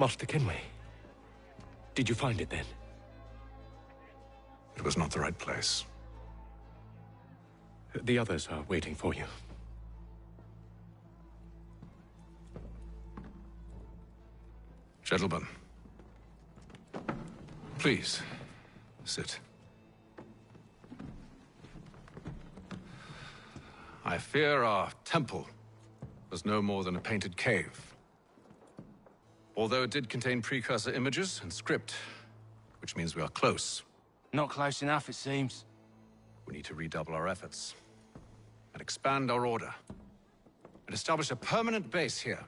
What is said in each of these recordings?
Master Kenway. Did you find it then? It was not the right place. The others are waiting for you. Gentlemen, please, sit. I fear our temple was no more than a painted cave. Although it did contain precursor images and script, which means we are close. Not close enough, it seems. We need to redouble our efforts and expand our order and establish a permanent base here.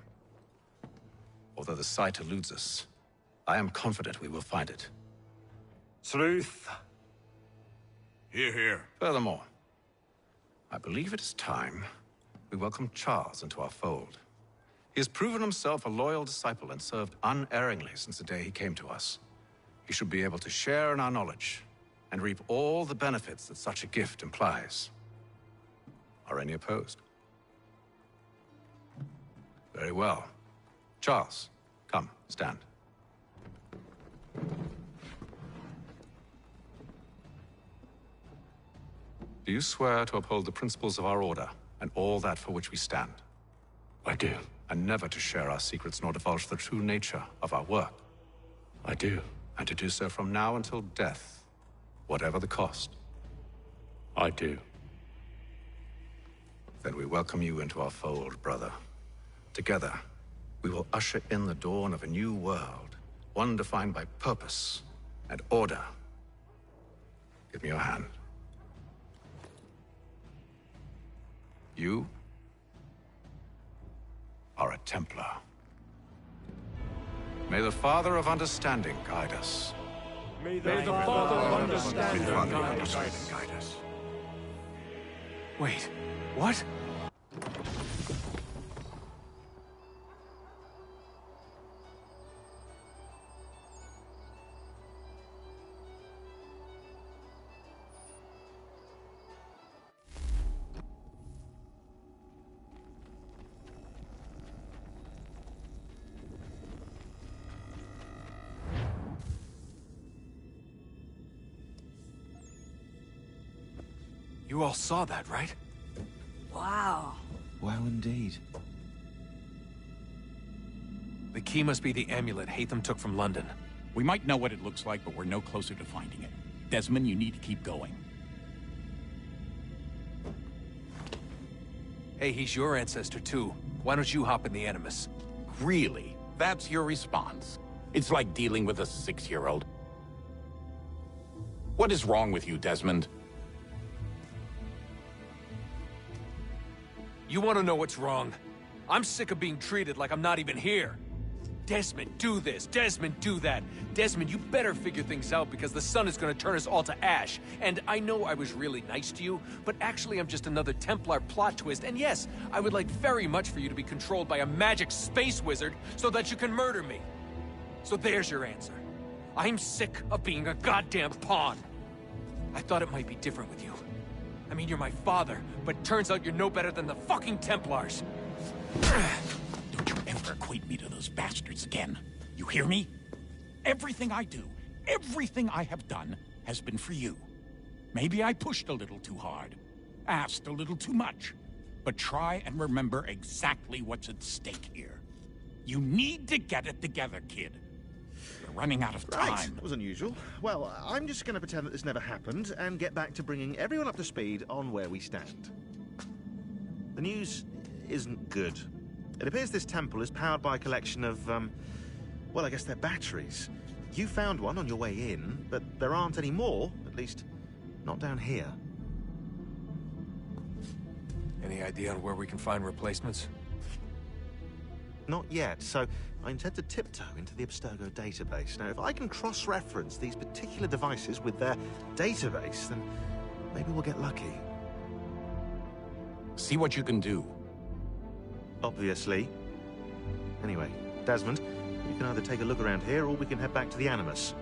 Although the site eludes us, I am confident we will find it. Truth. Hear, hear. Furthermore, I believe it is time we welcome Charles into our fold. He has proven himself a loyal disciple and served unerringly since the day he came to us. He should be able to share in our knowledge and reap all the benefits that such a gift implies. Are any opposed? Very well. Charles, come, stand. Do you swear to uphold the principles of our order and all that for which we stand? I do. And never to share our secrets nor divulge the true nature of our work? I do. And to do so from now until death, whatever the cost? I do. Then we welcome you into our fold, brother. Together, we will usher in the dawn of a new world, one defined by purpose and order. Give me your hand. You are a Templar. May the Father of Understanding guide us. May the Father of Understanding guide us. Wait, what? You all saw that, right? Wow. Well, indeed. The key must be the amulet Hatham took from London. We might know what it looks like, but we're no closer to finding it. Desmond, you need to keep going. Hey, he's your ancestor too. Why don't you hop in the Animus? Really? That's your response? It's like dealing with a 6-year-old. What is wrong with you, Desmond? You want to know what's wrong? I'm sick of being treated like I'm not even here. Desmond, do this. Desmond, do that. Desmond, you better figure things out because the sun is going to turn us all to ash. And I know I was really nice to you, but actually I'm just another Templar plot twist. And yes, I would like very much for you to be controlled by a magic space wizard so that you can murder me. So there's your answer. I'm sick of being a goddamn pawn. I thought it might be different with you. I mean, you're my father, but turns out you're no better than the fucking Templars. Don't you ever equate me to those bastards again. You hear me? Everything I do, everything I have done, has been for you. Maybe I pushed a little too hard, asked a little too much, but try and remember exactly what's at stake here. You need to get it together, kid. We're running out of time. Right, that was unusual. Well, I'm just going to pretend that this never happened and get back to bringing everyone up to speed on where we stand. The news isn't good. It appears this temple is powered by a collection of, well, I guess they're batteries. You found one on your way in, but there aren't any more, at least not down here. Any idea on where we can find replacements? Not yet, so I intend to tiptoe into the Abstergo database. Now, if I can cross-reference these particular devices with their database, then maybe we'll get lucky. See what you can do. Obviously. Anyway, Desmond, you can either take a look around here, or we can head back to the Animus.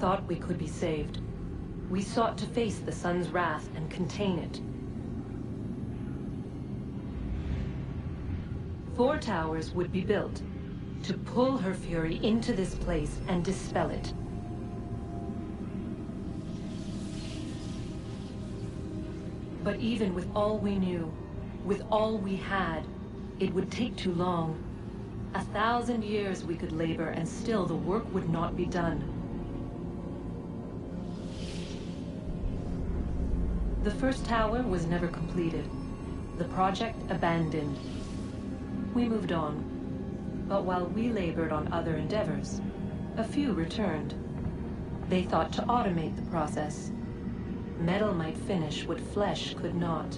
thought we could be saved. We sought to face the sun's wrath and contain it. 4 towers would be built to pull her fury into this place and dispel it. But even with all we knew, with all we had, it would take too long. 1,000 years we could labor and still the work would not be done. The first tower was never completed. The project abandoned. We moved on. But while we labored on other endeavors, a few returned. They thought to automate the process. Metal might finish what flesh could not.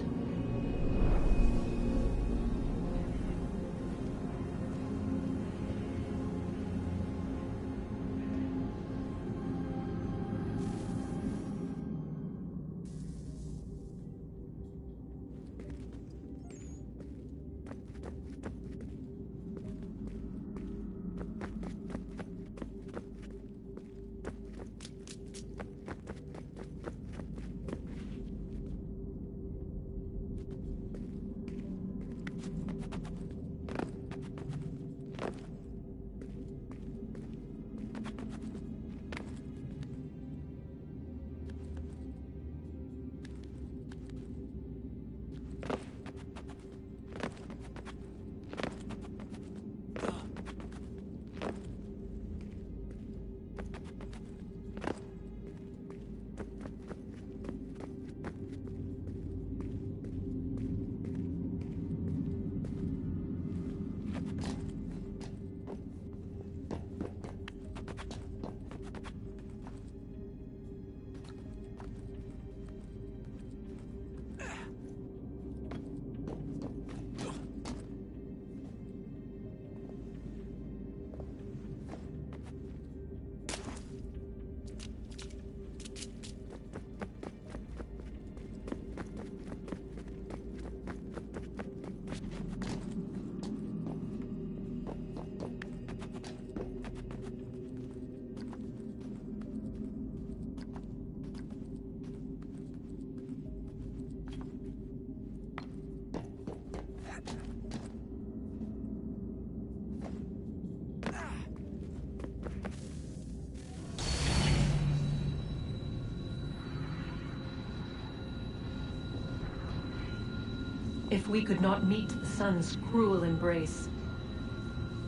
If we could not meet the sun's cruel embrace,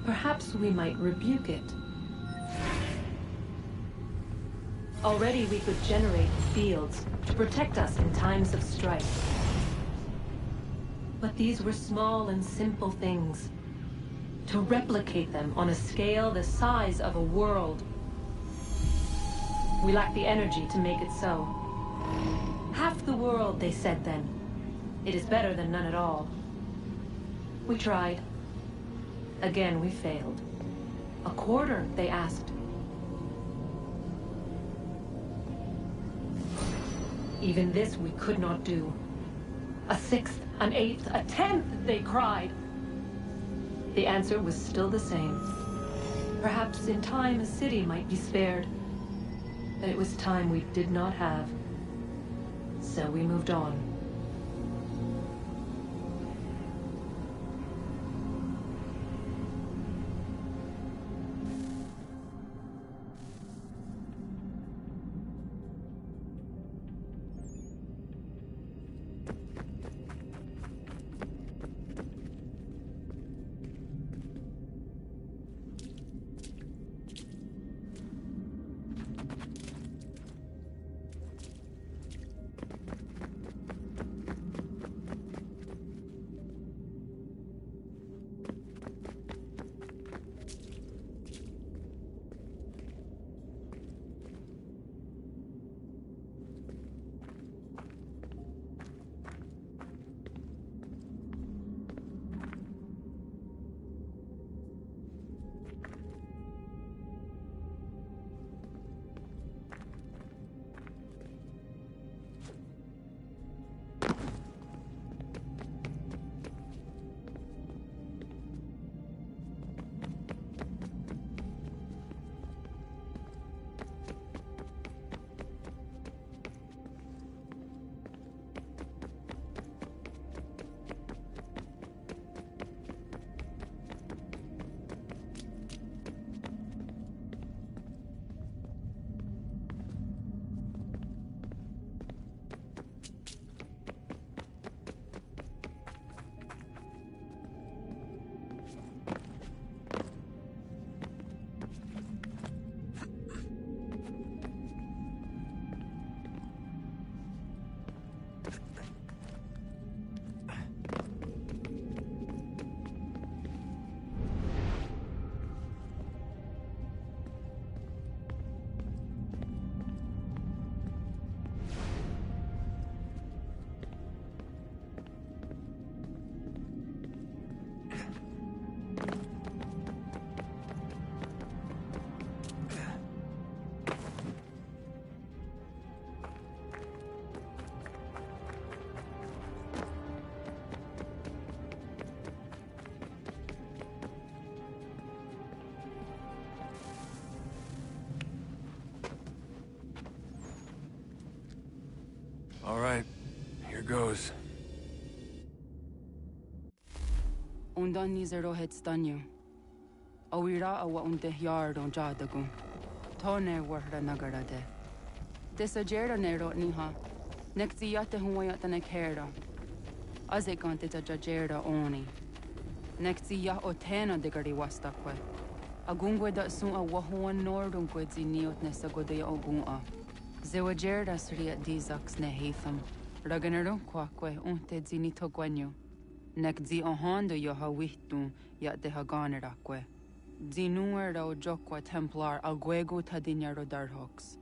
perhaps we might rebuke it. Already we could generate fields to protect us in times of strife. But these were small and simple things. To replicate them on a scale the size of a world, we lack the energy to make it so. Half the world, they said then. It is better than none at all. We tried. Again, we failed. A quarter, they asked. Even this we could not do. A 6th, an 8th, a 10th, they cried. The answer was still the same. Perhaps in time a city might be spared. But it was time we did not have. So we moved on. All right, here goes. Undan ni zero het stanyo. Awira awa unde yard on jadagun. Tone warda nagarade. Desajera nero niha. Nekti yate huwayat na kera. Azekante ta jajera oni. Nekti ya otena digari wastakwe. Agungwe da sun a wahuan nordun kwedzi niot nesa godea ogunga. Zewajerda sriat dizax ne heitham. Raganero kwakwe unte zini togwenyo. Nekzi ohando yo hawitu ya de haganerakwe. Zinuero jokwa templar agwego tadinyaro darhox.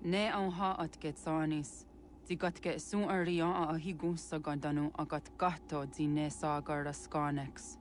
Ne onha at getsanis. Zigatke sun aria a higun sagandanu agat gato zine sagar skanex.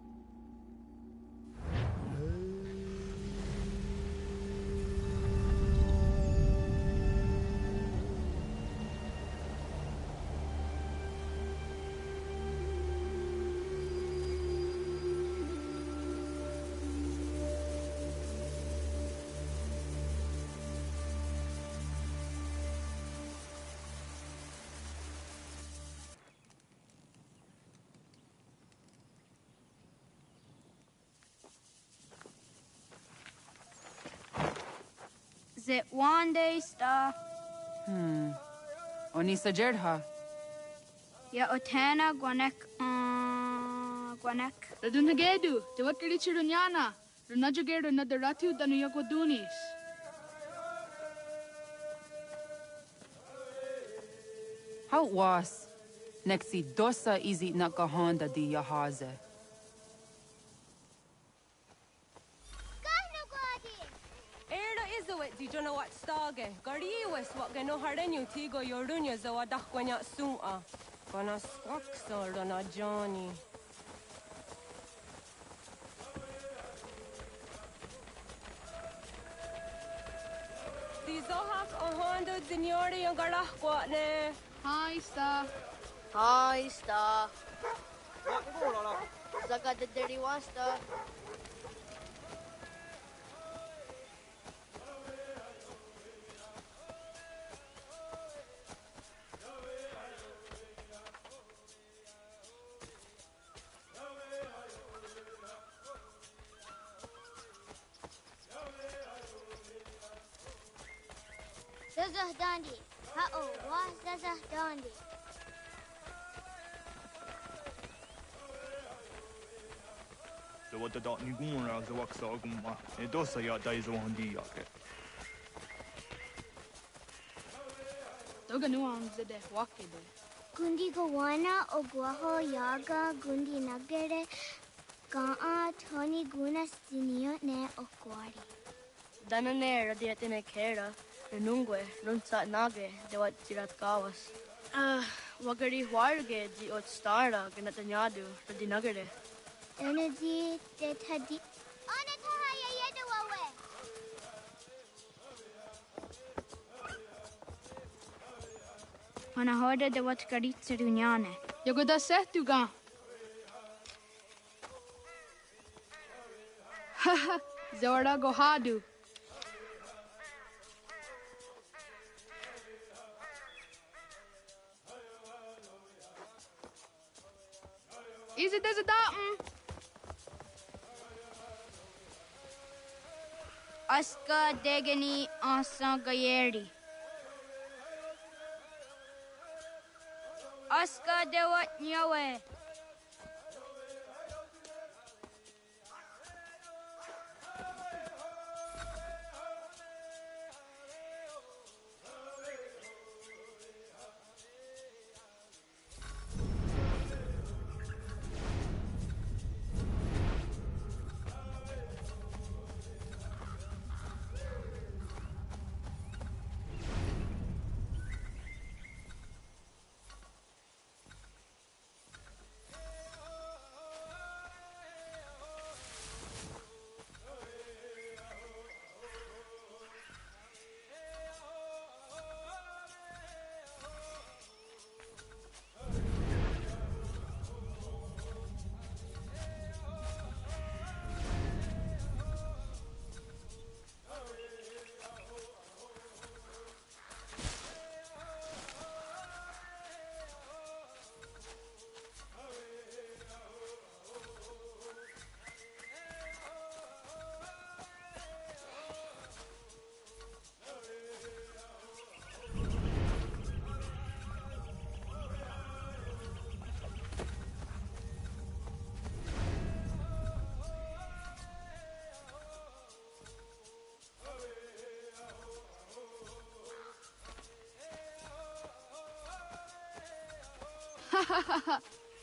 Zit one day star. Onisa Jerdha. Ya otena gwanek gwanek. Radunhagedu, te wakiri chirunyana. Runajagedu na daratu danu yakodunis. How was? Nexi dosa izi nakahanda di yahaze. Di jono wat stage. Gariwes wat geno hardenyu tigo yorunya zawa dakwanya sum'a. Bana skaksa rana Johnny. Di zohak ahondo dinyori yung garah kwa ne. Hi, Sta. Hi, Sta. Zaga the dirty wasta. Zazah dandi. Ha-oh, was zazah dandi. The what the dot niguna the wax aguma. E dosa ya daizo handi yake. Toga nuang zede wakide. Gundi gawana o guaho yaga gundi nagere. Gaa Tony guna stinio ne o guari. Danane radiate me kera. Renungwe, runsa nage, de wat tirat kawas. Wagari warge di ot stara ganatanyadu, radi nagare. Energy de tadi. Ona tahaya yedu wawe. Ona hoda de wat karit serunyane. Yagoda sehtuga. Haha, Zora gohadu. Is it as a datum? Aska degani asa gayeri. Aska dewat nyawe.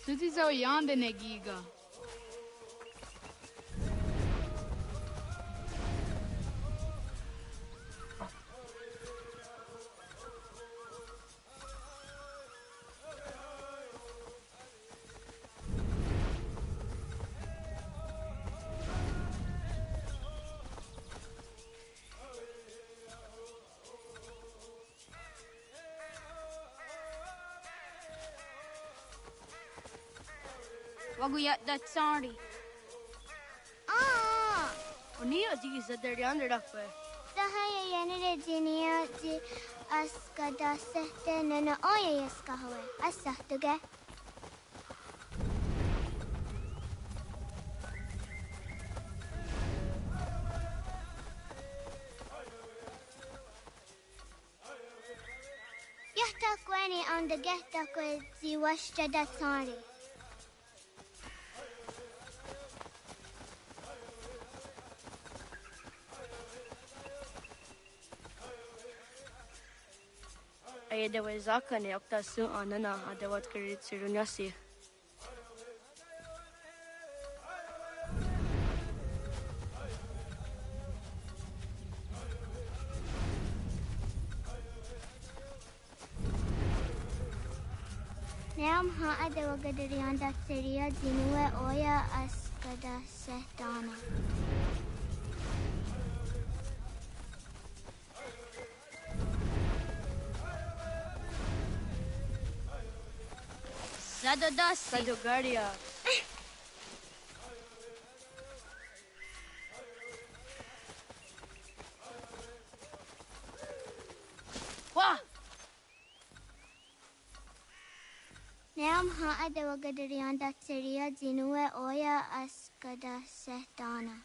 Tutti so yande negiga. Waguyat that sorry. Unia ji sadar yonder dakwe. Tahaya yanere jinia ji askada sehte nana oya yaskahoe. Asahtuge. Yahtakweni on the gehtakwe ji washjada sorry. Ay dewa zaka ne okta su anana adawat kirit sirunyasi. Neam ha adewa gadarianda seria dinue oya askada sehtana. Sadogaria. Wah! Neam ha adewa gadarianda seria dinue oya askada sehtana.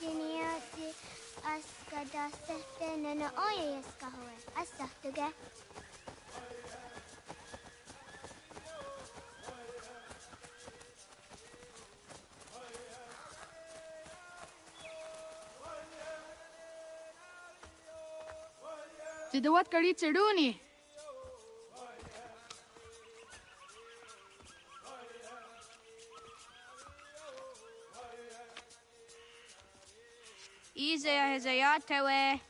Geniati askada sehte nana oya yaskahoe. Asahtuge. Tidawat karit chiduni. Izaya hezayatewe.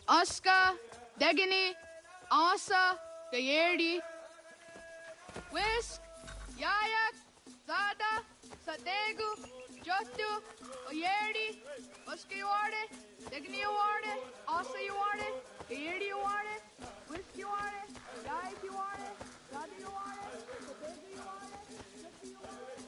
Aska, Degini, Asa, Gayerdi, Whisk, Yayak, Zada, Sadegu, Jotu, Oyerdi, Uska you are it, Degini you are it, Asa you are it, Gayerdi you are it, Whisk you are it, Yayak you are it, Zada you are it, Sadegu you are it, Jotu you are it.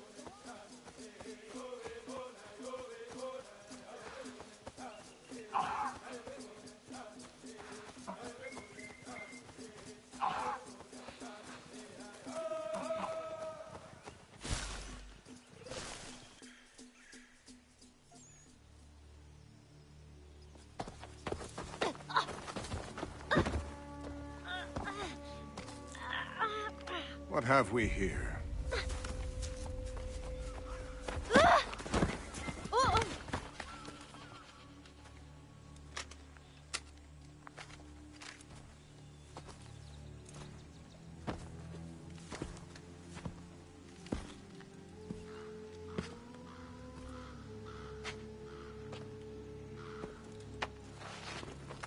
What have we here?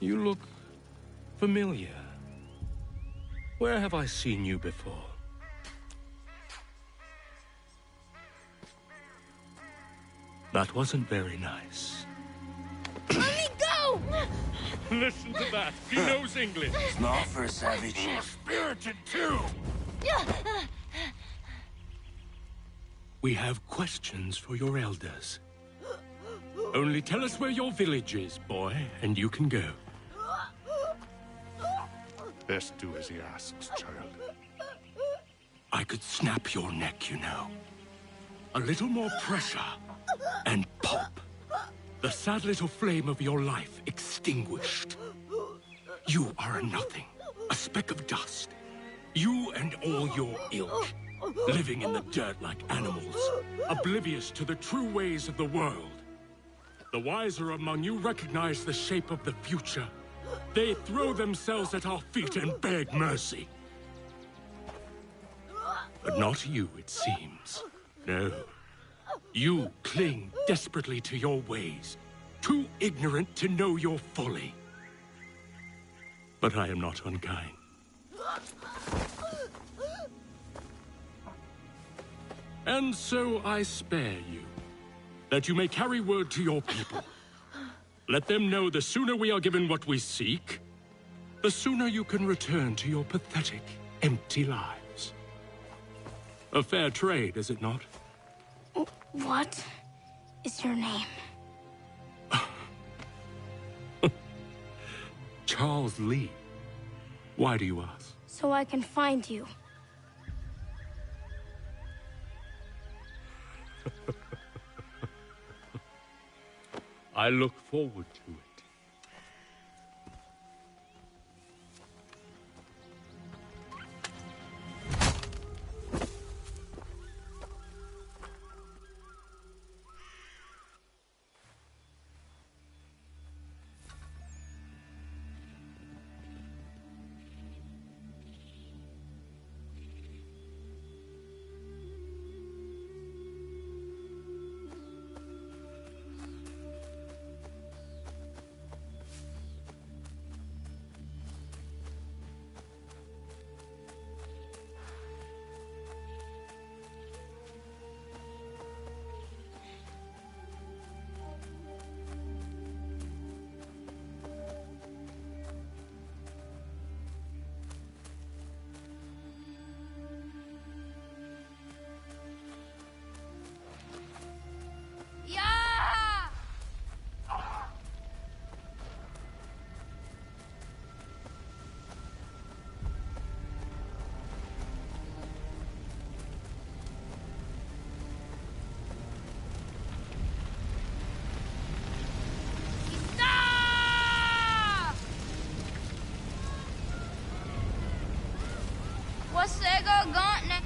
You look familiar. Where have I seen you before? That wasn't very nice. Let me go! Listen to that. He knows English. Small for a savage. More spirited, too. We have questions for your elders. Only tell us where your village is, boy, and you can go. Best do as he asks, child. I could snap your neck, you know. A little more pressure, and pop. The sad little flame of your life extinguished. You are a nothing, a speck of dust. You and all your ilk, living in the dirt like animals, oblivious to the true ways of the world. The wiser among you recognize the shape of the future. They throw themselves at our feet and beg mercy. But not you, it seems. No. You cling desperately to your ways, too ignorant to know your folly. But I am not unkind. And so I spare you, that you may carry word to your people. Let them know the sooner we are given what we seek, the sooner you can return to your pathetic, empty lives. A fair trade, is it not? What is your name? Charles Lee. Why do you ask? So I can find you. I look forward to it. Wasego gauntlet.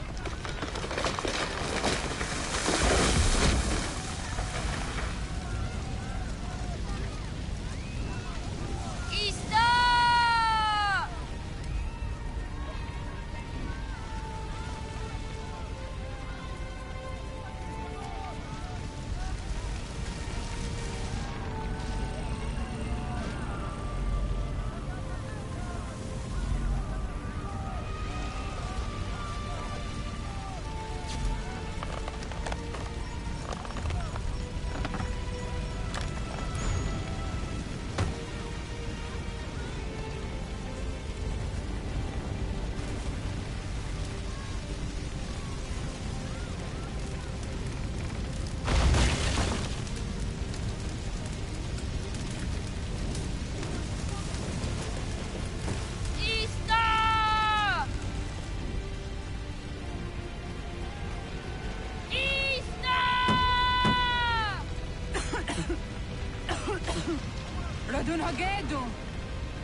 Radun Hagedu!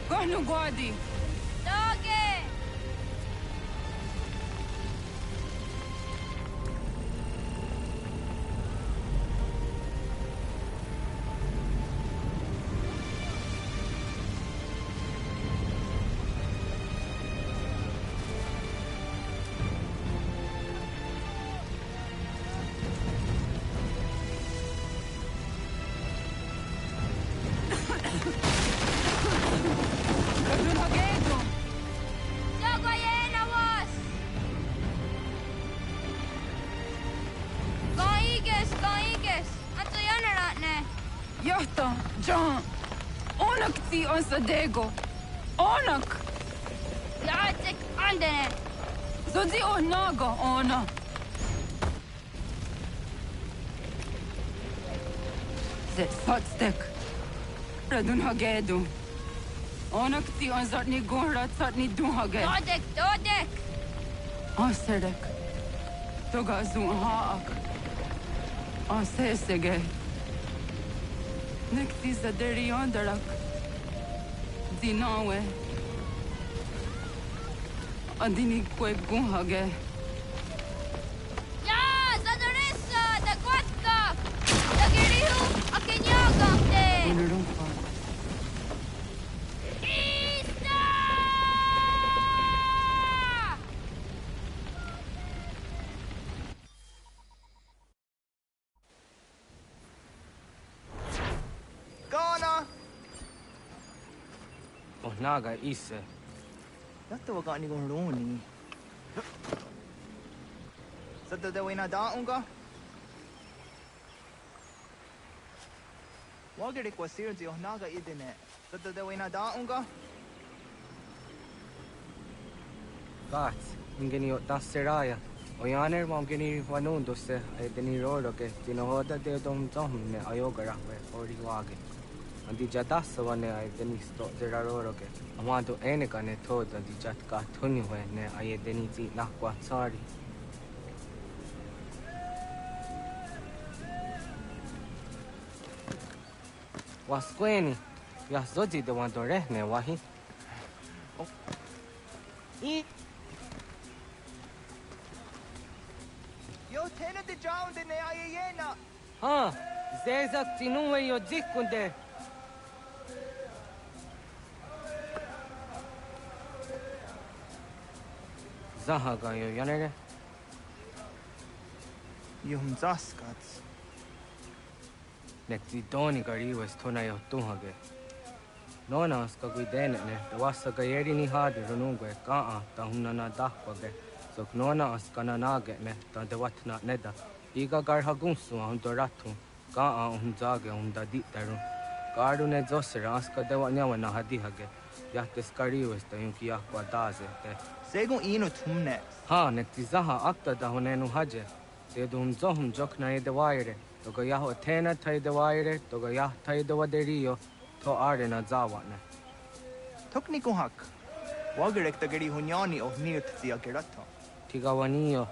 Kohnu Guadi! Doge! Yahta, John, Onak ti on Sadego, Onak! Yatik andene! Zodzi Onaga, Ona! Zet Sotstek, Radun Hagedu, Onak ti on Zartni Gunra, Zartni Dunhage. Dodek, Dodek! Asedek, Toga Zun Haak, Asesege. Nekti za deri ondarak. Dinawe. Andini kwe gunhage. Ya, Zadorissa, da Guatka, da Girihu, Akenyagante. Unurumpa. Ghana! Oh, naga ise. Dato wa gani gon roni. Sada de wena da unga. Wagere kwa sirti oh naga idene. Sada de wena da unga. Gat, ingeni o tasseraya. O yaner mam geni wanundo se ay deni roro ke tinohoda de dom ne ayogara we ori wage. Andi jadasa wane ay deni sto zera roro ke. Amado ene kane toda di jatka thuni we ne ay deni ti nakwa sorry. Wasqueni, ya zodi de wando rehne wahi. Yo tena de jaun de ne ayena. Ha, zezak tinuwe yo dikunde. Zahaga yo yanere. Yum zaskats. Nekti doni gari was tona yo tuhage. Nona ska guidene ne, wasa gayeri ni hadi runungwe kaa ta hunana dahwage. So nona askana nage ne, ta de watna neda. Iga garha gunsu doratu, kaa unzage ditaru. Garu ne zosera aska de wanyawa na hadihage. Yahtes gari was ta yunki yakwa daze te. Segun ino tumne. Ha, nekti zaha akta da hunenu haje. Sedum zohum jokna e de waire. Toga yaho tena tai de waire, toga yah tai de waderio. To arena zawane. Tokni ko hak. Wagere ta gari hunyani oh nirt tia gerato. Tigawanio.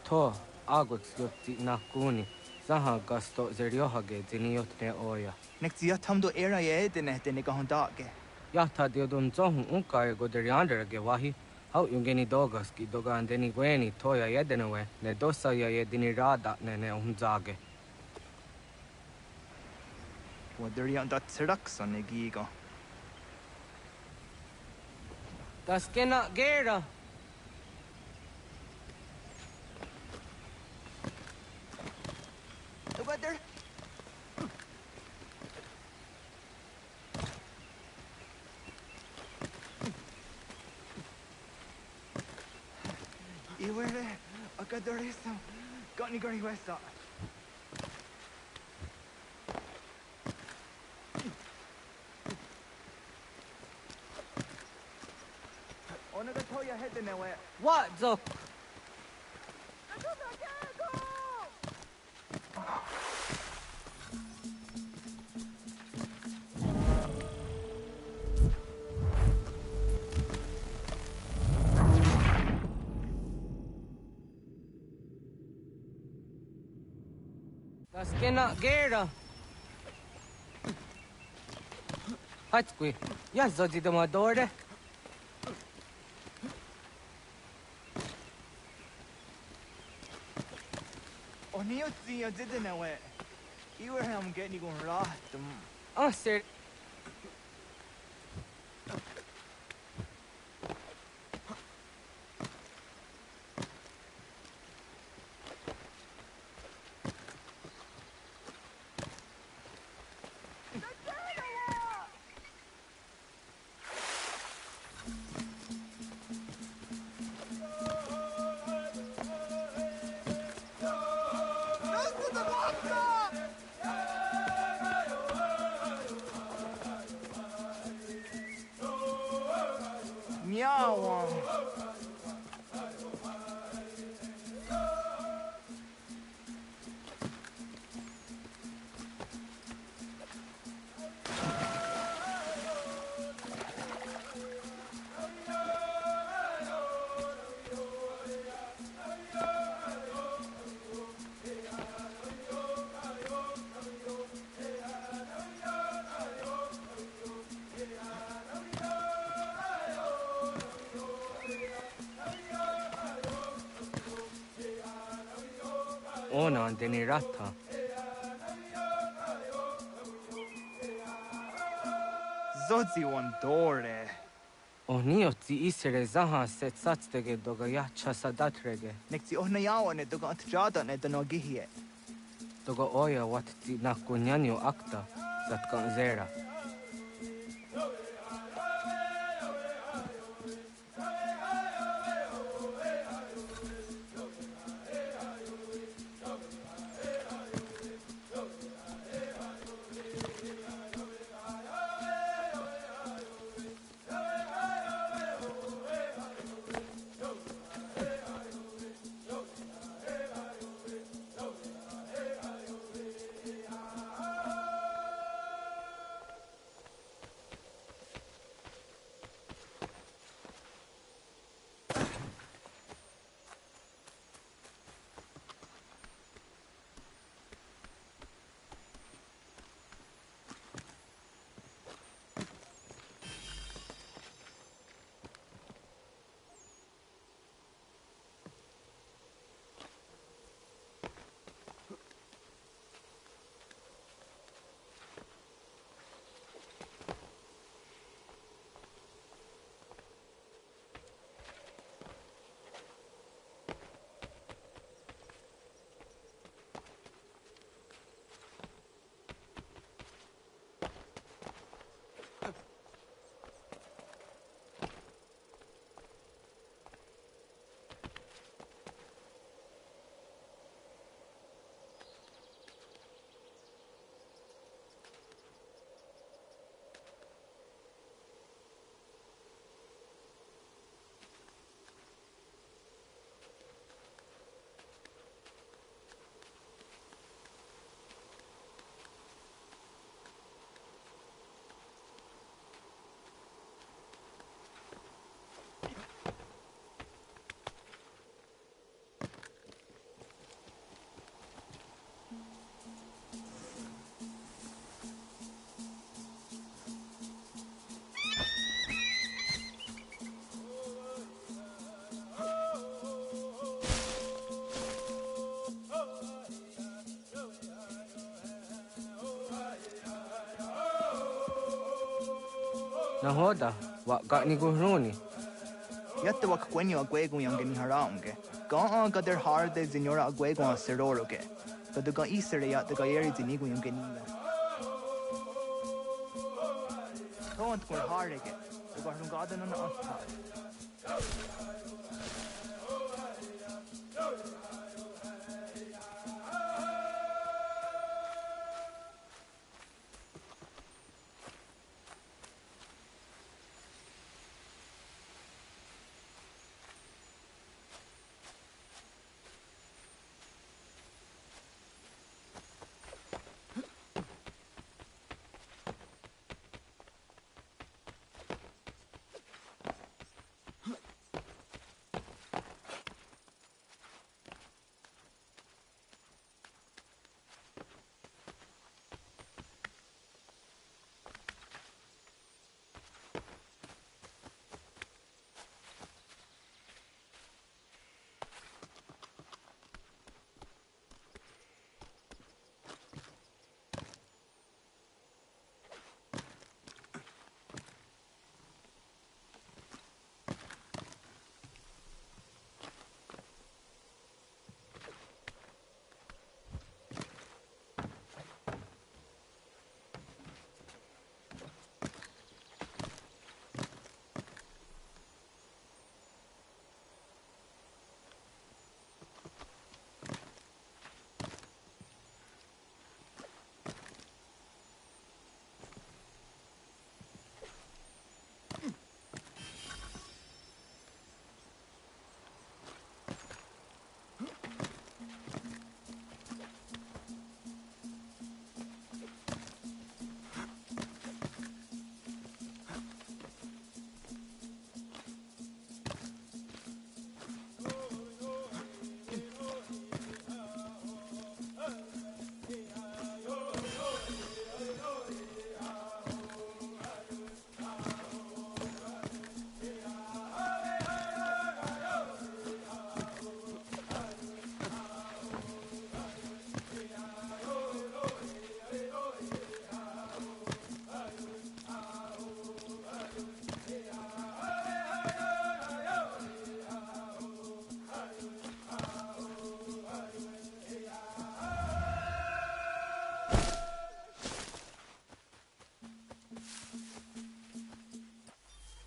To agux yotti nakuni. Zaha gasto zeriohage ziniotne oya. Nekti yatamdo era ye dene dene ka hondage. Yahta diodun zohum unka e goderianderage wahi. Hau yungeni dogas ki dogan deni gweni toya yedenewe. Ne dosa ya yedini rada ne unzage. Waderian dat traksa ne giga. Das kena gera. Wader. Iwere akadorisa. Gani gari wesa. What zok? Das kena gera. Hatqui. Ya zodi de madore. Oniotzi ya didn't we. You were him getting on rat. Oh, sir. ona deni rata. Zodzi one dore. Onio ti isere zaha set satstege doga yacha sadatrege. Nekti ohnayawa ne doga antjada ne danogihie. Doga oya wat ti nakunyanyo akta zatkan zera. Nahoda, wa gatni guhruni. Yatte wak kwenyo agwego yang geni haramge. Ga gader har de zinora agwego a seroroge. Gaduga isere ya de gayeri zinigu yang geni. Don't go harege. The garden garden on the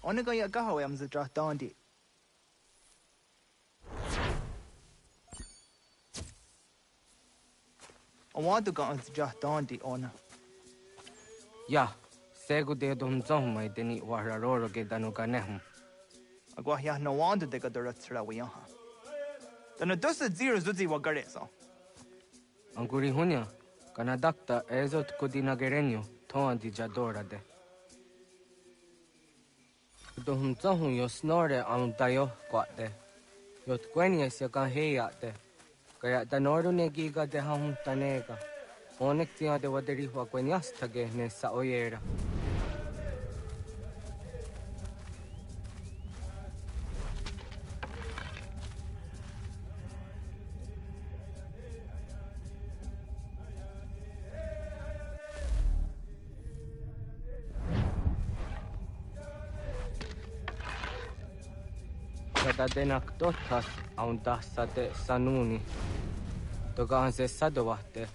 Ona ga ya gaho am za dra dondi. I want to go on the dra dondi ona. Ya, segu de dum zom mai deni wararoro ge danu ganehum. Agwa ya no wanda de ga dora tsra wi ha. Dana dosa zero zuzi wa gare so. Anguri hunya, kana dakta ezot kodina gerenyo, toan di jadora de. Dum zahun yo snore am dayo kwate. Yot kwenya se ka heya de. Kaya danoru ne giga de hum tanega. Onek tia de waderi wa kwenyas tage ne sa oyera. Kada denak totas aun tassate sanuni. Togaan se sadovahte.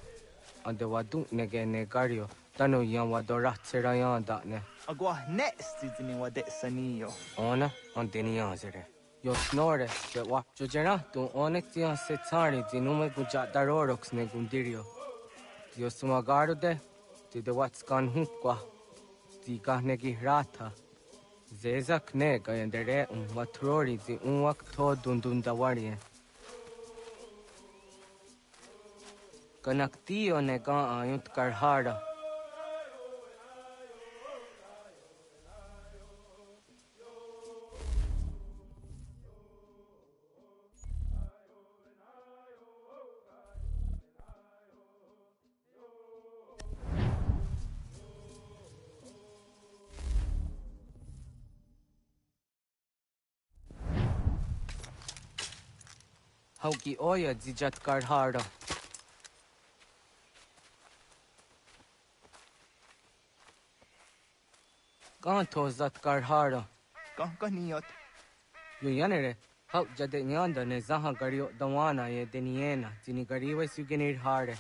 Ande wadu nege negario. Tanu yan wadoratsera yan ne. Agwa next zini wa de saniyo. Ona anteni yazere. Yo snore se wapcho jera tu onek tia se tsari zinume gujadarorox ne gundirio. Yo sumagaru de ti de watskan hukwa. Ti kahnegi rata. Zezak ne gayandere watrori zi wak to dundundawarie. Kanaktio ne ga ayut karhara. Hauki oya zijat karhara. Kanto zat karhara. Kaniyot. Yo yanere, hau jade nyanda ne zaha gario dawana ye deniena, zini gariwe sugenir hare.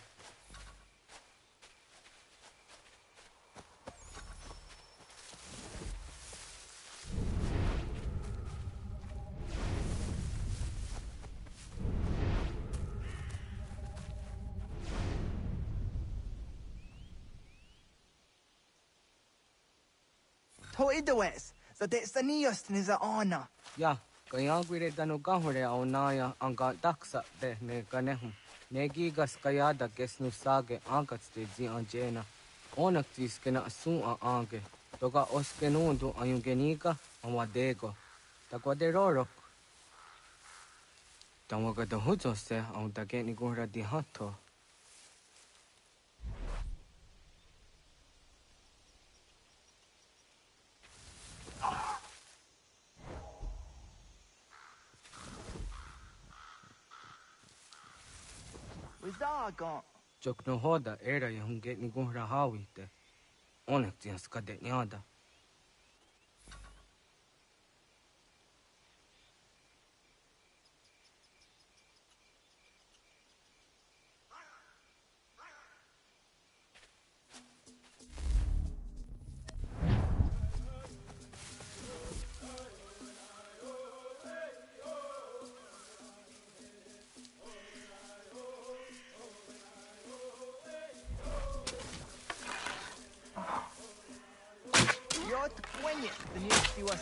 To idawes, za de saniyos ni za ona. Ya, kaya gwire danu gahure au naya anga daksa de ne ganehum. Negi gas kaya da gesnu sage angats de zi anjena. Onak tis kena asun a ange. Toga oskenundu ayungenika amadego. Takwa de rorok. Tawaga da hujose au da geni gura di hato. Wizaga. Jokno hoda era ya hunge ni gura hawite. Onak tis kade nyada.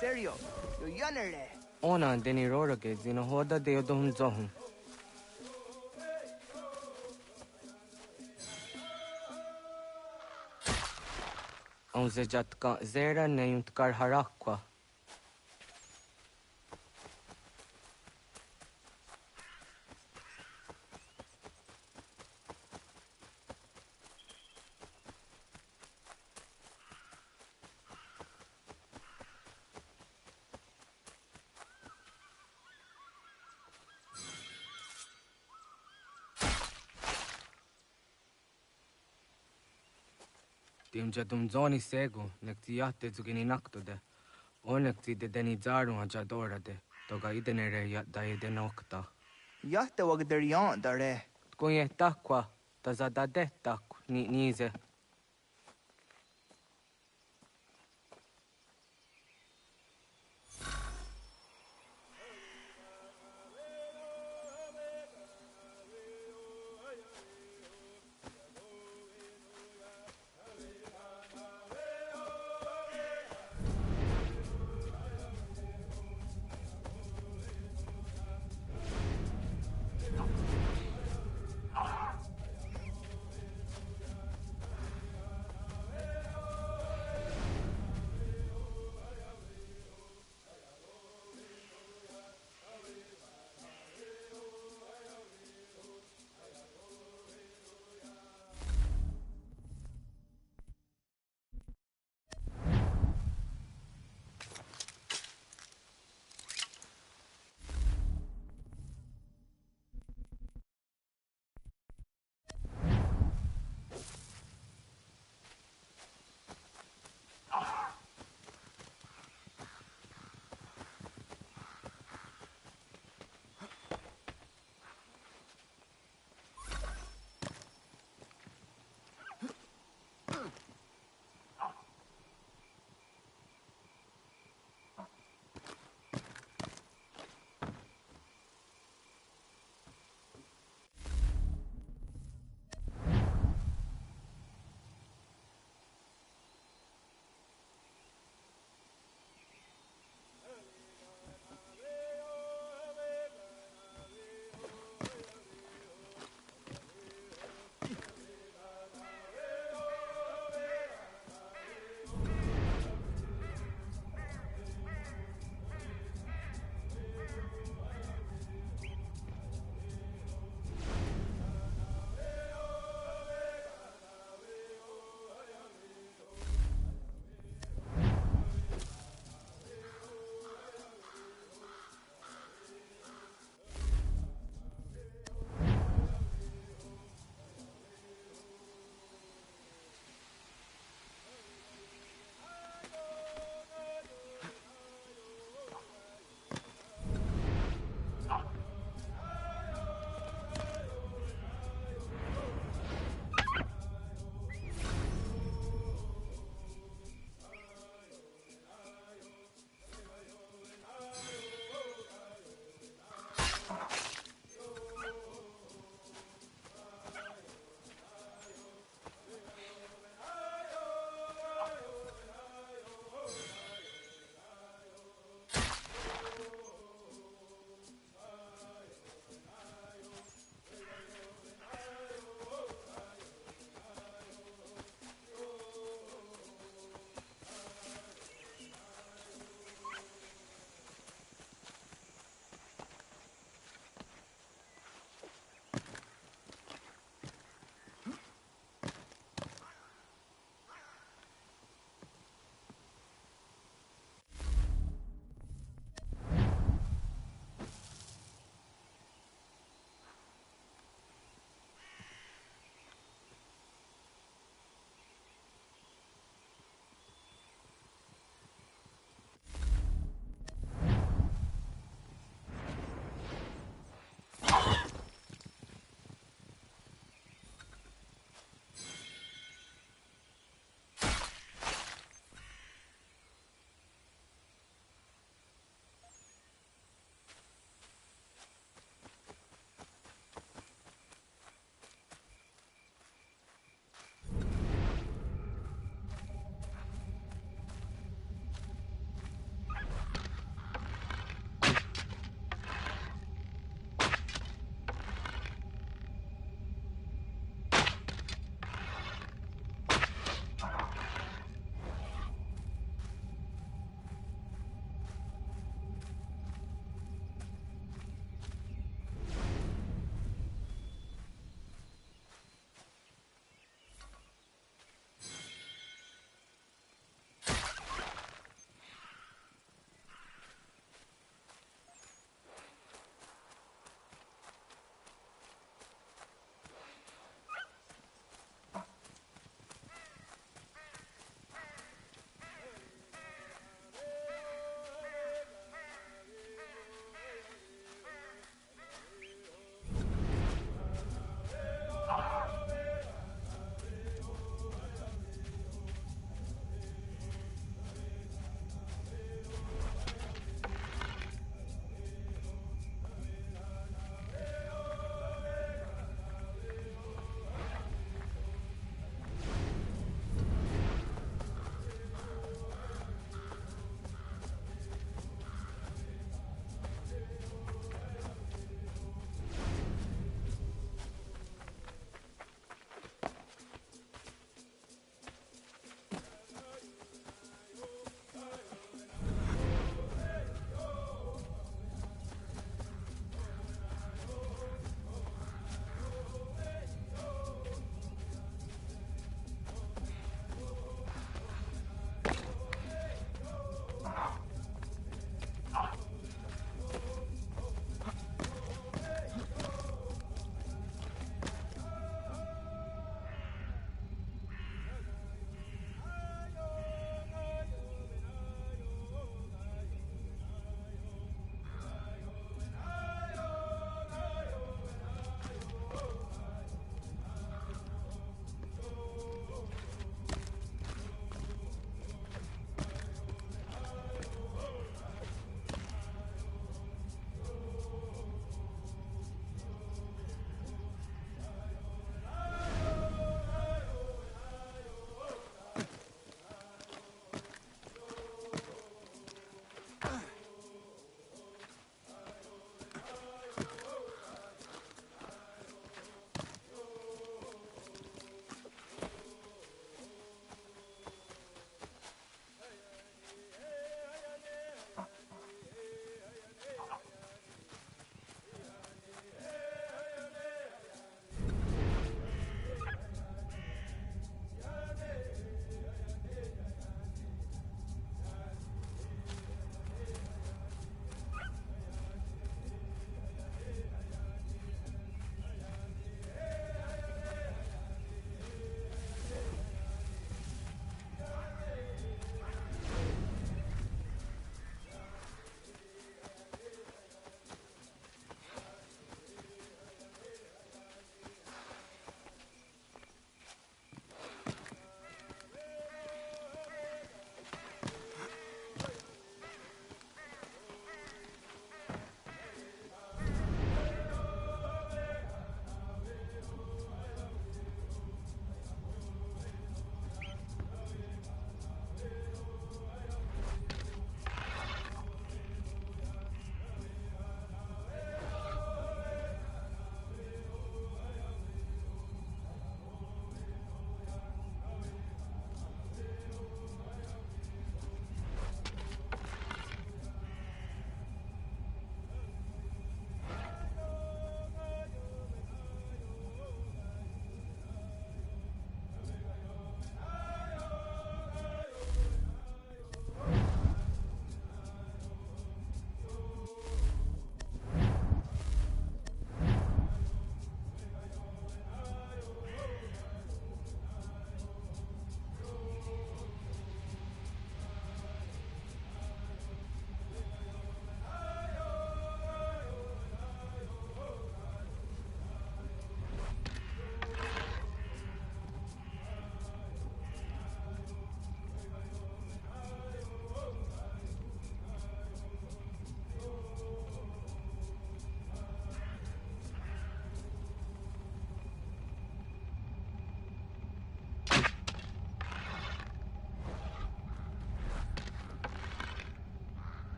Serio, yo yanere. Ona deni roroge zino hoda de yodon zohun. On se jatka zera ne yunt karharakwa. Tim jadum zoni segu, nekti yatte zugini naktode. Onekti de deni zaru ajadora de. Toga idenere yatta ide nokta. Yatte wagderian dare. Kunye takwa, tazada de tak ni nize.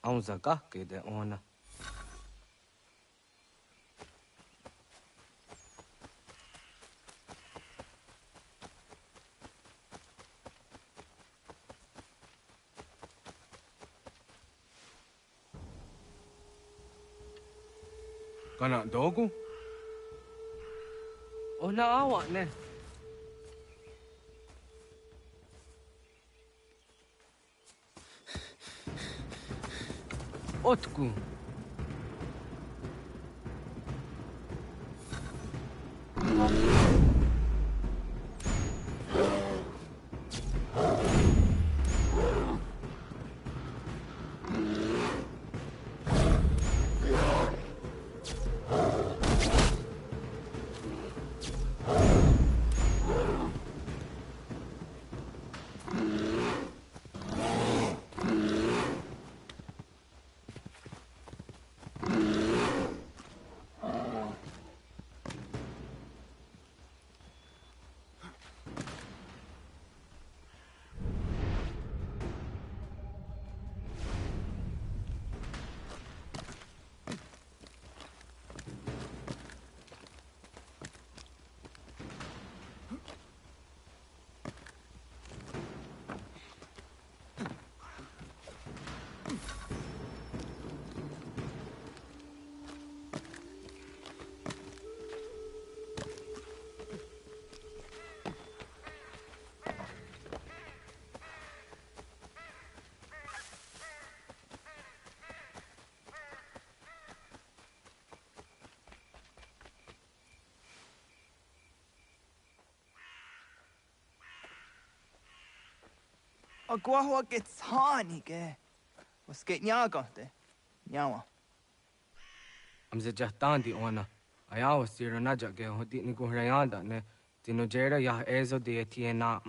Aunza ke de ona. Kana dogu? Ona awa ne. Otku. Agua gets honey, ge. Was get nyagante? Nyawa. Amze jahtandi ona. Ayawa sira naja ge hodi ni guhrayanda ne. Tinojera ya ezo de tiena.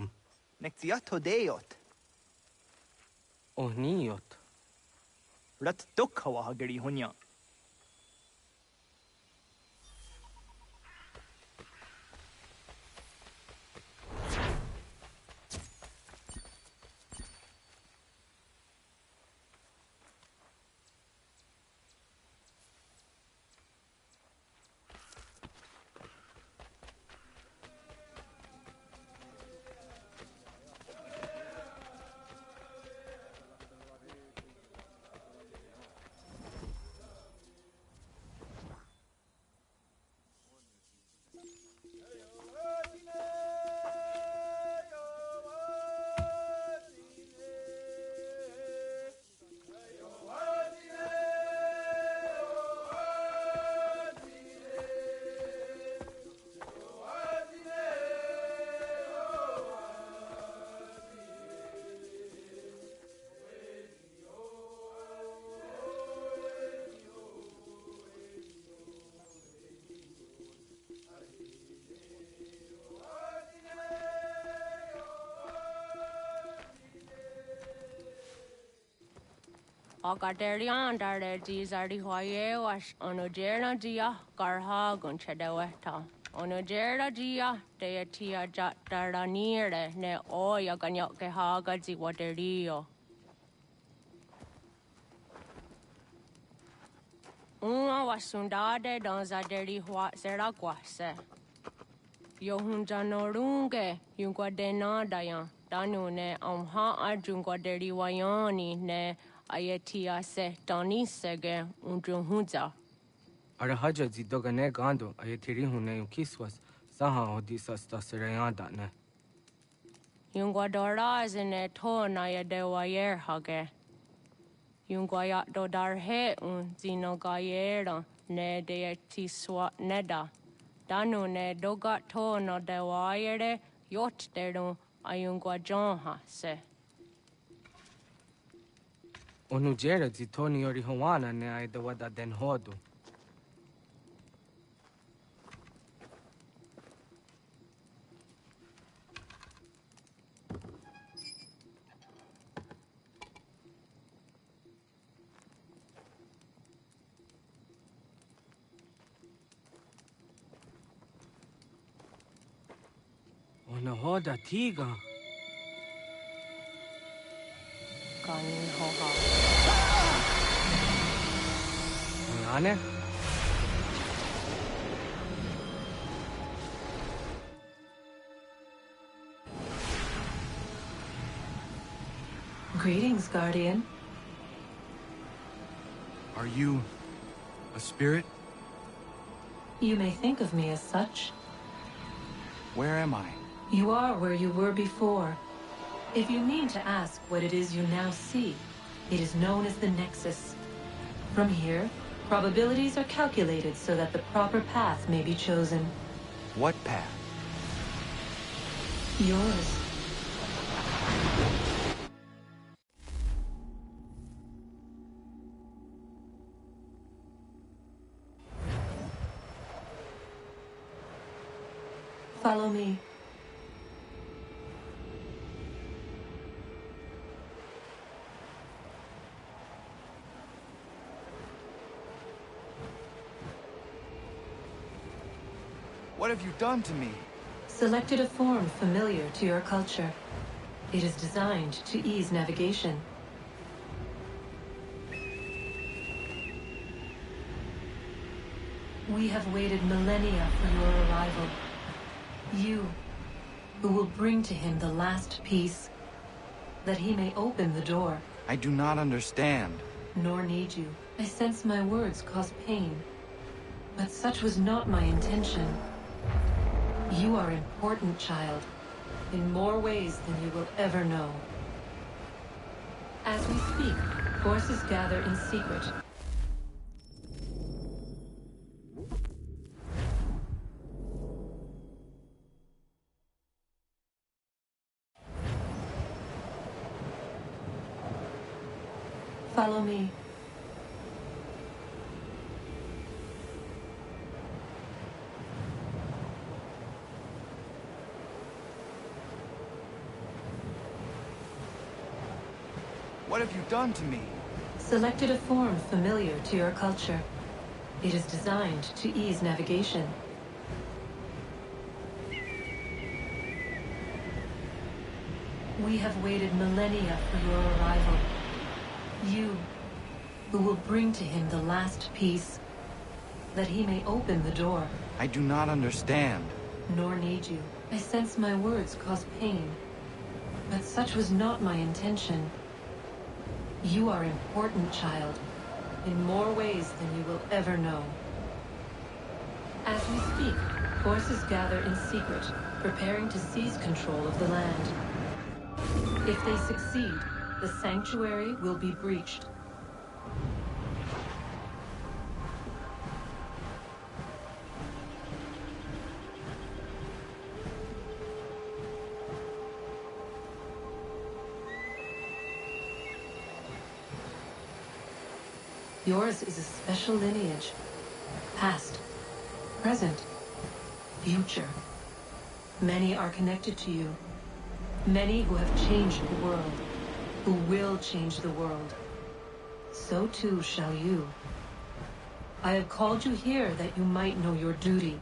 Nektiato deot. Oh niot. Rat dukhawa hageri hunya. Agaderian dare Gizardi Hoye was Onojera Gia Garha Gunchedeweta. Onojera Gia Deatia Jataranire ne Oya Ganyoke Haga Ziwaterio. Una was Sundade Donzaderi Huat Zeraguase. Yohunjanorunge, Yunguadena Dayan, Danune, Amha Arjunguaderi Wayani ne. Ayatia se Donisege Undruhunza. Arahaja zidogane gando ayatiri hune ukiswas saha odisa stasirayanda ne. Yunguadora zine to naya de wayer hage. Yunguayat do darhe zino gayera ne de tiswa neda. Danu ne dogat to no de wayere yot deru ayunguajonha se. Onujera zitoni yori hawana ne aidawada den hodu. Ona hoda tiga. Kanin hoha. Nane? Greetings, Guardian. Are you a spirit? You may think of me as such. Where am I? You are where you were before. If you mean to ask what it is you now see, it is known as the Nexus. From here, probabilities are calculated so that the proper path may be chosen. What path? Yours. Follow me. What have you done to me? Selected a form familiar to your culture. It is designed to ease navigation. We have waited millennia for your arrival. You, who will bring to him the last piece, that he may open the door. I do not understand. Nor need you. I sense my words cause pain. But such was not my intention. You are important, child, in more ways than you will ever know. As we speak, forces gather in secret. Follow me. What have you done to me? Selected a form familiar to your culture. It is designed to ease navigation. We have waited millennia for your arrival. You, who will bring to him the last piece, that he may open the door. I do not understand. Nor need you. I sense my words cause pain. But such was not my intention. You are important, child, in more ways than you will ever know. As we speak, forces gather in secret, preparing to seize control of the land. If they succeed, the sanctuary will be breached. Yours is a special lineage. Past, present, future. Many are connected to you. Many who have changed the world, who will change the world. So too shall you. I have called you here that you might know your duty.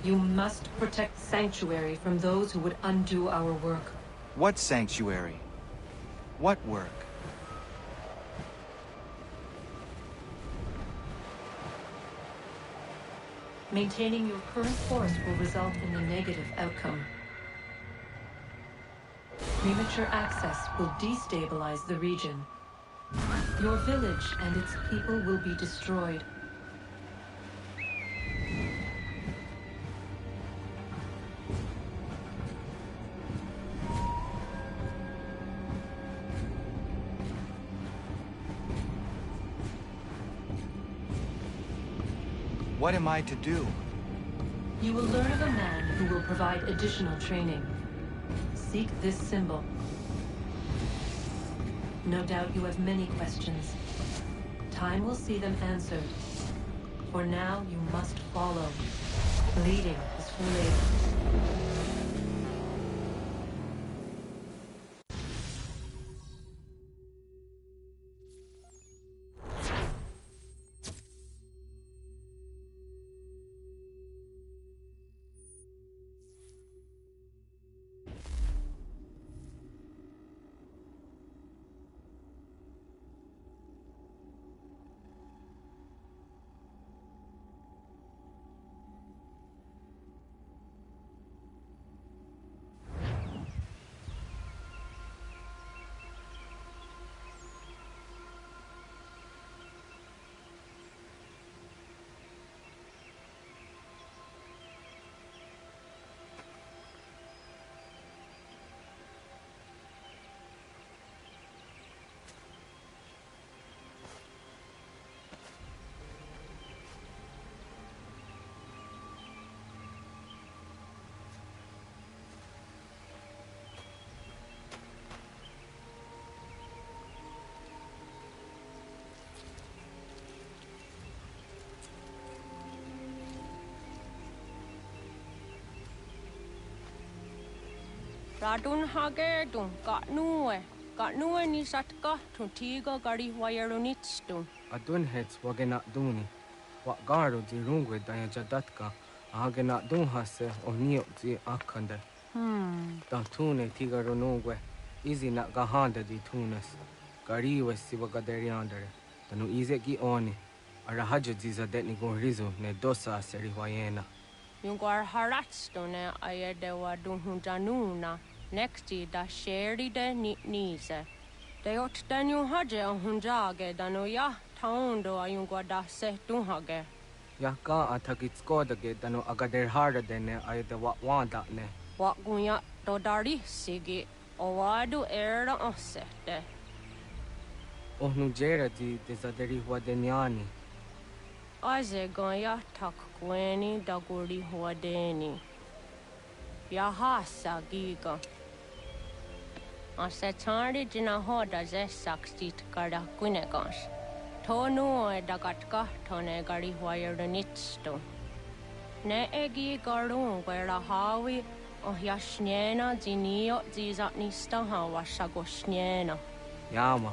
You must protect Sanctuary from those who would undo our work. What sanctuary? What work? Maintaining your current course will result in a negative outcome. Premature access will destabilize the region. Your village and its people will be destroyed. What am I to do? You will learn of a man who will provide additional training. Seek this symbol. No doubt you have many questions. Time will see them answered. For now, you must follow. Leading is for later. Radun hagedun, got nue ni satka, tuntigo gari wayerunitstu. Adun hets wagena duni. Wat garo di rungwe daya jadatka, agena dun hase o nio di akande. Da tune tigaro nungwe, izi na gahanda di tunes. Gariwe si wagaderiandere, tanu ize gi oni. Arahajo di zadetni gon rizu ne dosa seri wayena. Yunguar haratstu ne ayedewa dunhunjanuna, nexti da sheri de nize. De ot danu haje o hunjage danu ya taundo ayungwa da se dunhage. Ya ka atakitskoda danu agader harda dene ayedewa wanda ne. Wat gunya do dari sigi, o wadu era osete. Ohnu jera di zaderi wadenyani. Aze goya tak kweni daguri huadeni. Yahasa giga. Ase tari jina hoda ze sakstit kada kunegans. Tonu e dagatka tone gari huayernitsto. Ne egi garun gwera hawi o yashnena zinio zizatnista hawa shagoshnena. Yama.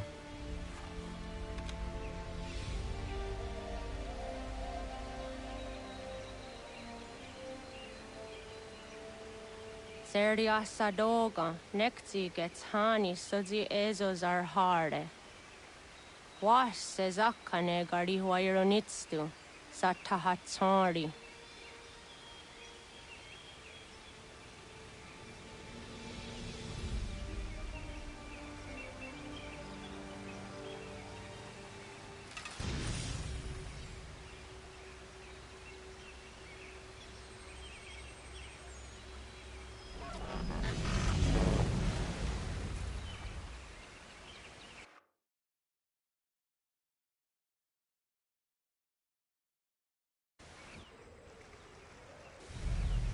Seria sadoga, nekti gets hani sozi ezos are harde. Was sezakane gari huayronitstu, satahatsari.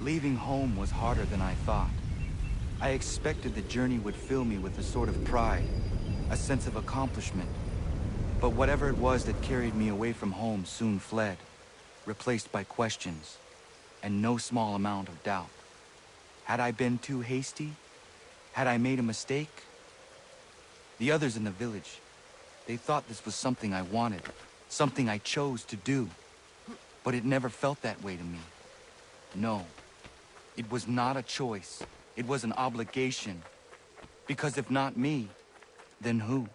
Leaving home was harder than I thought. I expected the journey would fill me with a sort of pride, a sense of accomplishment. But whatever it was that carried me away from home soon fled, replaced by questions, and no small amount of doubt. Had I been too hasty? Had I made a mistake? The others in the village, they thought this was something I wanted, something I chose to do. But it never felt that way to me. No. It was not a choice. It was an obligation. Because if not me, then who?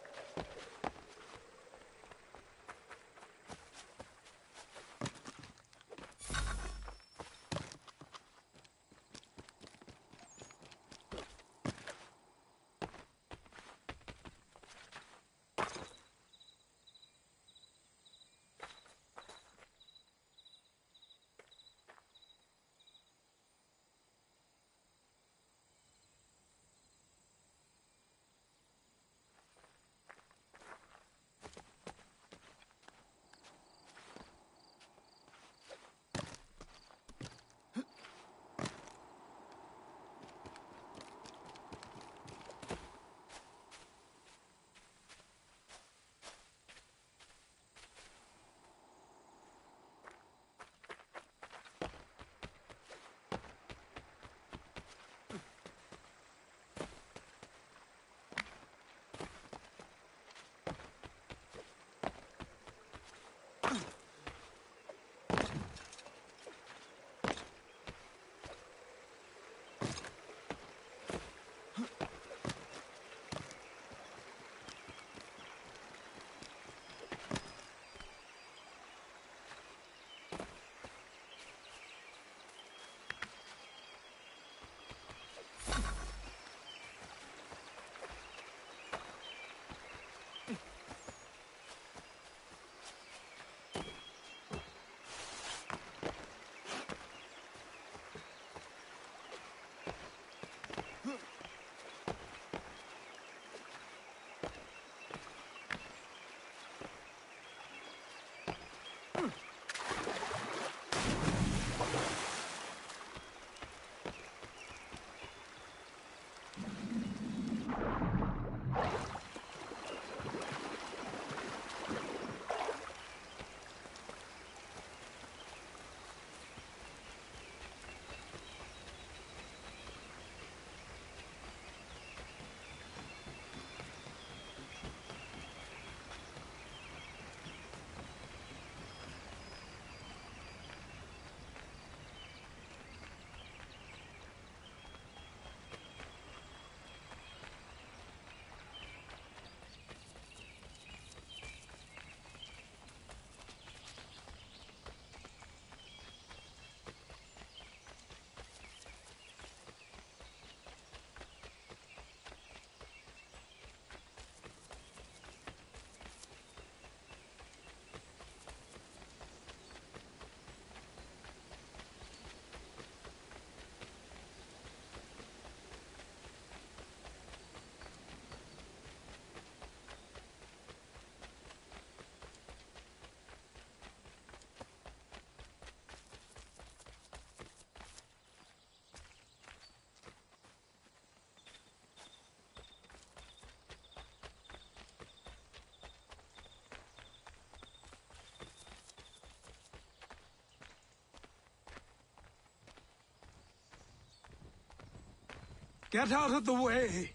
Get out of the way!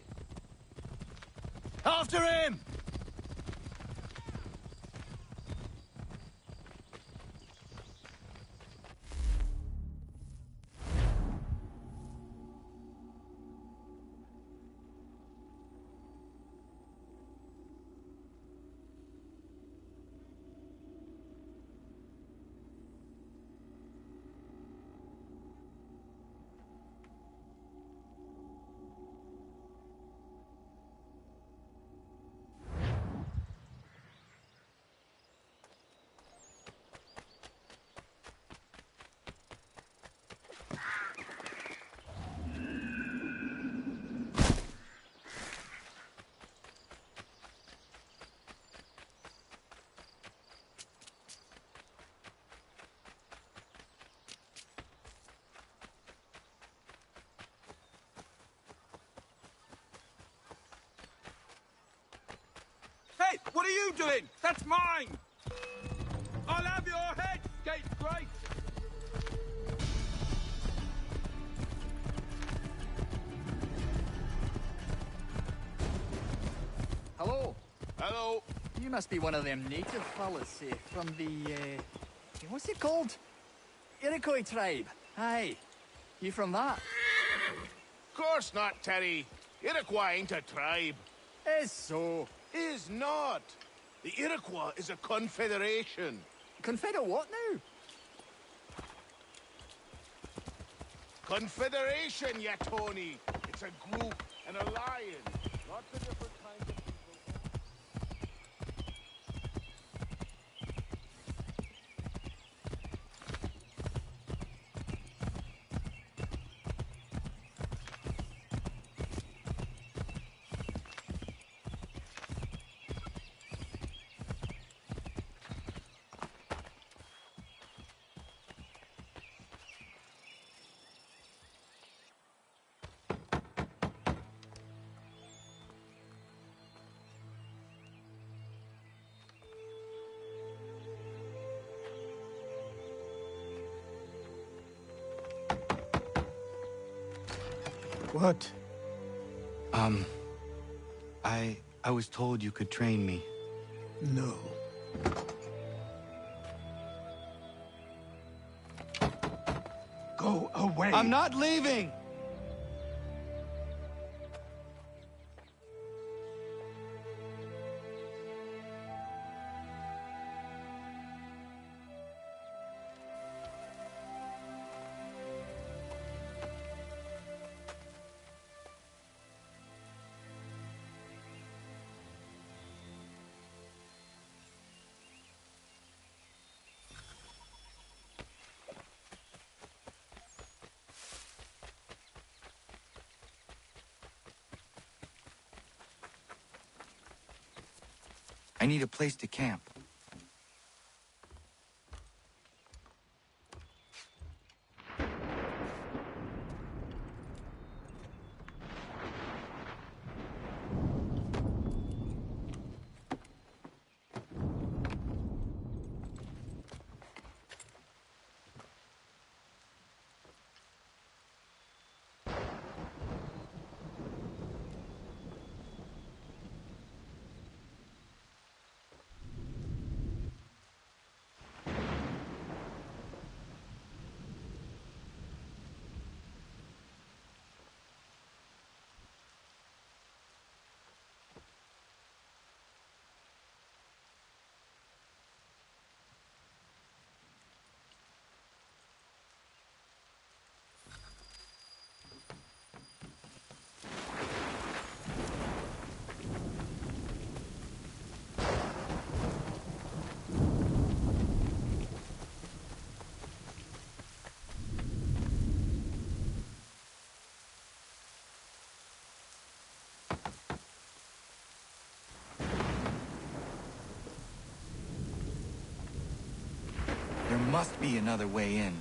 After him! Hey, what are you doing? That's mine! I'll have your head, scapegrace! Hello. Hello. You must be one of them native fellas from the, what's it called? Iroquois tribe. Aye. You from that? Course not, Terry. Iroquois ain't a tribe. Is so. Is not. The Iroquois is a confederation. Confederate what now? Confederation, ya Tony. It's a group, an alliance. Lots of different kinds of people. What? I was told you could train me. No. Go away! I'm not leaving! I need a place to camp. There must be another way in.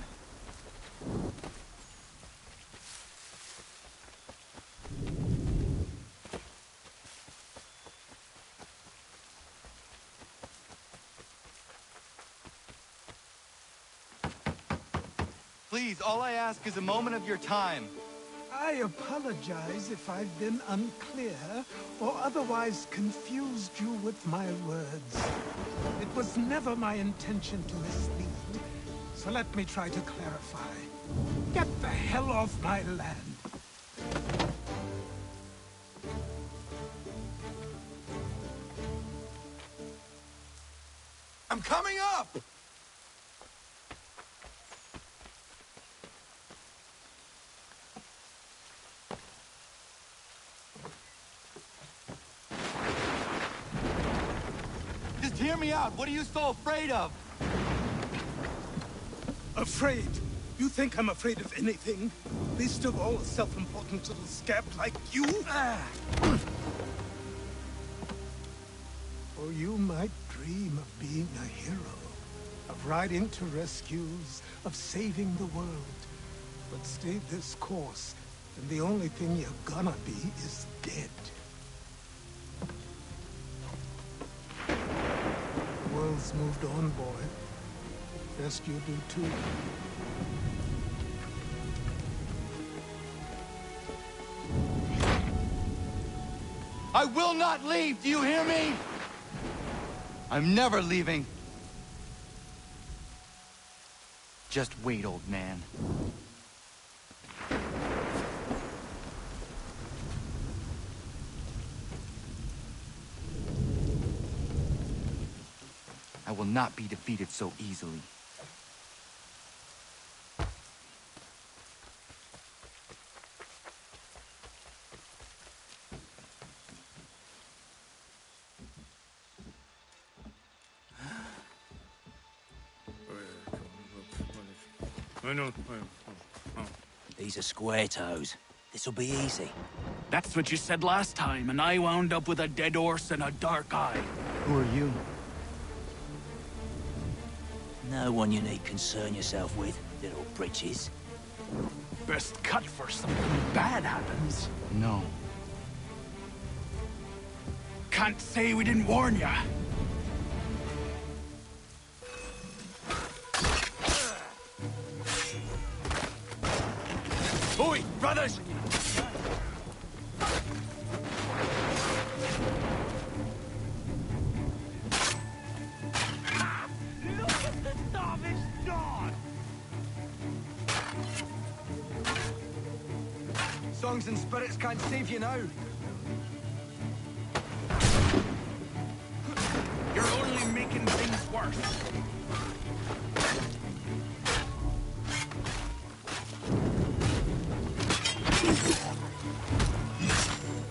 Please, all I ask is a moment of your time. I apologize if I've been unclear or otherwise confused you with my words. It was never my intention to mislead, so let me try to clarify. Get the hell off my land. I'm coming up! Just hear me out. What are you so afraid of? Afraid? You think I'm afraid of anything? Least of all a self-important little scab like you? Or you might dream of being a hero, of riding to rescues, of saving the world. But stay this course, and the only thing you're gonna be is dead. The world's moved on, boy. Best you do too. I will not leave, do you hear me? I'm never leaving. Just wait, old man. I will not be defeated so easily. These are square toes. This'll be easy. That's what you said last time, and I wound up with a dead horse and a dark eye. Who are you? No one you need concern yourself with, little britches. Best cut for something bad happens. No. Can't say we didn't warn ya. Oi, brothers! Look at the starving dog! Songs and spirits can't save you now. You're only making things worse.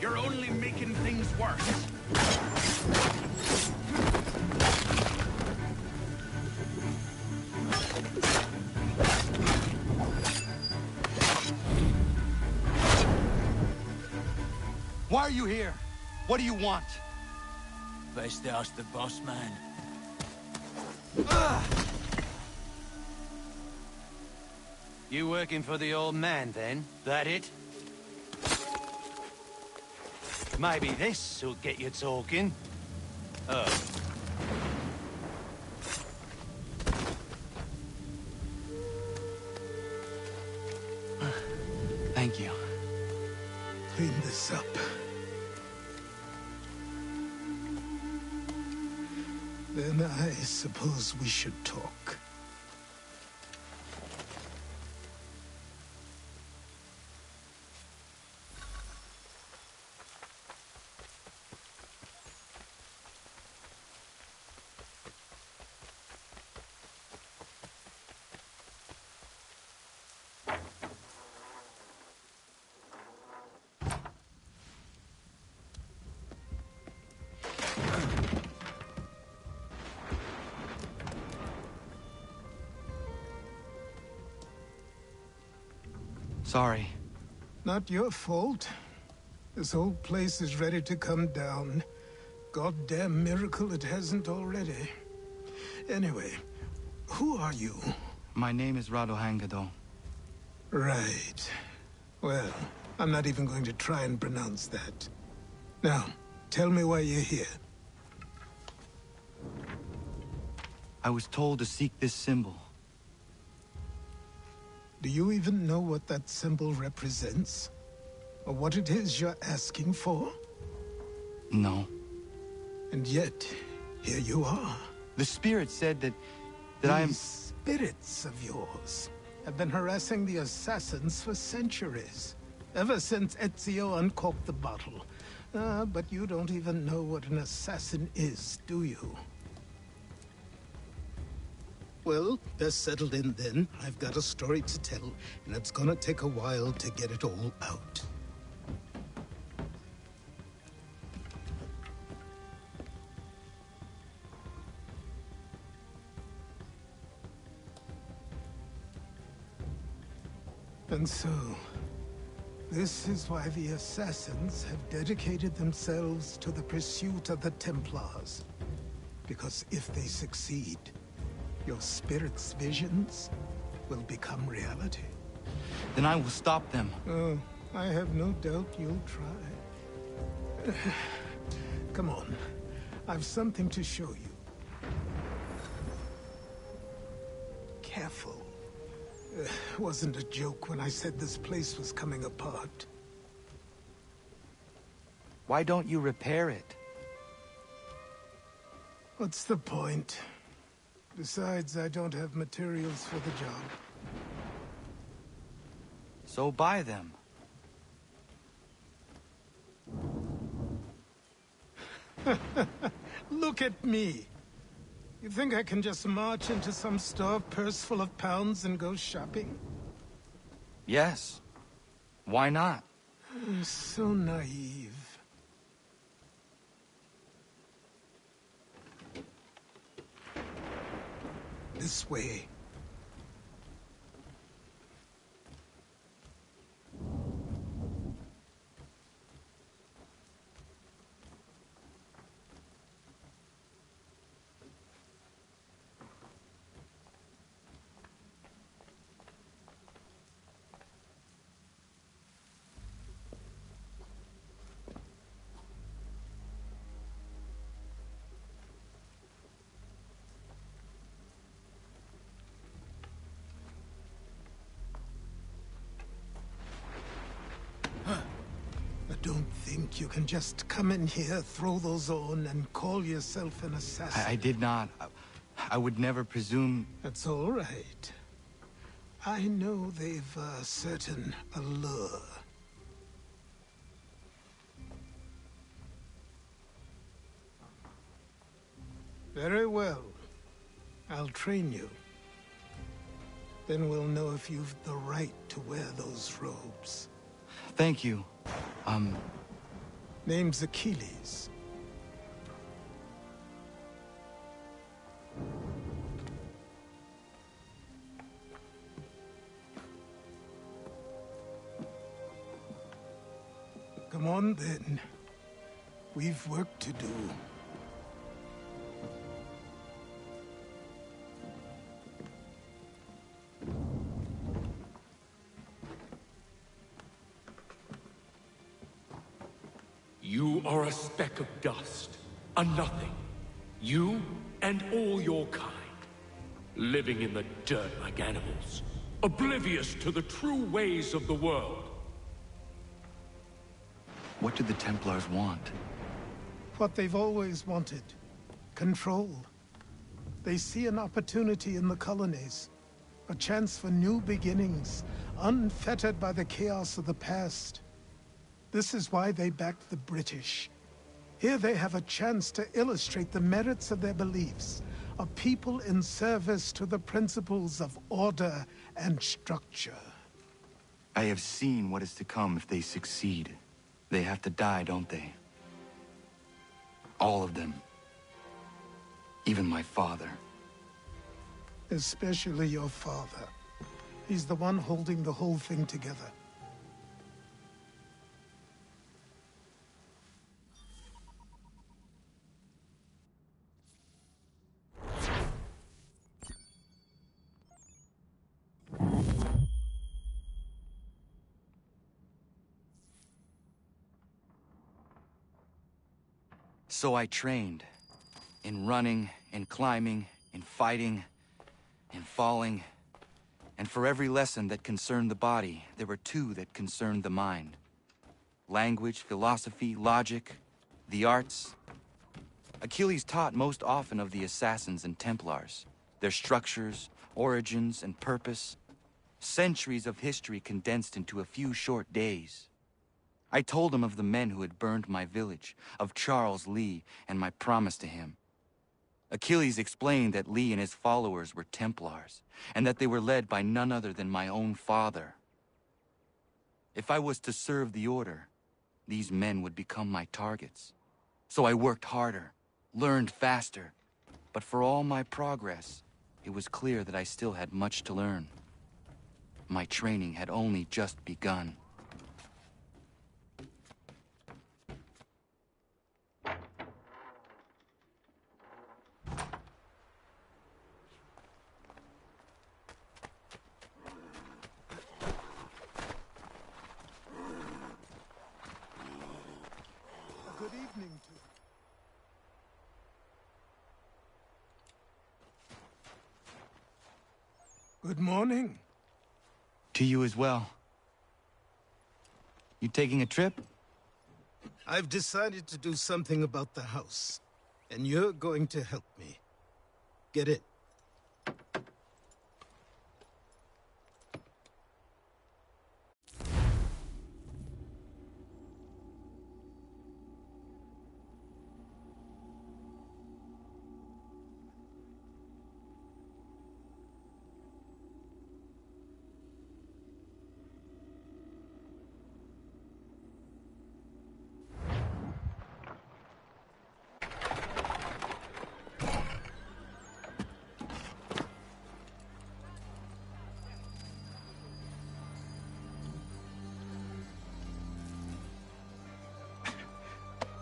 You're only making things worse. Why are you here? What do you want? Best ask the boss man. You working for the old man, then? That it? Maybe this'll get you talking. Oh. Thank you. Clean this up. Then I suppose we should talk. Sorry. Not your fault. This whole place is ready to come down. Goddamn miracle it hasn't already. Anyway, who are you? My name is Radohangado. Right. Well, I'm not even going to try and pronounce that. Now, tell me why you're here. I was told to seek this symbol. Do you even know what that symbol represents? or what it is you're asking for? No. And yet, here you are. The spirit said that These spirits of yours have been harassing the assassins for centuries. Ever since Ezio uncorked the bottle. But you don't even know what an assassin is, do you? Well, best settled in then. I've got a story to tell, and it's gonna take a while to get it all out. And so, this is why the Assassins have dedicated themselves to the pursuit of the Templars. Because if they succeed, your spirit's visions will become reality. Then I will stop them. Oh, I have no doubt you'll try. Come on, I've something to show you. Careful. Wasn't a joke when I said this place was coming apart. Why don't you repair it? What's the point? Besides, I don't have materials for the job. So buy them. Look at me. You think I can just march into some store, purse full of pounds, and go shopping? Yes. Why not? So naive. This way. Don't think you can just come in here, throw those on, and call yourself an assassin. I did not. I would never presume... That's all right. I know they've a certain allure. Very well. I'll train you. Then we'll know if you've the right to wear those robes. Thank you. Name's Achilles. Come on, then. We've work to do. You are a speck of dust, a nothing. You and all your kind. Living in the dirt like animals. Oblivious to the true ways of the world. What do the Templars want? What they've always wanted. Control. They see an opportunity in the colonies. A chance for new beginnings, unfettered by the chaos of the past. This is why they backed the British. Here they have a chance to illustrate the merits of their beliefs. A people in service to the principles of order and structure. I have seen what is to come if they succeed. They have to die, don't they? All of them. Even my father. Especially your father. He's the one holding the whole thing together. So I trained. In running, in climbing, in fighting, in falling. And for every lesson that concerned the body, there were two that concerned the mind. language, philosophy, logic, the arts. Achilles taught most often of the Assassins and Templars, their structures, origins, and purpose. Centuries of history condensed into a few short days. I told him of the men who had burned my village, of Charles Lee, and my promise to him. Achilles explained that Lee and his followers were Templars, and that they were led by none other than my own father. If I was to serve the Order, these men would become my targets. So I worked harder, learned faster, but for all my progress, it was clear that I still had much to learn. My training had only just begun. Good evening to you. Good morning. To you as well. You taking a trip? I've decided to do something about the house, and you're going to help me. Get it?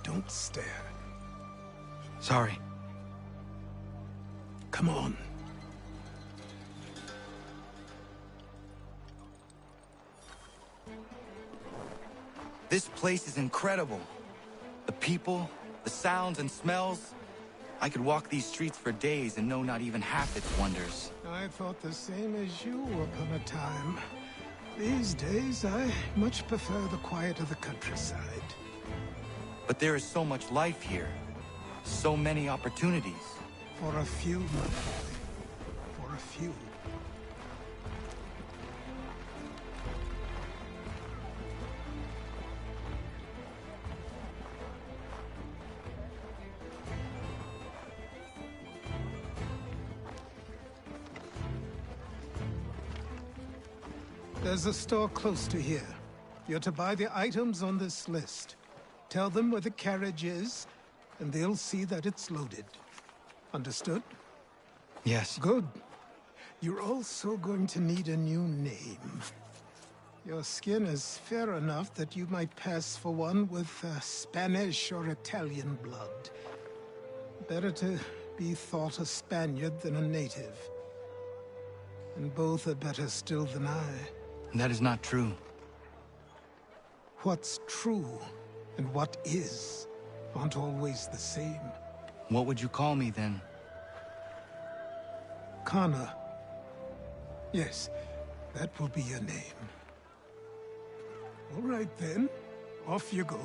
Don't stare. Sorry. Come on. This place is incredible. The people, the sounds and smells. I could walk these streets for days and know not even half its wonders. I thought the same as you upon a time. These days, I much prefer the quiet of the countryside. But there is so much life here. So many opportunities. For a few, my boy. For a few. There's a store close to here. You're to buy the items on this list. Tell them where the carriage is, and they'll see that it's loaded. Understood? Yes. Good. You're also going to need a new name. Your skin is fair enough that you might pass for one with Spanish or Italian blood. Better to be thought a Spaniard than a native. And both are better still than I. That is not true. What's true and what is aren't always the same. What would you call me then? Kana. Yes, that will be your name. All right then, off you go.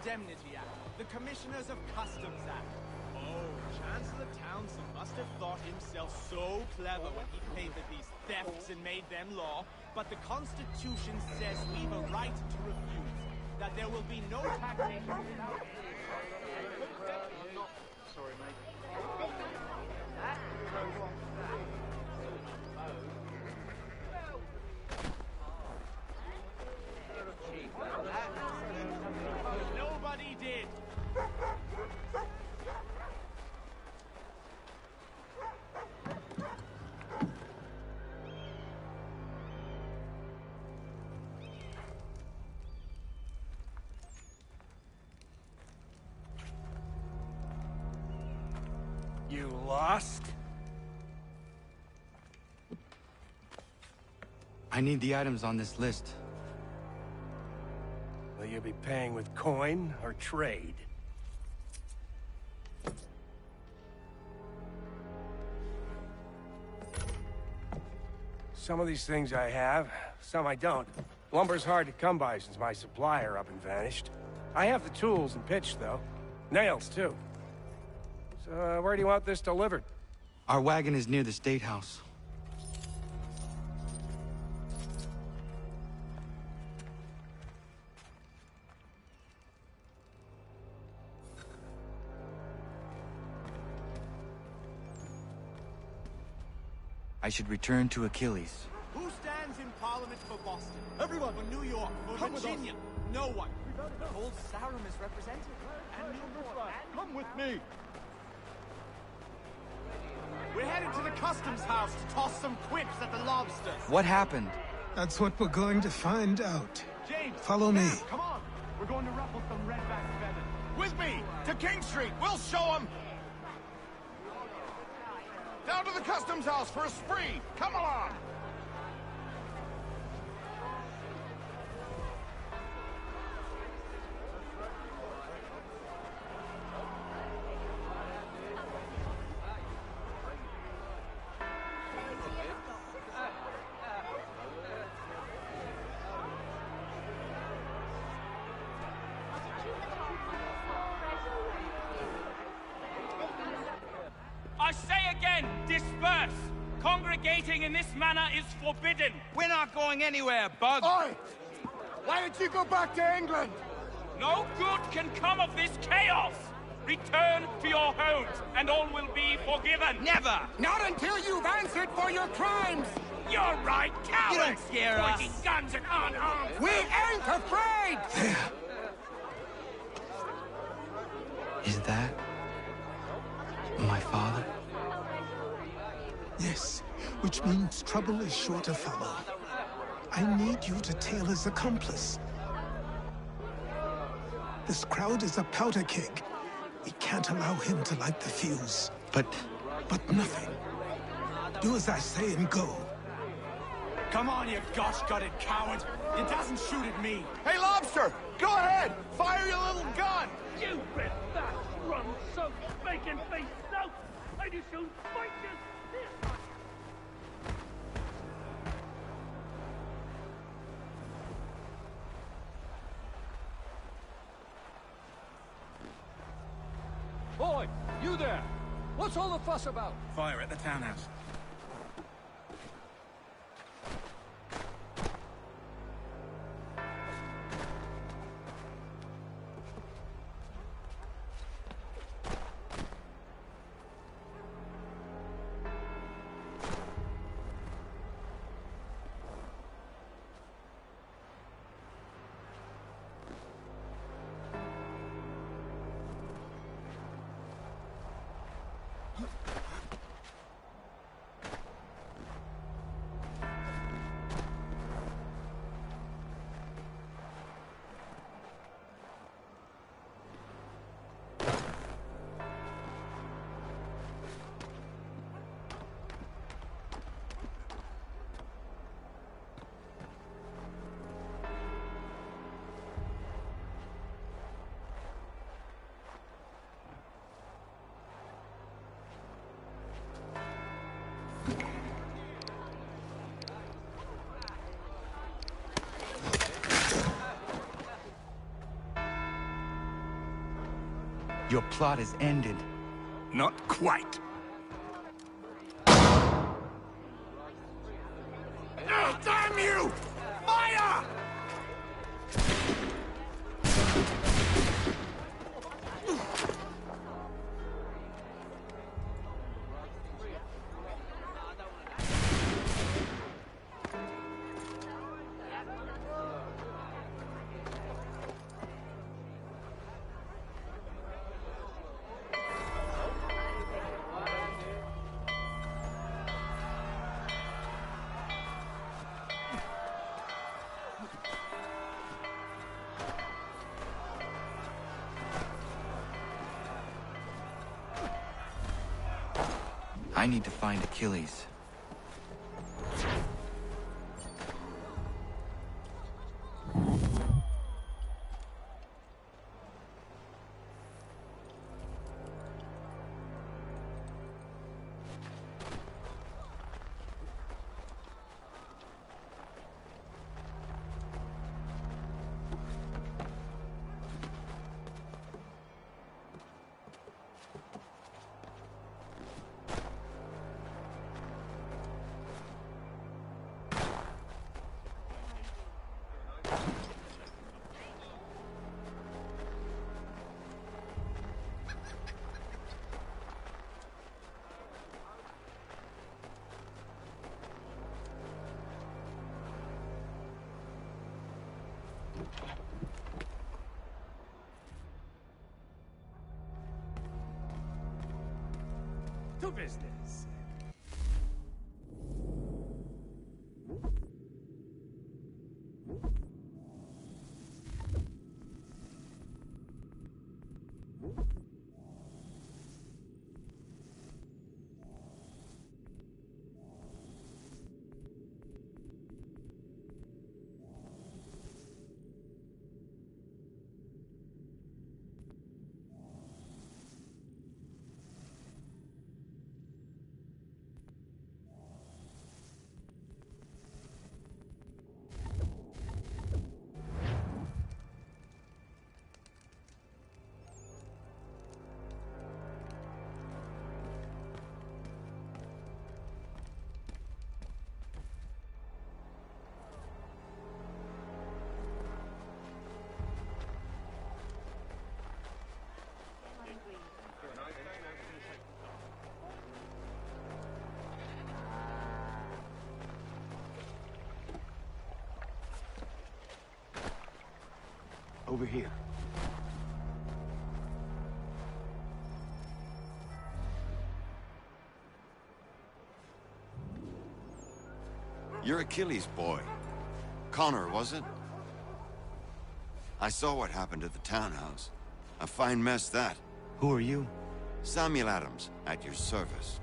Indemnity Act, the Commissioners of Customs Act. Oh, Chancellor Townsend must have thought himself so clever when he papered these thefts and made them law, but the Constitution says we've a right to refuse, that there will be no taxation without... Sorry, mate. Nobody did. You lost? I need the items on this list. Will you be paying with coin or trade? Some of these things I have, some I don't. Lumber's hard to come by since my supplier up and vanished. I have the tools and pitch, though. Nails, too. So, where do you want this delivered? Our wagon is near the State House. I should return to Achilles. Who stands in Parliament for Boston? Everyone. For New York, for Virginia. No one. Old Sarum is represented. And Newport. Come with me. We're headed to the customs house to toss some quips at the lobsters. What happened? That's what we're going to find out. James, follow me. Come on. We're going to ruffle some redback feathers. With me! To King Street! We'll show them! Down to the customs house for a spree! Come along! I say again, disperse! Congregating in this manner is forbidden! We're not going anywhere, Bug! Oi! Why don't you go back to England? No good can come of this chaos! Return to your homes, and all will be forgiven! Never! Not until you've answered for your crimes! You're right, cowards! You don't scare us! Pointing guns and unarmed! We ain't afraid! Is that my father? Yes, which means trouble is sure to follow. I need you to tail his accomplice. This crowd is a powder keg. We can't allow him to light the fuse. But nothing. Do as I say and go. Come on, you gosh-gutted coward! It doesn't shoot at me! Hey, Lobster! Go ahead! Fire your little gun! You red fat, rum-soaked, bacon-faced snout! I just shall fight you! Boy, you there! What's all the fuss about? Fire at the townhouse. Your plot is ended. Not quite. Oh, damn you! Fire! I need to find Achilles. To business. Over here. You're Achilles' boy. Connor, was it? I saw what happened at the townhouse. A fine mess, that. Who are you? Samuel Adams, at your service.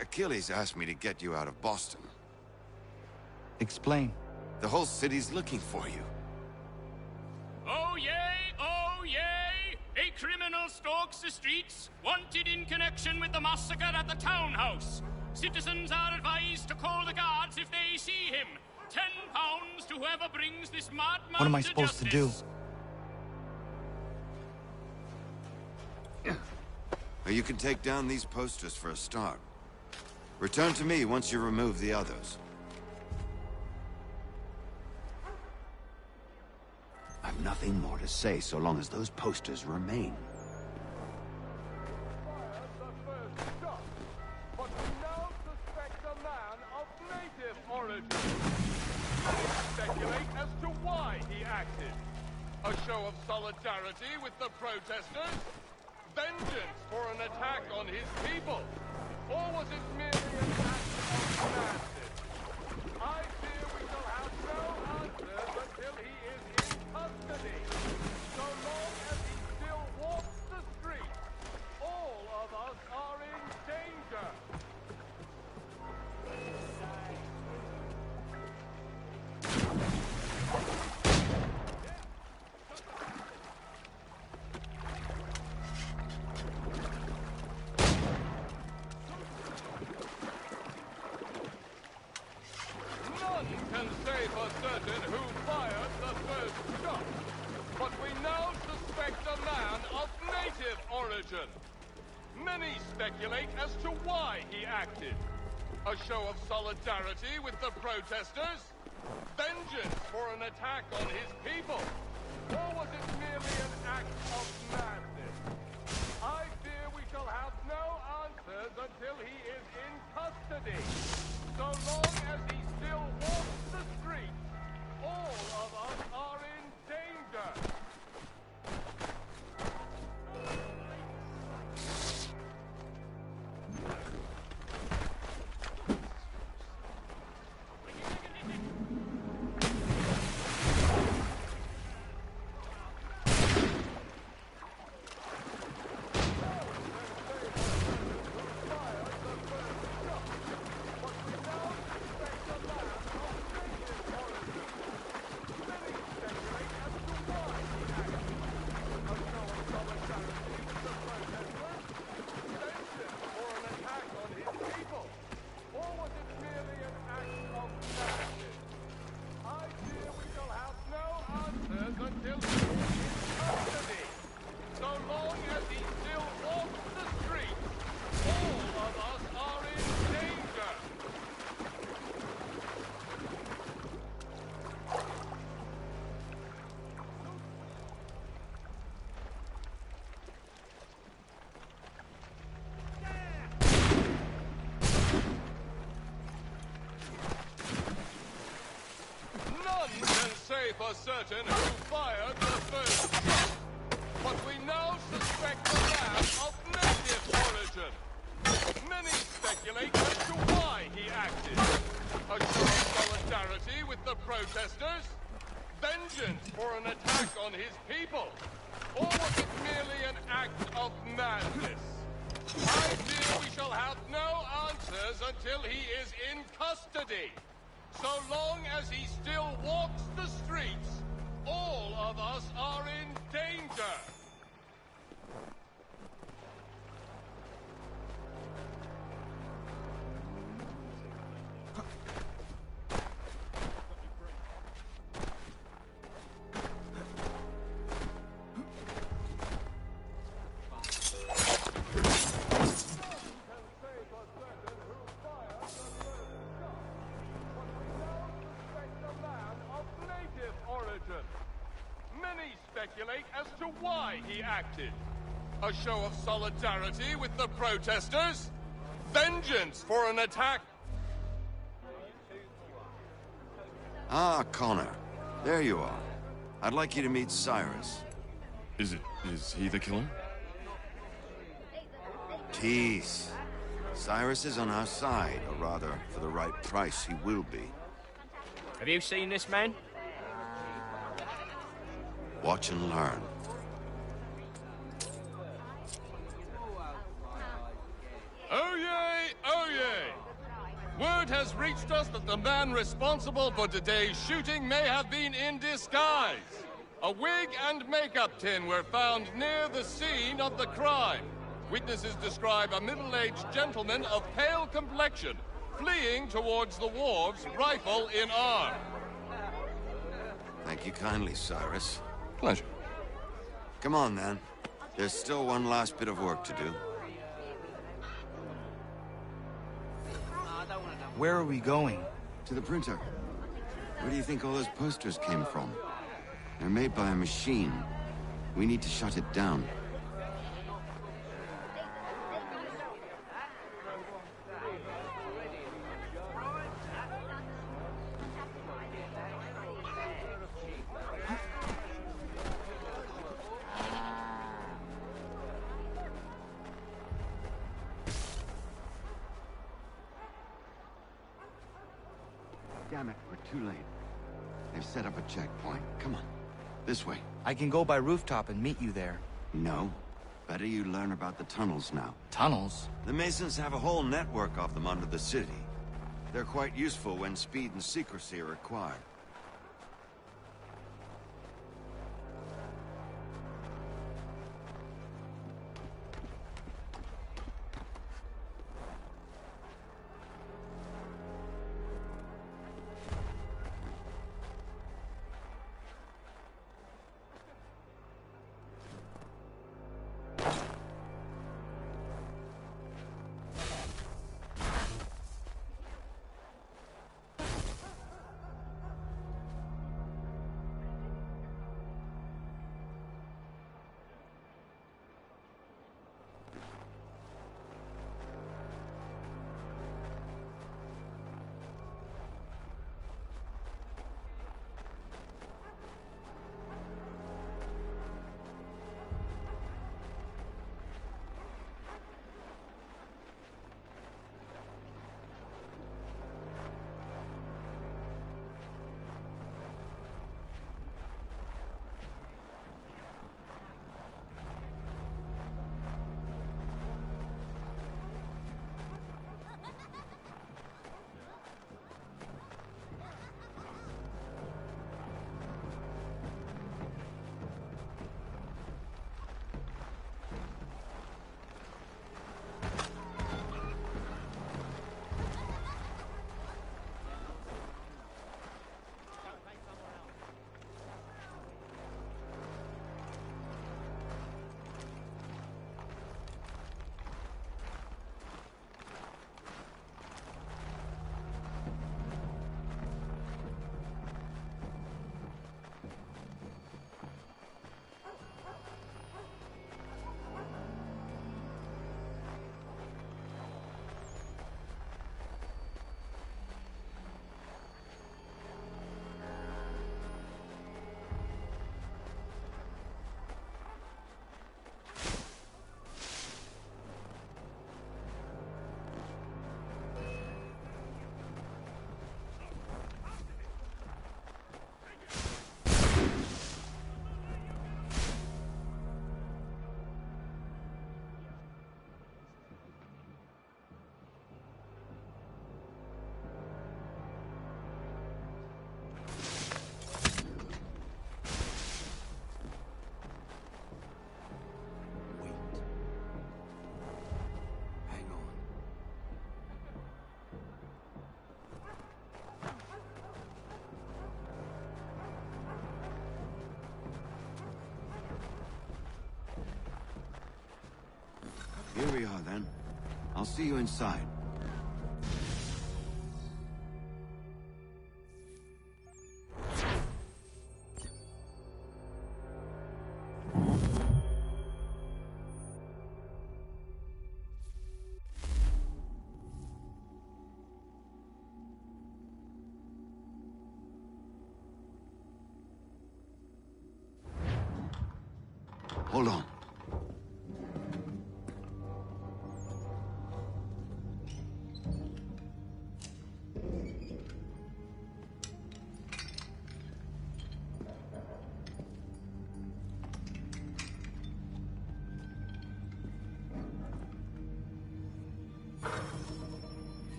Achilles asked me to get you out of Boston. Explain. The whole city's looking for you. Oh yay, oh yay! A criminal stalks the streets, wanted in connection with the massacre at the townhouse. Citizens are advised to call the guards if they see him. £10 to whoever brings this madman What am I supposed to do? You can take down these posters for a start. Return to me once you remove the others. I've nothing more to say so long as those posters remain. But we now suspect a man of native origin. They speculate as to why he acted. A show of solidarity with the protesters? Vengeance for an attack on his people? Or was it merely an act of madness? I fear we shall have no answers until he is in custody. So long as he still walks the streets, all of us are in danger. None can say for certain who fired the first shot, but we now suspect a man native origin. Many speculate as to why he acted. A show of solidarity with the protesters? Vengeance for an attack on his people? Or was it merely an act of madness? I fear we shall have no answers until he is in custody. So long as he still walks the streets, all of us are in danger. For certain who fired the first shot, but we now suspect the man of native origin. Many speculate as to why he acted. A show of solidarity with the protesters? Vengeance for an attack on his people? Or was it merely an act of madness? I fear we shall have no answers until he is in custody. So long as he still walks the streets, all of us are in danger. As to why he acted. A show of solidarity with the protesters? Vengeance for an attack? Ah, Connor. There you are. I'd like you to meet Cyrus. Is he the killer? Tease. Cyrus is on our side, or rather, for the right price, he will be. Have you seen this man? Watch and learn. Oh yay, oh yay! Word has reached us that the man responsible for today's shooting may have been in disguise. A wig and makeup tin were found near the scene of the crime. Witnesses describe a middle-aged gentleman of pale complexion fleeing towards the wharves, rifle in arm. Thank you kindly, Cyrus. Pleasure. Come on, then. There's still one last bit of work to do. Where are we going? To the printer. Where do you think all those posters came from? They're made by a machine. We need to shut it down. Damn it, we're too late. They've set up a checkpoint. Come on. This way. I can go by rooftop and meet you there. No. Better you learn about the tunnels now. Tunnels? The Masons have a whole network of them under the city. They're quite useful when speed and secrecy are required. Here we are, then. I'll see you inside. Hold on.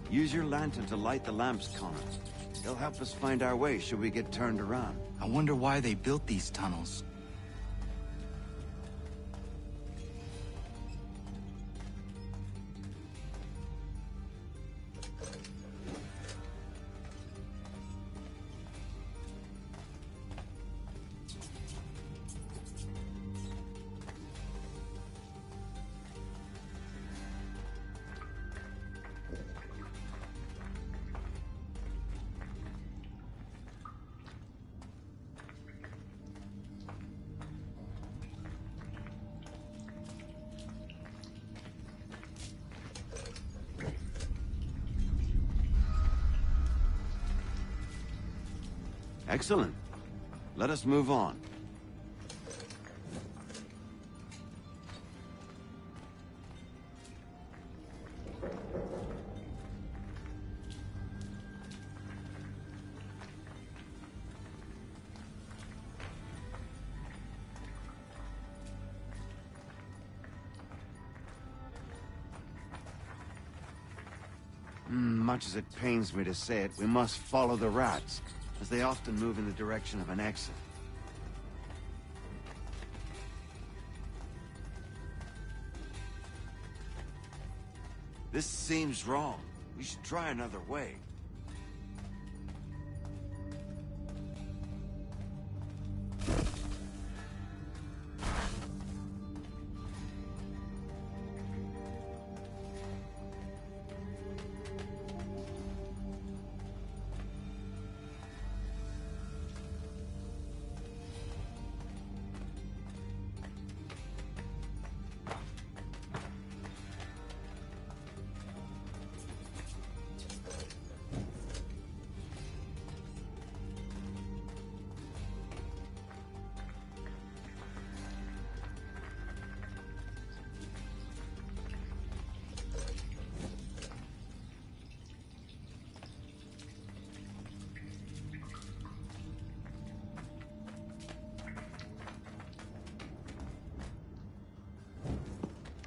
Use your lantern to light the lamps, Connor. They'll help us find our way should we get turned around. I wonder why they built these tunnels. Excellent. Let us move on. Much as it pains me to say it, we must follow the rats, as they often move in the direction of an exit. This seems wrong. We should try another way.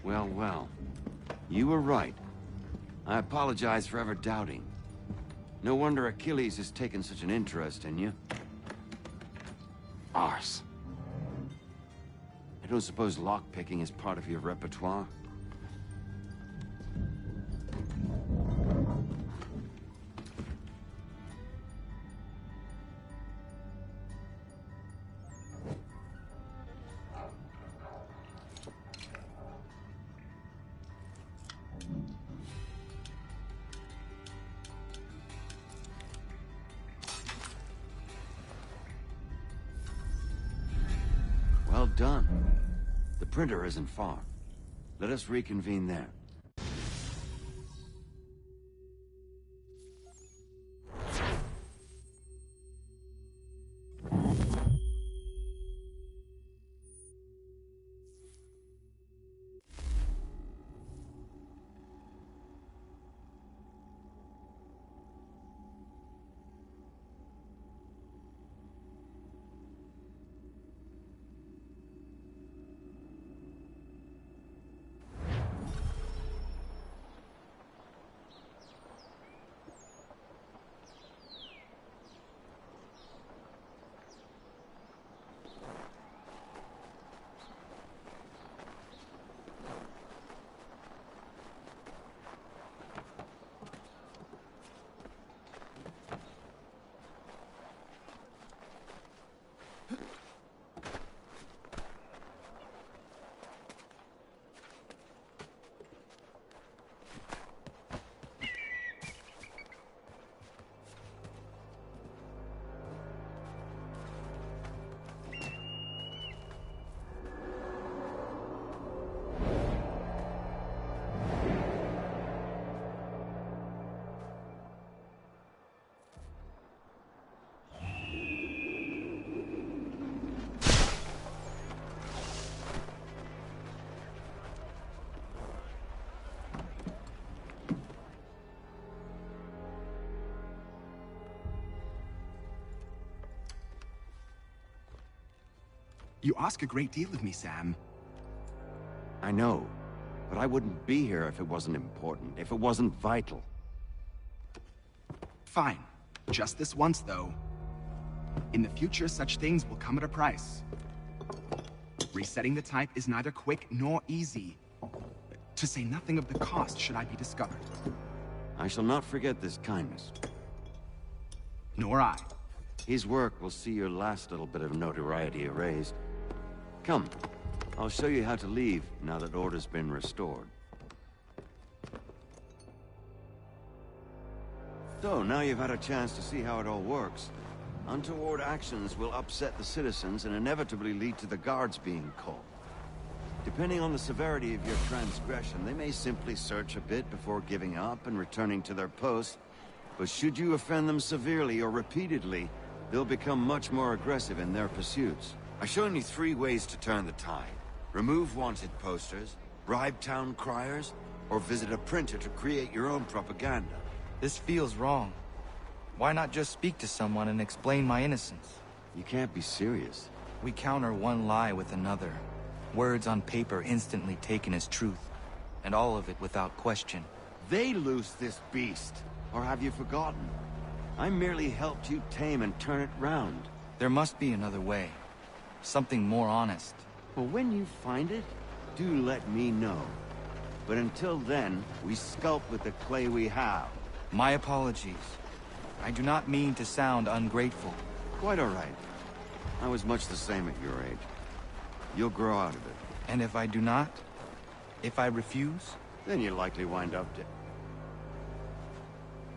Well, well. You were right. I apologize for ever doubting. No wonder Achilles has taken such an interest in you. Arse. I don't suppose lockpicking is part of your repertoire? Well done. The printer isn't far. Let us reconvene there. You ask a great deal of me, Sam. I know, but I wouldn't be here if it wasn't important, if it wasn't vital. Fine. Just this once, though. In the future, such things will come at a price. Resetting the type is neither quick nor easy. To say nothing of the cost should I be discovered. I shall not forget this kindness. Nor I. His work will see your last little bit of notoriety erased. Come, I'll show you how to leave now that order's been restored. So, now you've had a chance to see how it all works. Untoward actions will upset the citizens and inevitably lead to the guards being called. Depending on the severity of your transgression, they may simply search a bit before giving up and returning to their post. But should you offend them severely or repeatedly, they'll become much more aggressive in their pursuits. I've shown you 3 ways to turn the tide. Remove wanted posters, bribe town criers, or visit a printer to create your own propaganda. This feels wrong. Why not just speak to someone and explain my innocence? You can't be serious. We counter one lie with another. Words on paper instantly taken as truth. And all of it without question. They loose this beast. Or have you forgotten? I merely helped you tame and turn it round. There must be another way. Something more honest. Well, when you find it, do let me know. But until then, we sculpt with the clay we have. My apologies. I do not mean to sound ungrateful. Quite all right. I was much the same at your age. You'll grow out of it. And if I do not? If I refuse? Then you'll likely wind up dead.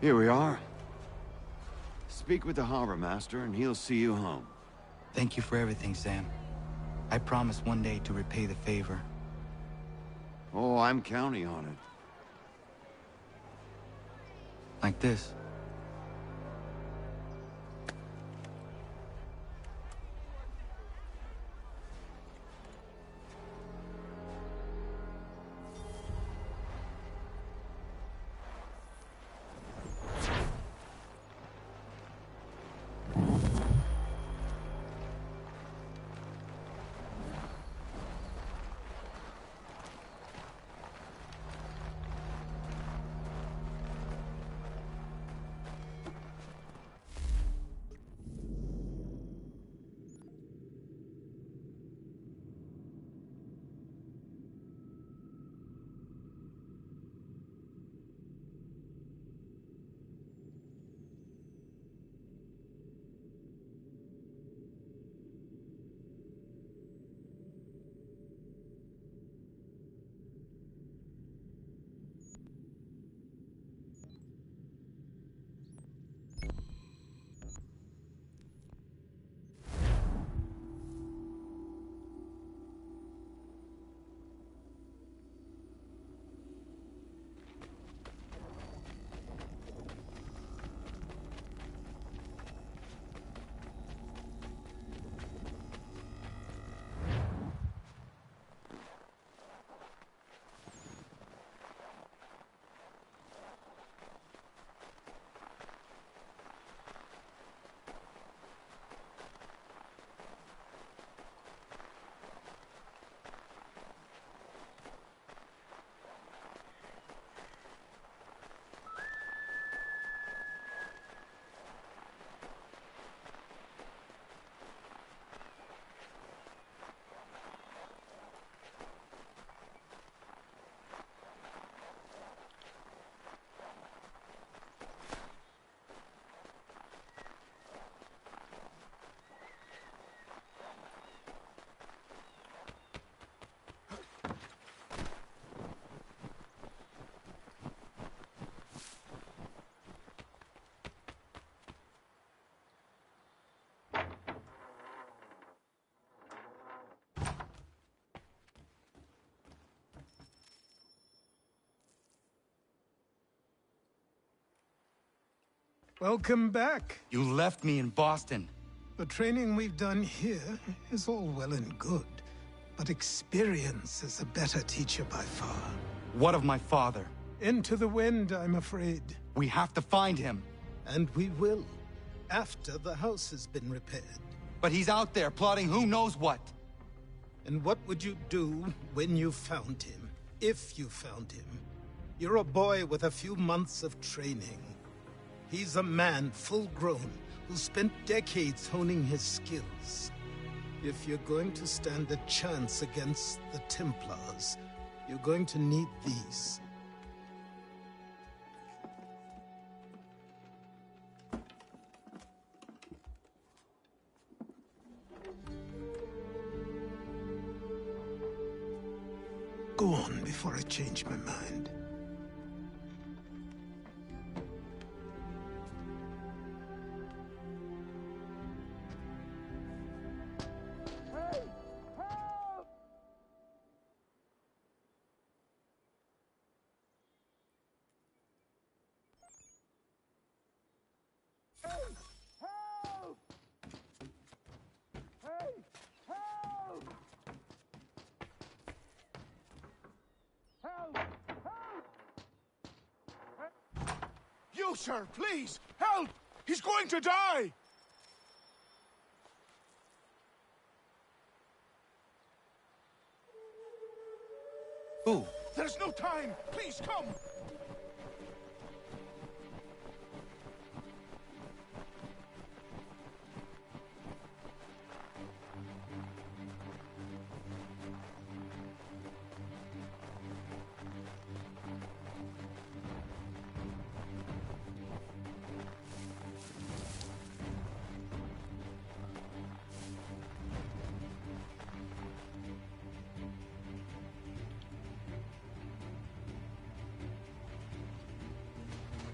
Here we are. Speak with the harbor master and he'll see you home. Thank you for everything, Sam. I promise one day to repay the favor. Oh, I'm counting on it. Like this. Welcome back. You left me in Boston. The training we've done here is all well and good, but experience is a better teacher by far. What of my father? Into the wind, I'm afraid. We have to find him. And we will, after the house has been repaired. But he's out there plotting who knows what. And what would you do when you found him? If you found him? You're a boy with a few months of training. He's a man, full grown, who spent decades honing his skills. If you're going to stand a chance against the Templars, you're going to need these. Go on before I change my mind. You, sir, please, help! He's going to die! Who? There's no time! Please, come!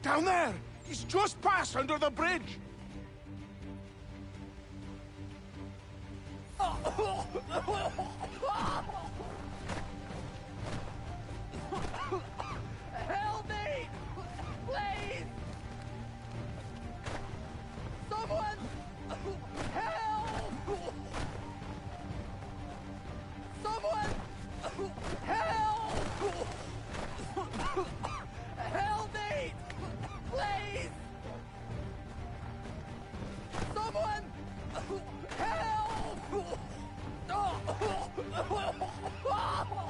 Down there! He's just passed under the bridge! Help me! Please! Someone! Help! Someone! Help! Help me! Please! Someone! Help!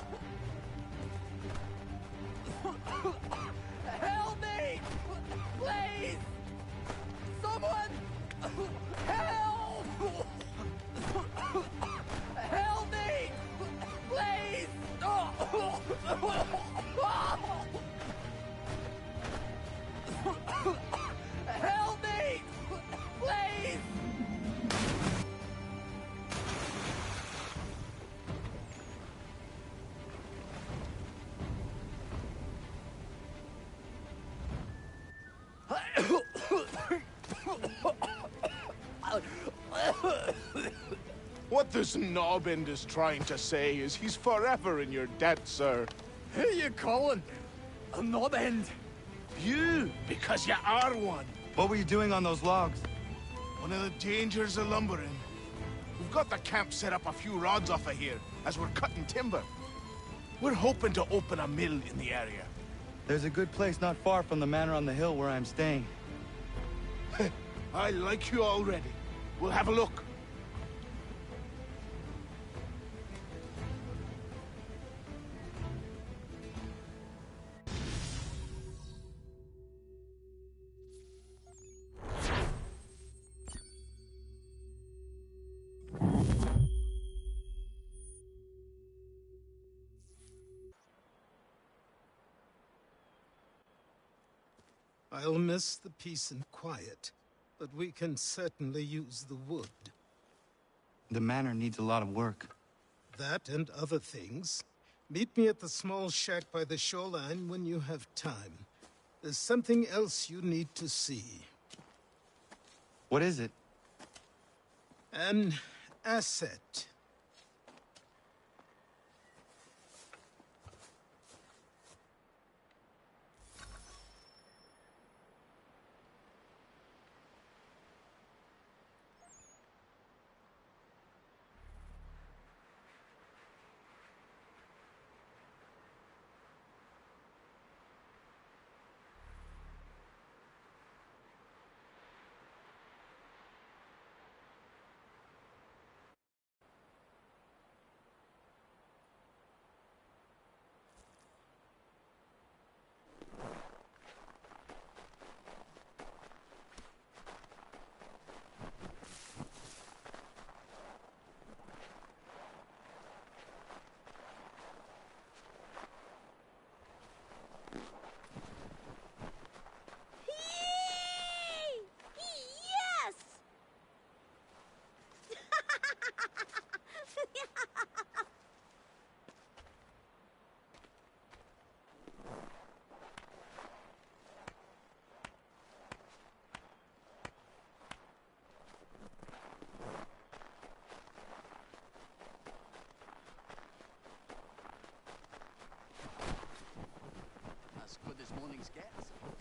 Help me! Please! Someone! Help! Help me! Please! Help me! Please! What this knobend is trying to say is he's forever in your debt, sir. Who you calling? A knobend? You, because you are one. What were you doing on those logs? One of the dangers of lumbering. We've got the camp set up a few rods off of here, as we're cutting timber. We're hoping to open a mill in the area. There's a good place not far from the manor on the hill where I'm staying. I like you already. We'll have a look. I'll miss the peace and quiet, but we can certainly use the wood. The manor needs a lot of work. That and other things. Meet me at the small shack by the shoreline when you have time. There's something else you need to see. What is it? An asset. always get, I suppose.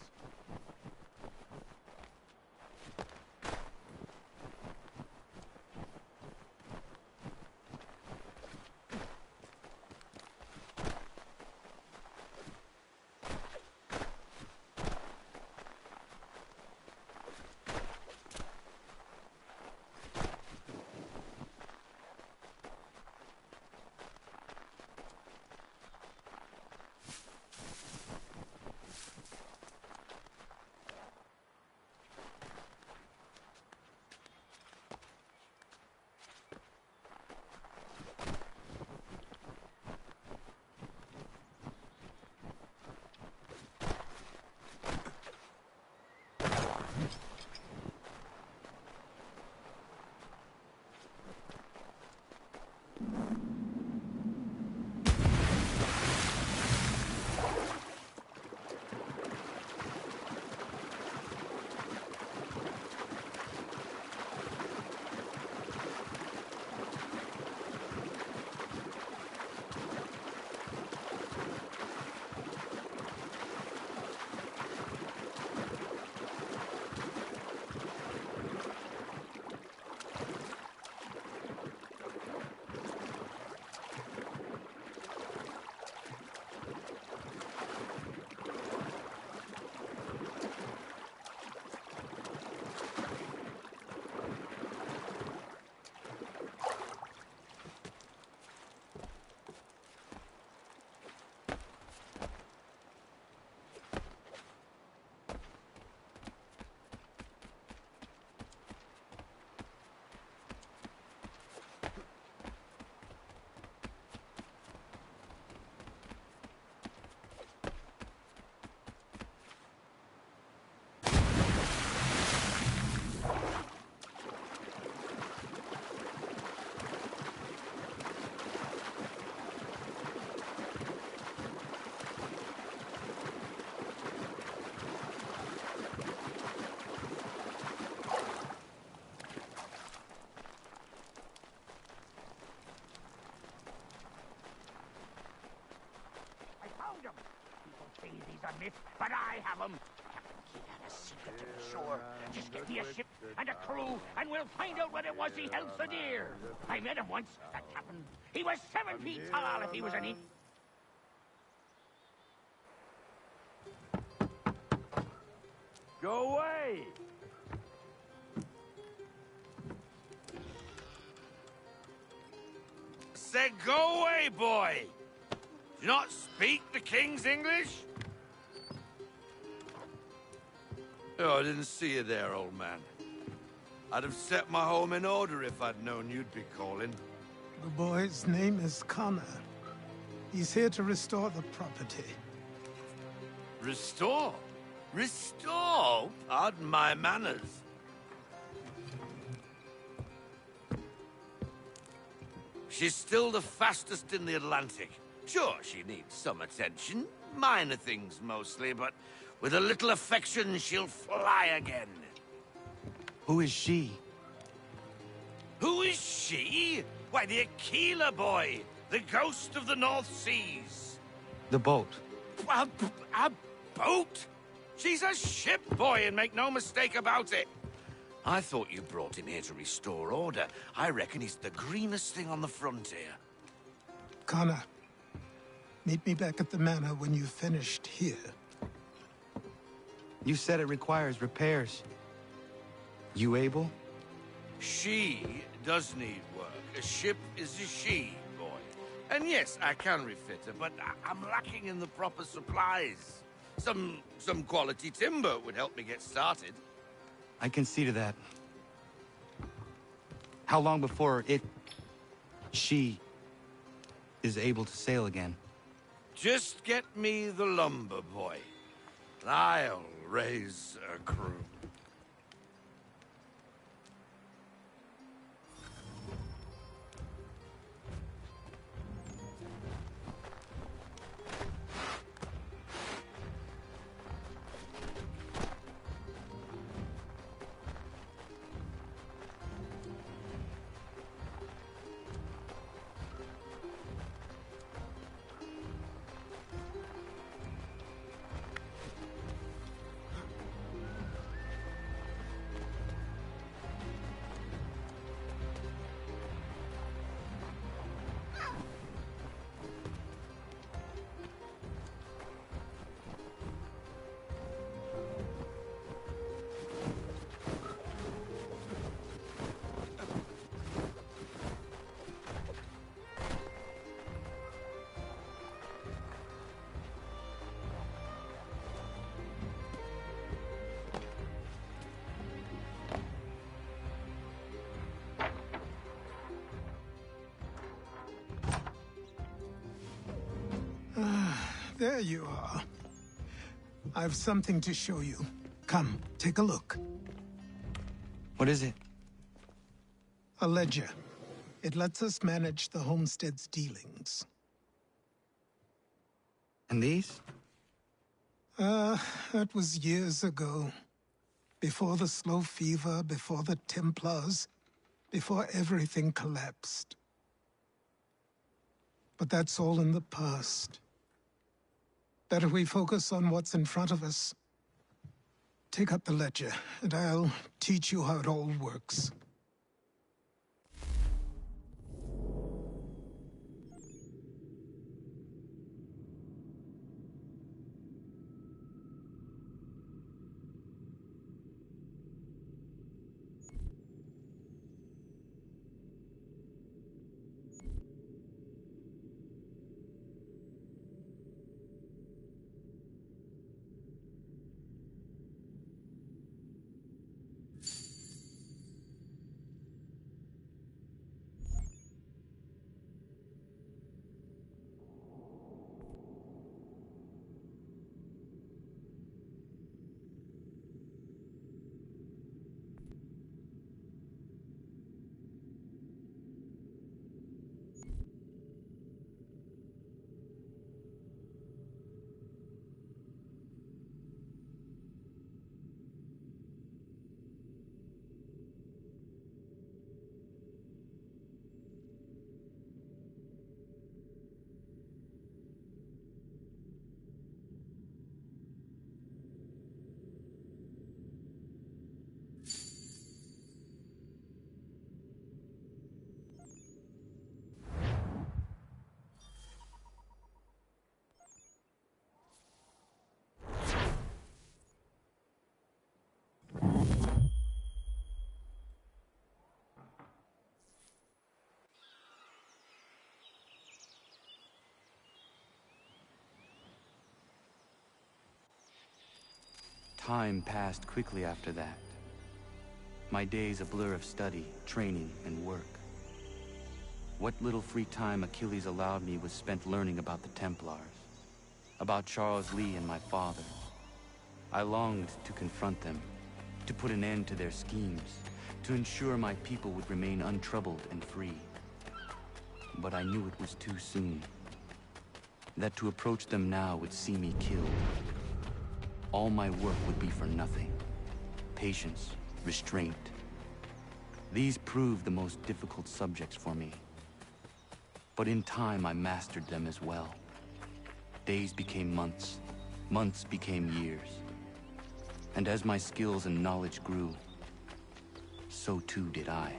He's a myth, but I have him. Captain Kidd had a secret to be sure. Just get me a ship and a crew, and we'll find out what it was he held so dear. I met him once, that captain. He was 7 feet tall if he was an inch. Go away! Said go away, boy! Do you not speak the King's English? Oh, I didn't see you there, old man. I'd have set my home in order if I'd known you'd be calling. The boy's name is Connor. He's here to restore the property. Restore? Restore? Pardon my manners. She's still the fastest in the Atlantic. Sure, she needs some attention. Minor things mostly, but with a little affection, she'll fly again. Who is she? Who is she? Why, the Aquila boy, the ghost of the North Seas. The boat. A boat? She's a ship boy, and make no mistake about it. I thought you brought him here to restore order. I reckon he's the greenest thing on the frontier. Connor, meet me back at the manor when you've finished here. You said it requires repairs. You able? She does need work. A ship is a she, boy. And yes, I can refit her, but I'm lacking in the proper supplies. Some quality timber would help me get started. I can see to that. How long before she is able to sail again? Just get me the lumber, boy. I'll raise a crew. There you are. I've something to show you. Come, take a look. What is it? A ledger. It lets us manage the homestead's dealings. And these? That was years ago. Before the Slow Fever, before the Templars, before everything collapsed. But that's all in the past. Better we focus on what's in front of us. Take up the ledger, and I'll teach you how it all works. Time passed quickly after that. My days a blur of study, training, and work. What little free time Achilles allowed me was spent learning about the Templars, about Charles Lee and my father. I longed to confront them, to put an end to their schemes, to ensure my people would remain untroubled and free. But I knew it was too soon, that to approach them now would see me killed. All my work would be for nothing. Patience, restraint. These proved the most difficult subjects for me. But in time, I mastered them as well. Days became months, months became years. And as my skills and knowledge grew, so too did I.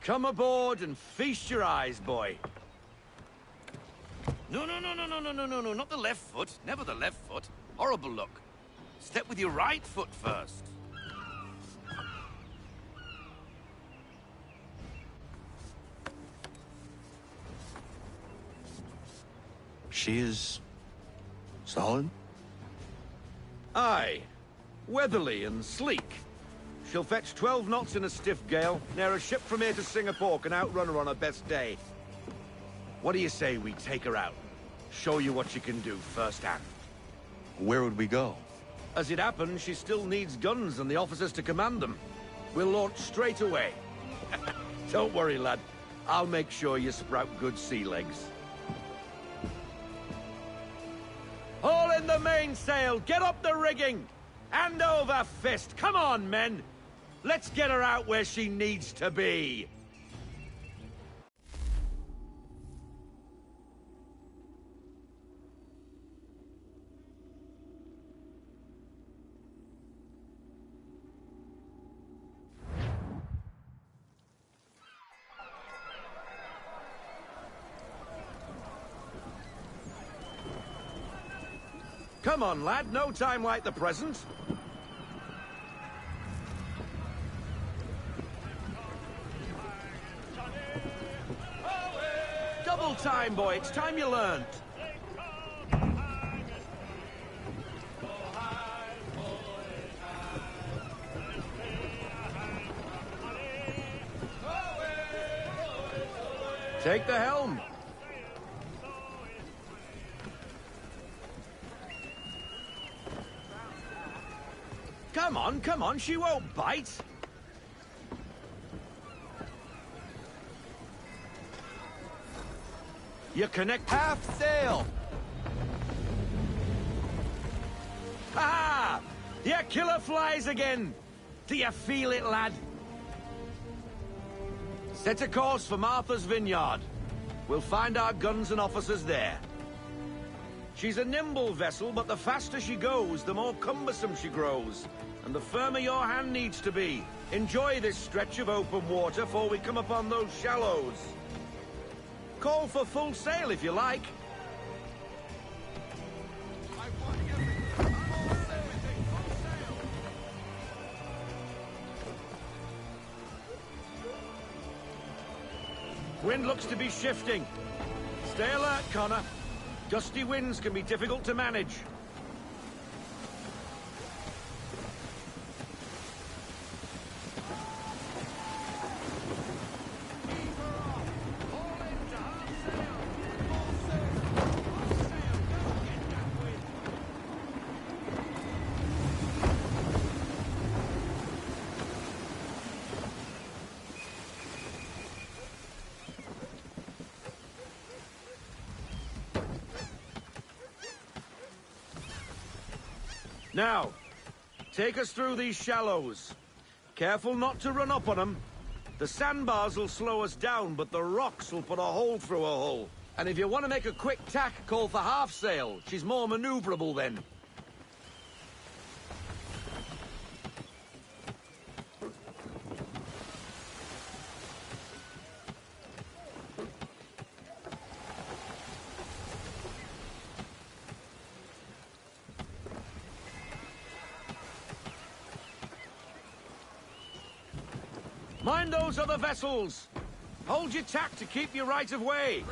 Come aboard and feast your eyes, boy. No, not the left foot. Never the left foot. Horrible look. Step with your right foot first. She is... solid? Aye. Weatherly and sleek. She'll fetch 12 knots in a stiff gale, near a ship from here to Singapore can outrun her on her best day. What do you say we take her out? Show you what she can do firsthand. Where would we go? As it happens, she still needs guns and the officers to command them. We'll launch straight away. Don't worry, lad. I'll make sure you sprout good sea legs. Haul in the mainsail! Get up the rigging! Hand over fist! Come on, men! Let's get her out where she needs to be! Come on, lad. No time like the present. Double time, boy. It's time you learned. Take the helm. Come on, she won't bite. You connect half sail. Ah! Your killer flies again. Do you feel it, lad? Set a course for Martha's Vineyard. We'll find our guns and officers there. She's a nimble vessel, but the faster she goes, the more cumbersome she grows. And the firmer your hand needs to be. Enjoy this stretch of open water before we come upon those shallows. Call for full sail if you like. Wind looks to be shifting. Stay alert, Connor. Gusty winds can be difficult to manage. Now, take us through these shallows. Careful not to run up on them. The sandbars will slow us down, but the rocks will put a hole through a hull. And if you want to make a quick tack, call for half sail. She's more maneuverable then. Mind those other vessels! Hold your tack to keep your right of way!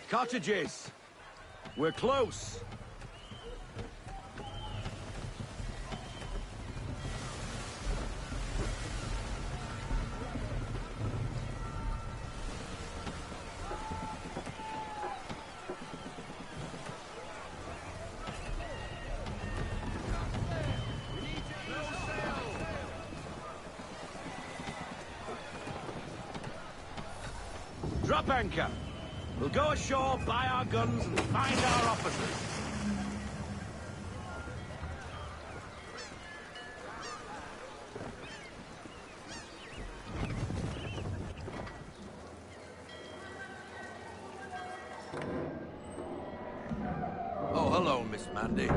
Cottages! We're close! Drop anchor! We'll go ashore, buy our guns, and find our officers. Oh, hello, Miss Mandy.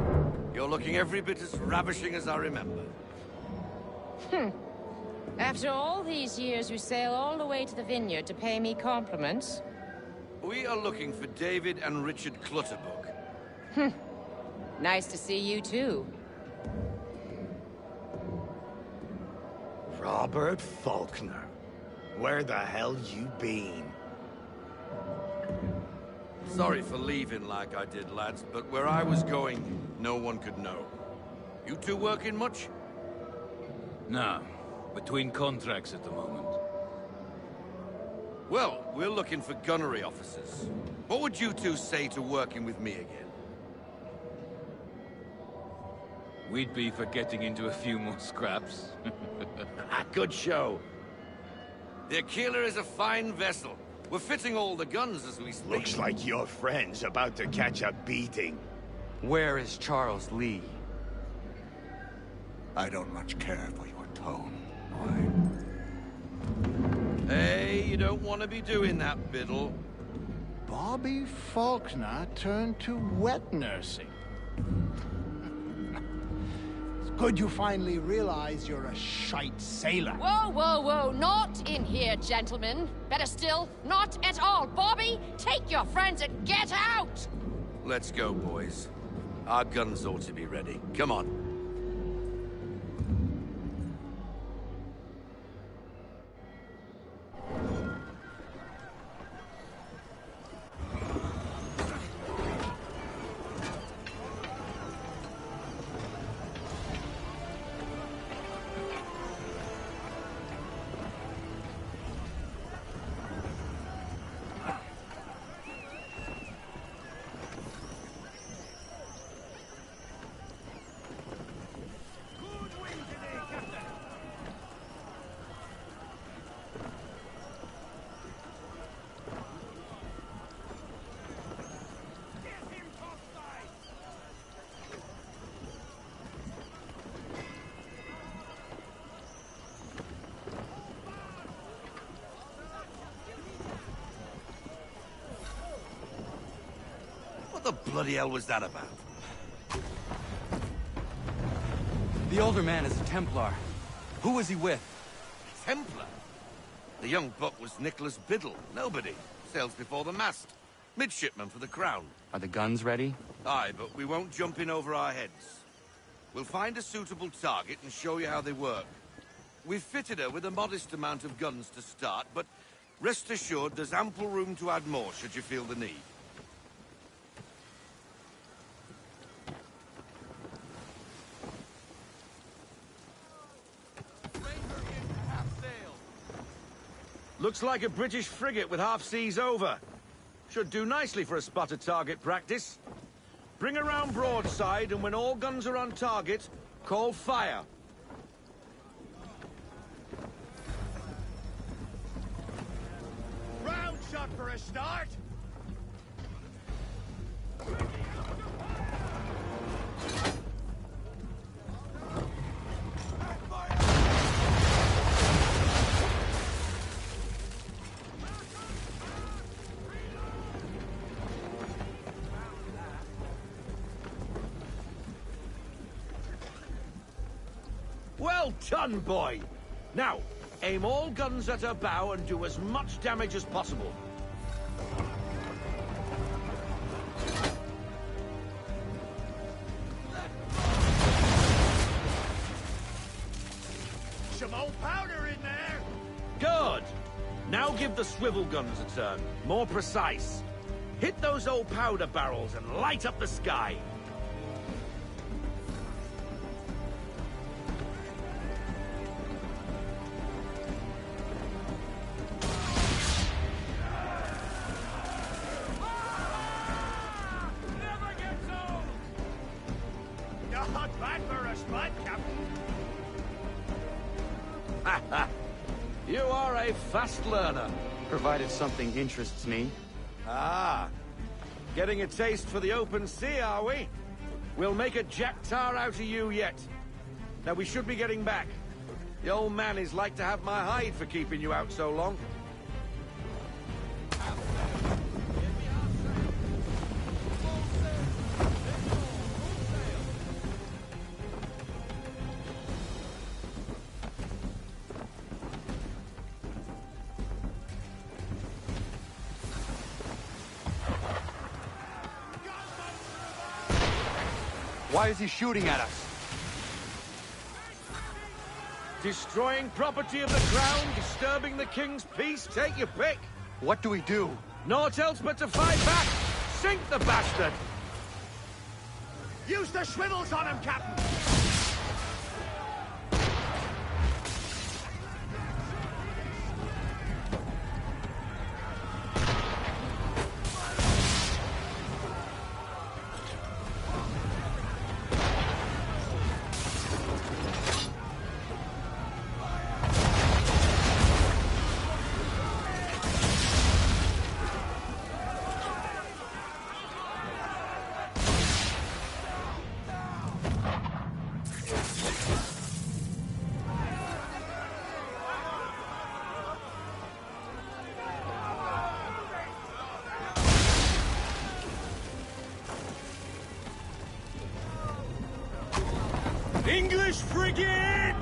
You're looking every bit as ravishing as I remember. After all these years, you sail all the way to the vineyard to pay me compliments? We are looking for David and Richard Clutterbuck. Nice to see you, too. Robert Faulkner. Where the hell you been? Sorry for leaving like I did, lads, but where I was going, no one could know. You two working much? Nah, between contracts at the moment. Well, we're looking for gunnery officers. What would you two say to working with me again? We'd be for getting into a few more scraps. Good show. The Aquila is a fine vessel. We're fitting all the guns as we speak. Looks like your friend's about to catch a beating. Where is Charles Lee? I don't much care for your tone. Hey, you don't want to be doing that, Biddle. Bobby Faulkner turned to wet nursing. It's good you finally realize you're a shite sailor. Whoa, whoa, whoa. Not in here, gentlemen. Better still, not at all. Bobby, take your friends and get out! Let's go, boys. Our guns ought to be ready. Come on. What the bloody hell was that about? The older man is a Templar. Who was he with? Templar? The young buck was Nicholas Biddle. Nobody. Sails before the mast. Midshipman for the Crown. Are the guns ready? Aye, but we won't jump in over our heads. We'll find a suitable target and show you how they work. We've fitted her with a modest amount of guns to start, but rest assured there's ample room to add more should you feel the need. Looks like a British frigate with half seas over. Should do nicely for a spotted target practice. Bring around broadside, and when all guns are on target, call fire. Round shot for a start. Well done, boy! Now, aim all guns at her bow and do as much damage as possible. Some old powder in there. Good! Now give the swivel guns a turn. More precise. Hit those old powder barrels and light up the sky. Not bad for a spud, Captain. You are a fast learner. Provided something interests me. Ah, getting a taste for the open sea, are we? We'll make a jack tar out of you yet. Now we should be getting back. The old man is like to have my hide for keeping you out so long. Why is he shooting at us? Destroying property of the crown, disturbing the king's peace, take your pick. What do we do? Naught else but to fight back. Sink the bastard! Use the swivels on him, Captain! English frigate!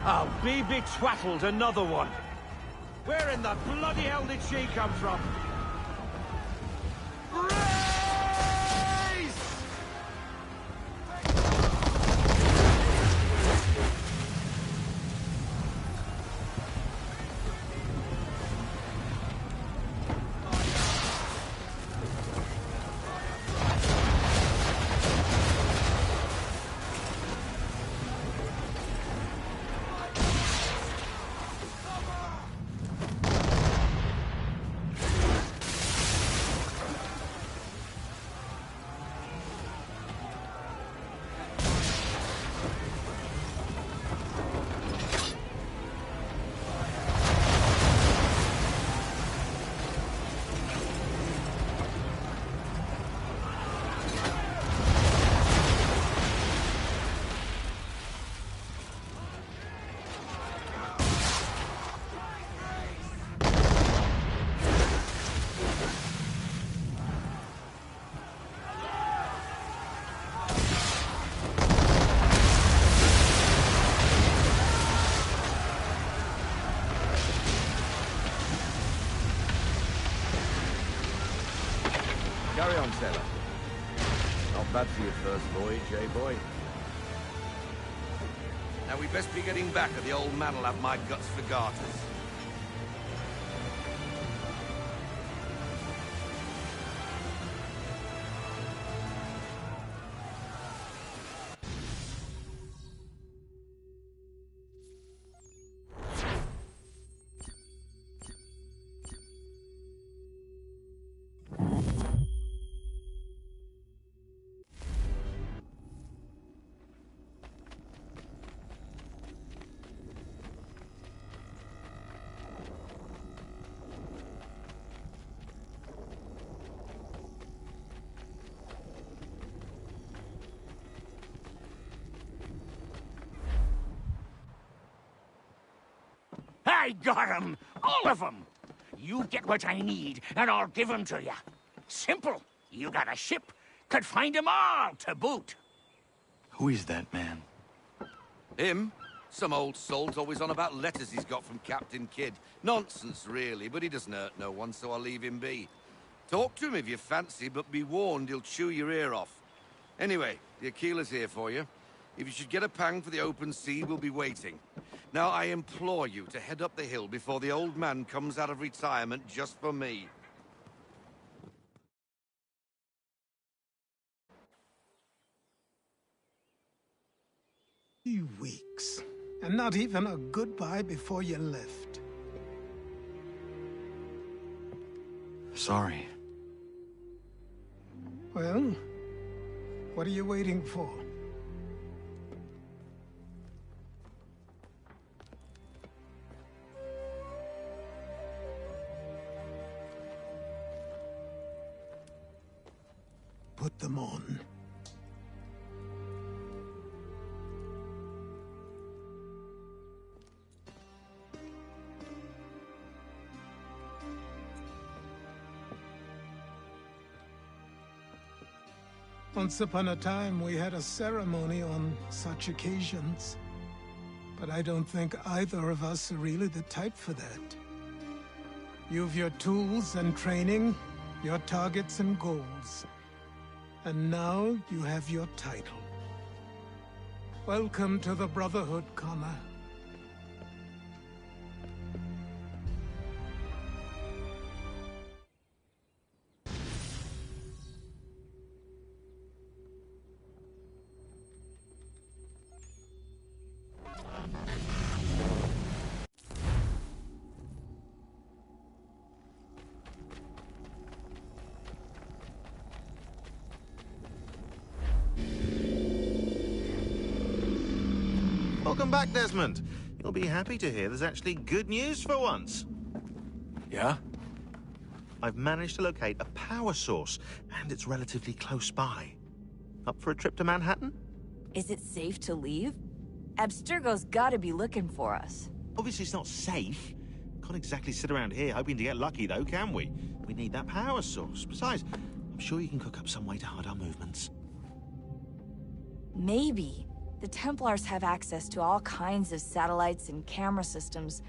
I'll be betwattled, another one. Where in the bloody hell did she come from? Carry on, sailor. Not bad for your first voyage, eh, boy? Now we best be getting back, or the old man'll have my guts for garters. I got 'em! All of 'em! You get what I need, and I'll give 'em to you. Simple. You got a ship, could find 'em all to boot. Who is that man? Him? Some old salt's always on about letters he's got from Captain Kidd. Nonsense, really, but he doesn't hurt no one, so I'll leave him be. Talk to him if you fancy, but be warned he'll chew your ear off. Anyway, the Aquila's here for you. If you should get a pang for the open sea, we'll be waiting. Now, I implore you to head up the hill before the old man comes out of retirement just for me. 3 weeks, and not even a goodbye before you left. Sorry. Well, what are you waiting for? Put them on. Once upon a time, we had a ceremony on such occasions. But I don't think either of us are really the type for that. You've your tools and training, your targets and goals. And now you have your title. Welcome to the Brotherhood, Connor. Welcome back, Desmond. You'll be happy to hear there's actually good news for once. Yeah? I've managed to locate a power source, and it's relatively close by. Up for a trip to Manhattan? Is it safe to leave? Abstergo's gotta be looking for us. Obviously it's not safe. Can't exactly sit around here hoping to get lucky, though, can we? We need that power source. Besides, I'm sure you can cook up some way to hide our movements. Maybe. The Templars have access to all kinds of satellites and camera systems.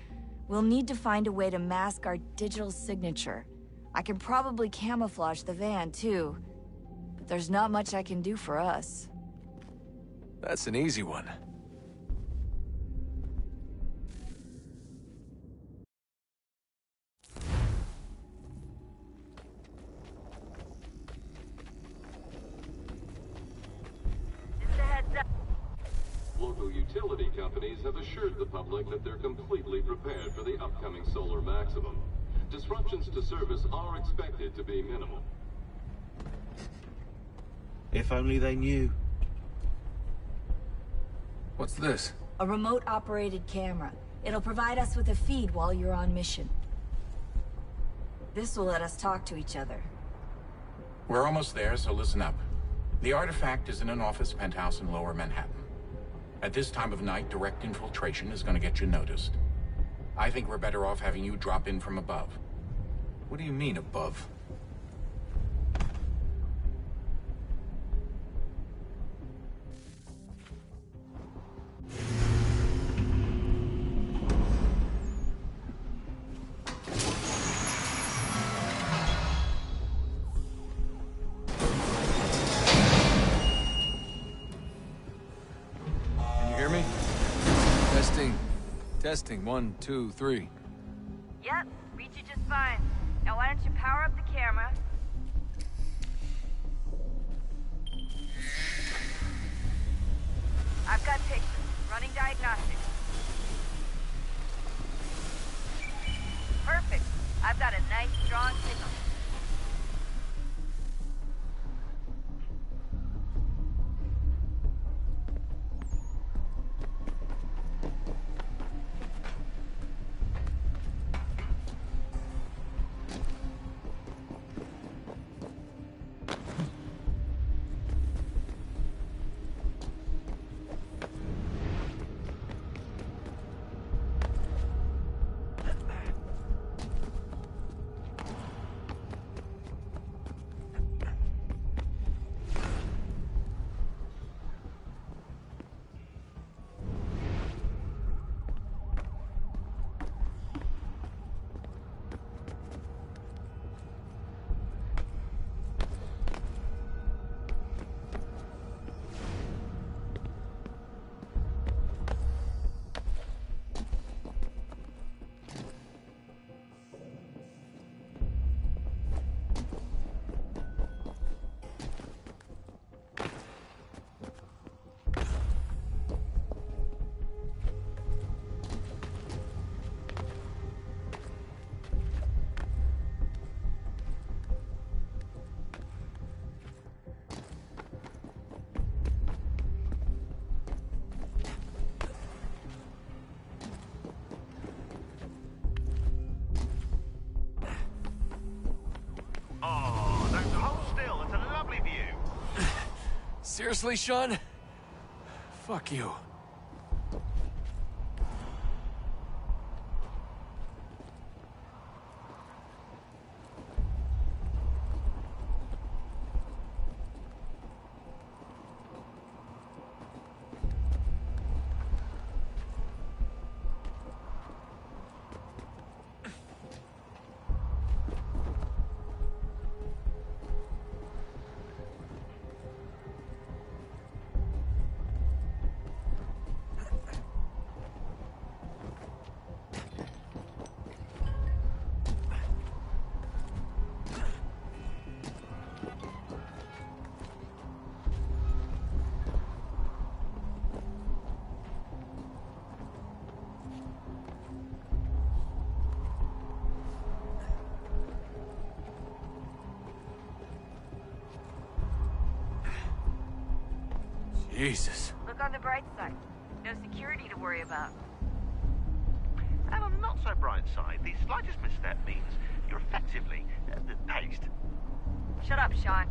We'll need to find a way to mask our digital signature. I can probably camouflage the van, too. But there's not much I can do for us. That's an easy one. Local utility companies have assured the public that they're completely prepared for the upcoming solar maximum. Disruptions to service are expected to be minimal. If only they knew. What's this? A remote-operated camera. It'll provide us with a feed while you're on mission. This will let us talk to each other. We're almost there, so listen up. The artifact is in an office penthouse in Lower Manhattan. At this time of night, direct infiltration is going to get you noticed. I think we're better off having you drop in from above. What do you mean, above? Testing, 1, 2, 3. Yep, reach you just fine. Now why don't you power up the camera? I've got pictures. Running diagnostics. Perfect. I've got a nice, strong signal. Seriously, Sean? Fuck you. Jesus. Look on the bright side. No security to worry about. And on the not-so-bright side, the slightest misstep means you're effectively paced. Shut up, Sean.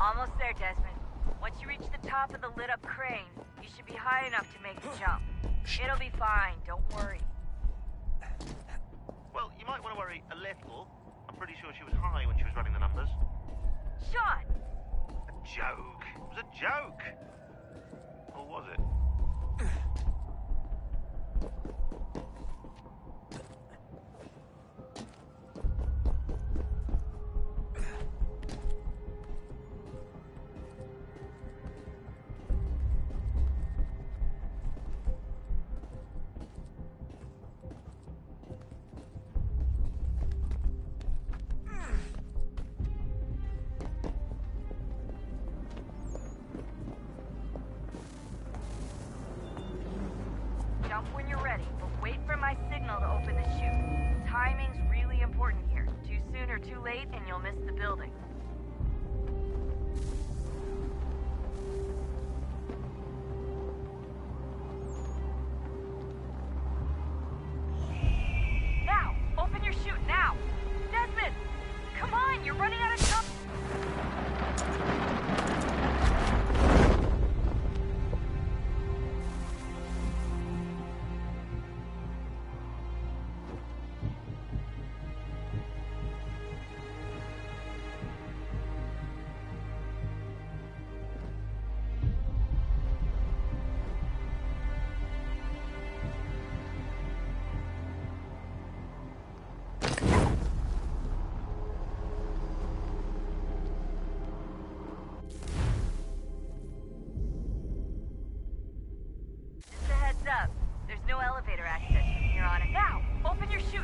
Almost there, Desmond. Once you reach the top of the lit-up crane, you should be high enough to make the jump. It'll be fine, don't worry. Well, you might want to worry a little. I'm pretty sure she was high when she was running the numbers. Sean! A joke. It was a joke. Or was it? Jump when you're ready, but wait for my signal to open the chute. Timing's really important here. Too soon or too late, and you'll miss the building. Now! Open your chute, now! Desmond! Come on, you're running out of time! Up. There's no elevator access from here on. Now, open your chute.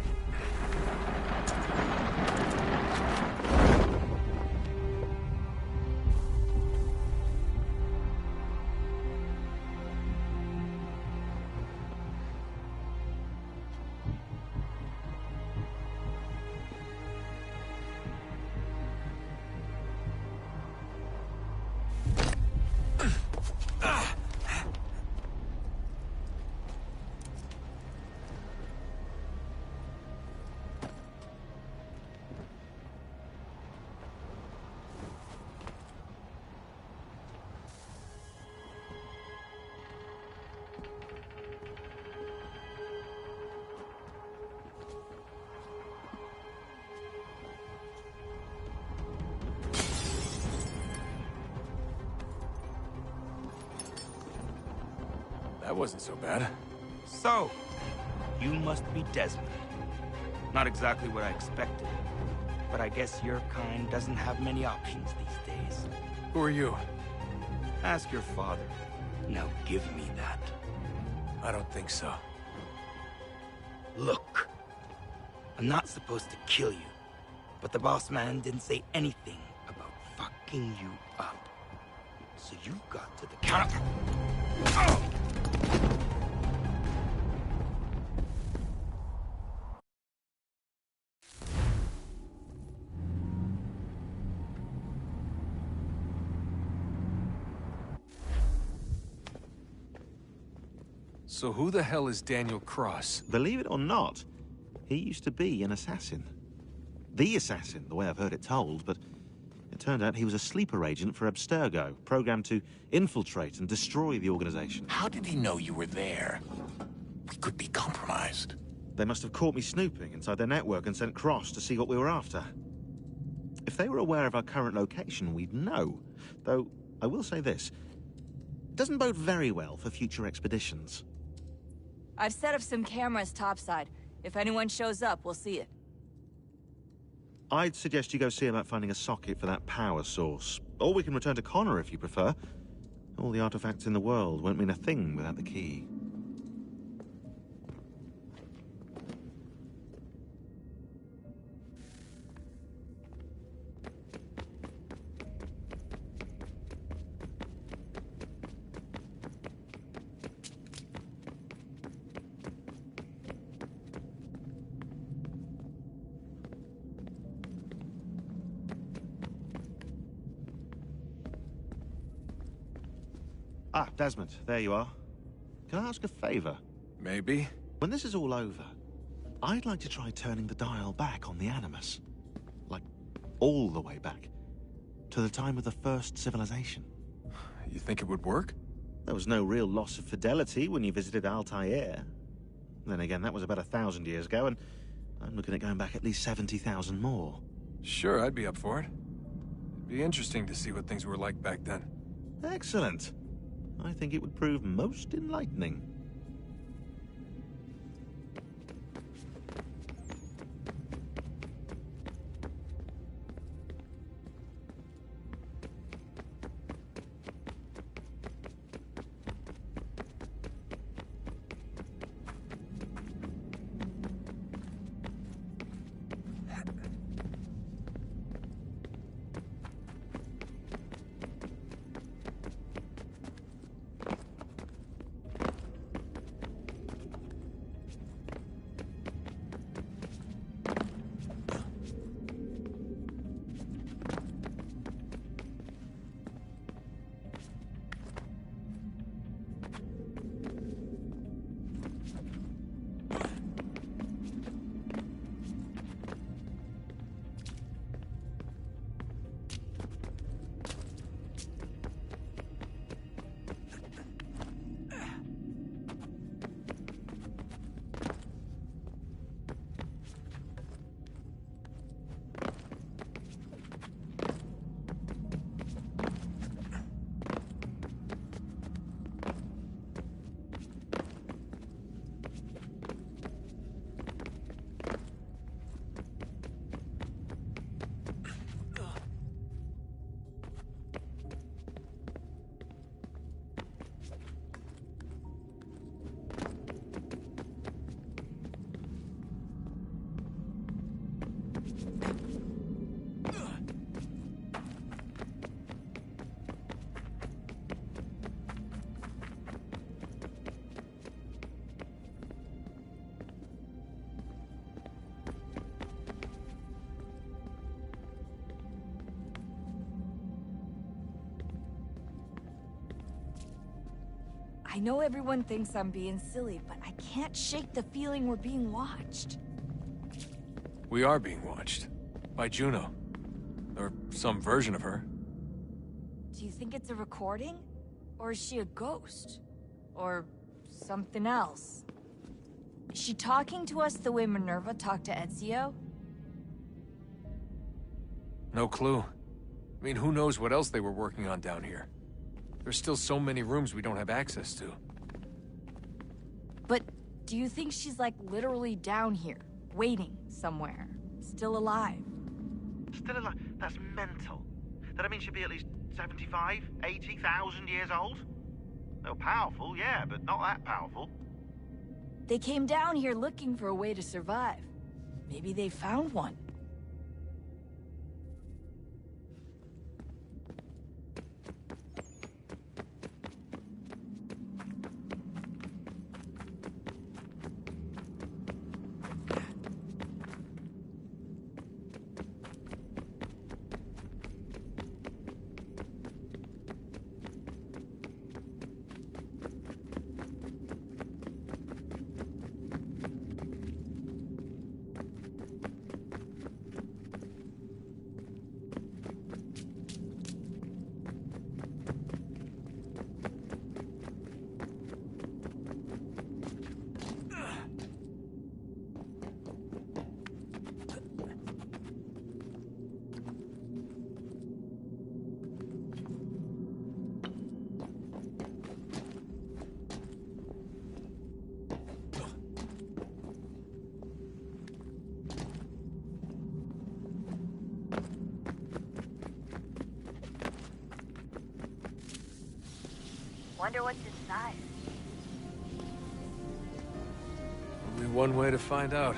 That wasn't so bad. So, you must be Desmond. Not exactly what I expected, but I guess your kind doesn't have many options these days. Who are you? Ask your father. Now give me that. I don't think so. Look, I'm not supposed to kill you, but the boss man didn't say anything about fucking you up. So you got to the counter. Oh! So who the hell is Daniel Cross? Believe it or not, he used to be an assassin. The assassin, the way I've heard it told, but it turned out he was a sleeper agent for Abstergo, programmed to infiltrate and destroy the organization. How did he know you were there? We could be compromised. They must have caught me snooping inside their network and sent Cross to see what we were after. If they were aware of our current location, we'd know. Though, I will say this. It doesn't bode very well for future expeditions. I've set up some cameras topside. If anyone shows up, we'll see it. I'd suggest you go see about finding a socket for that power source. Or we can return to Connor if you prefer. All the artifacts in the world won't mean a thing without the key. Ah, Desmond, there you are. Can I ask a favor? Maybe. When this is all over, I'd like to try turning the dial back on the Animus. Like, all the way back. To the time of the first civilization. You think it would work? There was no real loss of fidelity when you visited Altair. Then again, that was about 1,000 years ago, and I'm looking at going back at least 70,000 more. Sure, I'd be up for it. It'd be interesting to see what things were like back then. Excellent. I think it would prove most enlightening. I know everyone thinks I'm being silly, but I can't shake the feeling we're being watched. We are being watched. By Juno. Or some version of her. Do you think it's a recording? Or is she a ghost? Or something else? Is she talking to us the way Minerva talked to Ezio? No clue. I mean, who knows what else they were working on down here? There's still so many rooms we don't have access to. But do you think she's like literally down here, waiting somewhere, still alive? Still alive? That's mental. That means she'd be at least 75, 80,000 years old? They're powerful, yeah, but not that powerful. They came down here looking for a way to survive. Maybe they found one. Wonder what's inside. Only one way to find out.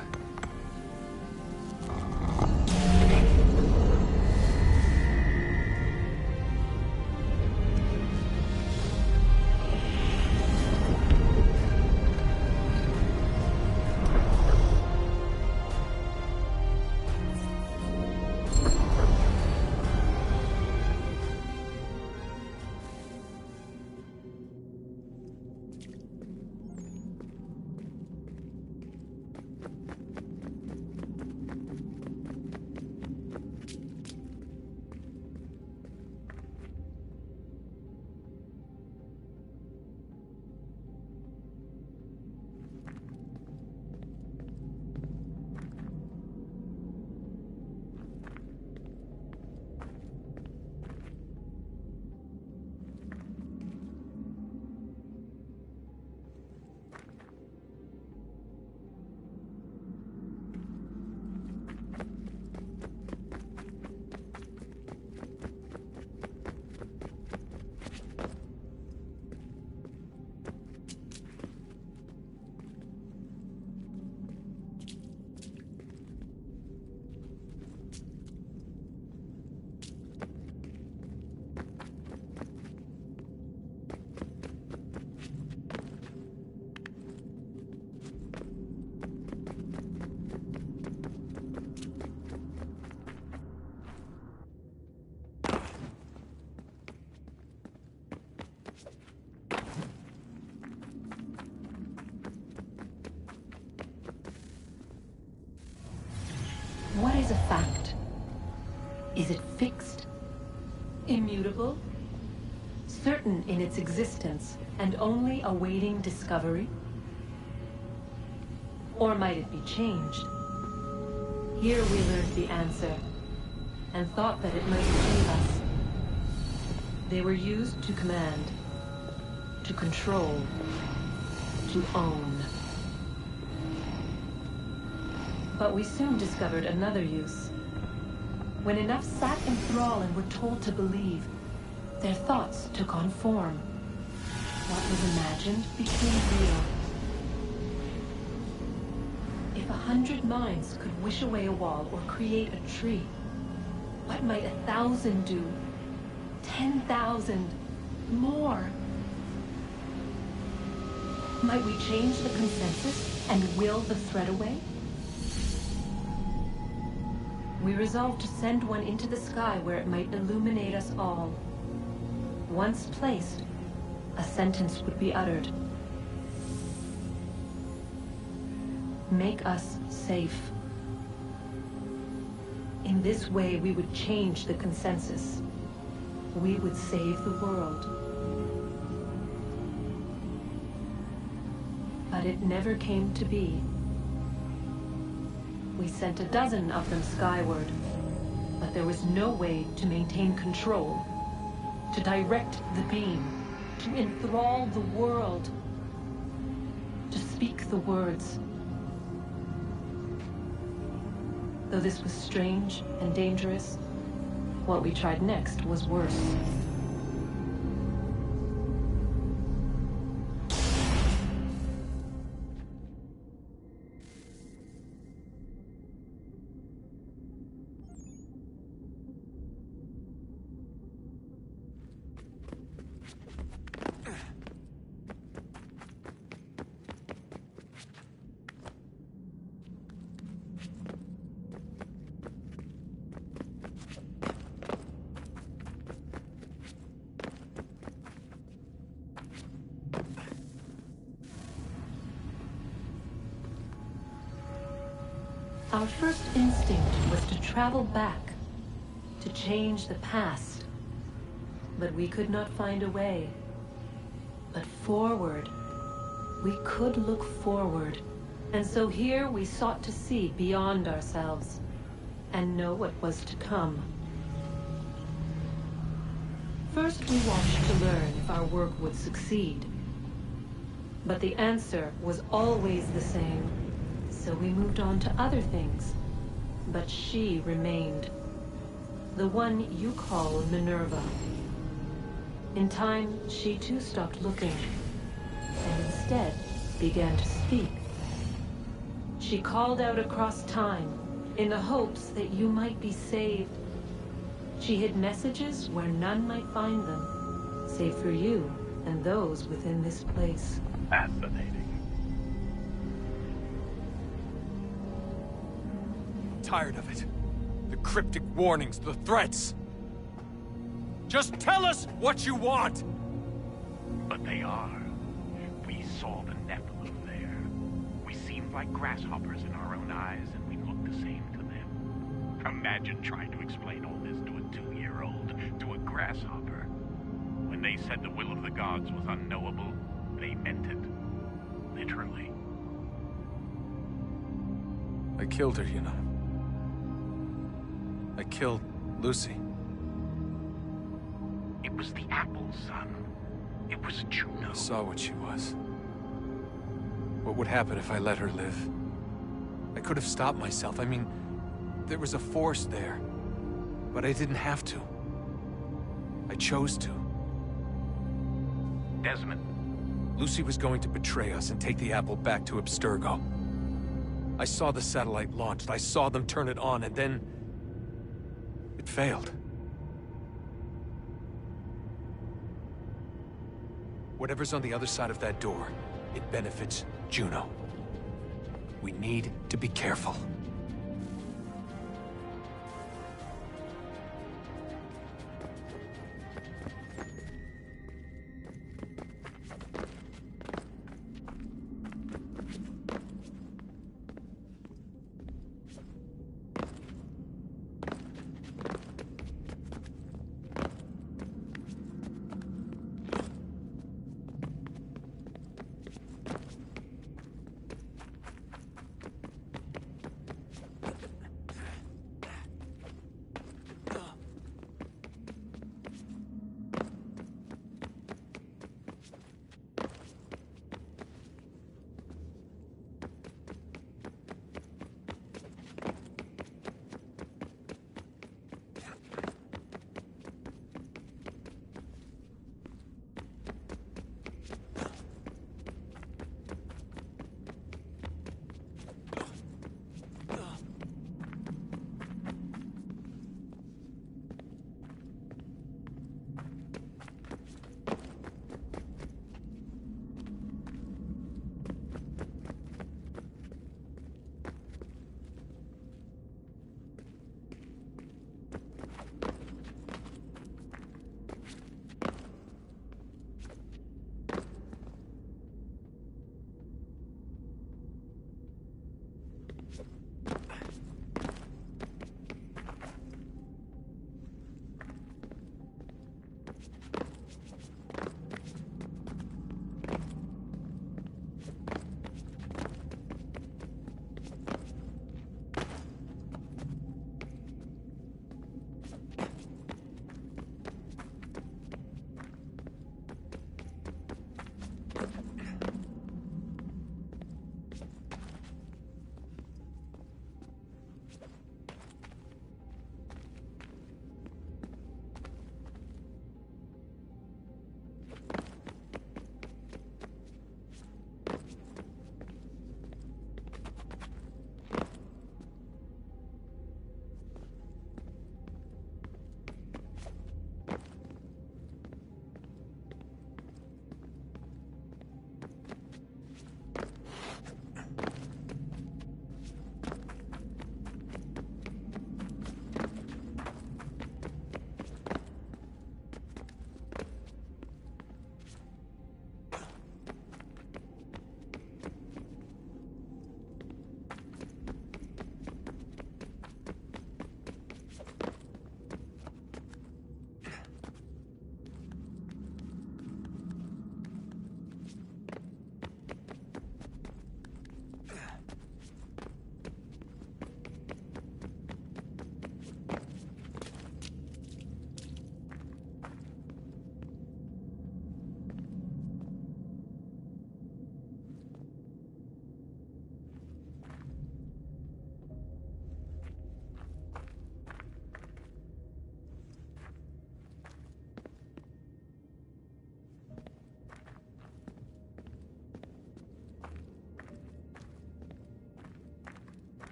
What is a fact? Is it fixed? Immutable? Certain in its existence and only awaiting discovery? Or might it be changed? Here we learned the answer, and thought that it might save us. They were used to command, to control, to own. But we soon discovered another use. When enough sat in thrall and were told to believe, their thoughts took on form. What was imagined became real. If 100 minds could wish away a wall or create a tree, what might 1,000 do? 10,000? More? Might we change the consensus and will the thread away? We resolved to send one into the sky where it might illuminate us all. Once placed, a sentence would be uttered. Make us safe. In this way, we would change the consensus. We would save the world. But it never came to be. We sent a dozen of them skyward, but there was no way to maintain control, to direct the beam, to enthrall the world, to speak the words. Though this was strange and dangerous, what we tried next was worse. Our first instinct was to travel back, to change the past. But we could not find a way. But forward, we could look forward. And so here we sought to see beyond ourselves, and know what was to come. First we watched to learn if our work would succeed. But the answer was always the same. So we moved on to other things. But she remained. The one you call Minerva. In time, she too stopped looking, and instead began to speak. She called out across time, in the hopes that you might be saved. She hid messages where none might find them, save for you and those within this place. Fascinating. Tired of it. The cryptic warnings, the threats. Just tell us what you want! But they are. We saw the Nephilim there. We seemed like grasshoppers in our own eyes, and we looked the same to them. Imagine trying to explain all this to a 2-year-old, to a grasshopper. When they said the will of the gods was unknowable, they meant it. Literally. I killed her, you know. I killed Lucy. It was the apple, son. It was Juno. I saw what she was. What would happen if I let her live? I could have stopped myself. I mean, there was a force there. But I didn't have to. I chose to. Desmond. Lucy was going to betray us and take the apple back to Abstergo. I saw the satellite launched. I saw them turn it on, and then... it failed. Whatever's on the other side of that door, it benefits Juno. We need to be careful.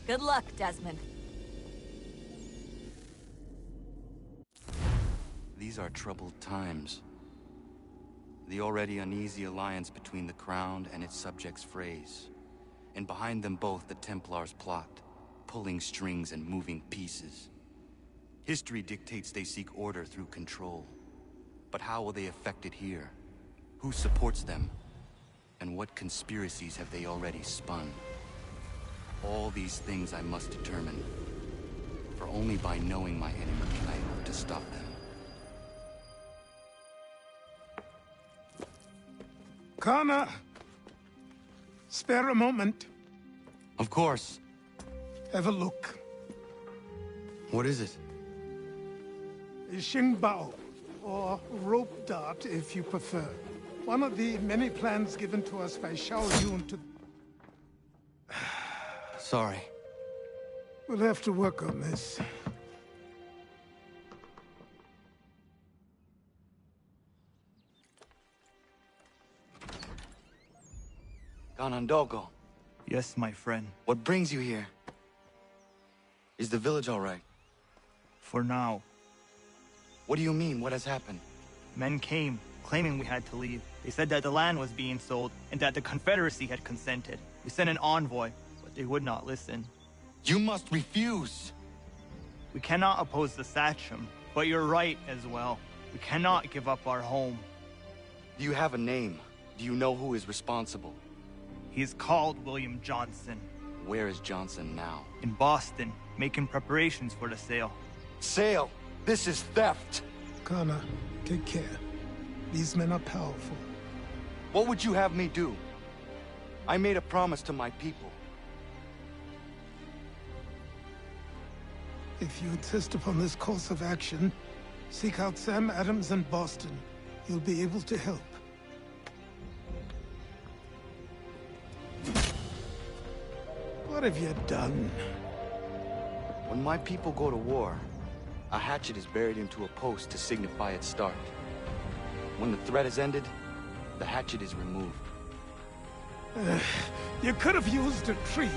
Good luck, Desmond. These are troubled times. The already uneasy alliance between the Crown and its subjects frays. And behind them both the Templars plot, pulling strings and moving pieces. History dictates they seek order through control. But how will they affect it here? Who supports them? And what conspiracies have they already spun? All these things I must determine. For only by knowing my enemy can I hope to stop them. Connor! Spare a moment. Of course. Have a look. What is it? A Xingbao, or rope dart if you prefer. One of the many plans given to us by Xiao Yun to... Sorry. We'll have to work on this. Ganondogo. Yes, my friend. What brings you here? Is the village all right? For now. What do you mean? What has happened? Men came, claiming we had to leave. They said that the land was being sold, and that the Confederacy had consented. We sent an envoy, but they would not listen. You must refuse! We cannot oppose the Sachem, but you're right as well. We cannot give up our home. Do you have a name? Do you know who is responsible? He is called William Johnson. Where is Johnson now? In Boston, making preparations for the sale. Sale? This is theft! Connor, take care. These men are powerful. What would you have me do? I made a promise to my people. If you insist upon this course of action, seek out Sam Adams in Boston. He'll be able to help. What have you done? When my people go to war, a hatchet is buried into a post to signify its start. When the threat is ended, the hatchet is removed. You could have used a tree.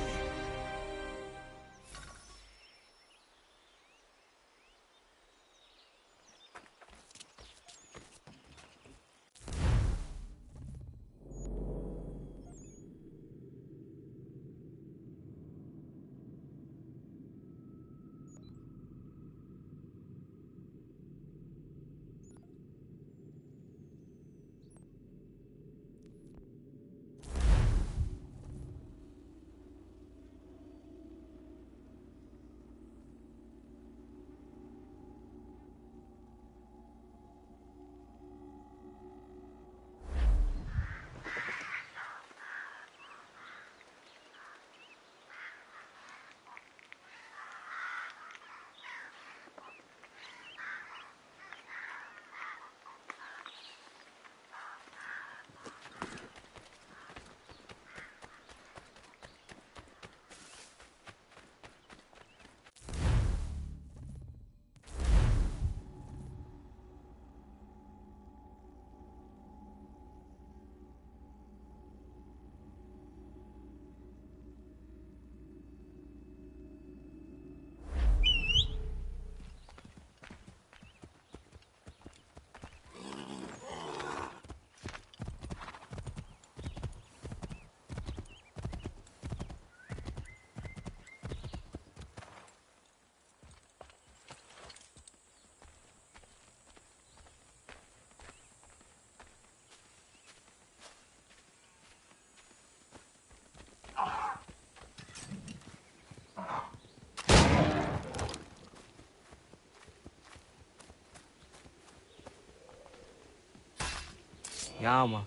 Yama.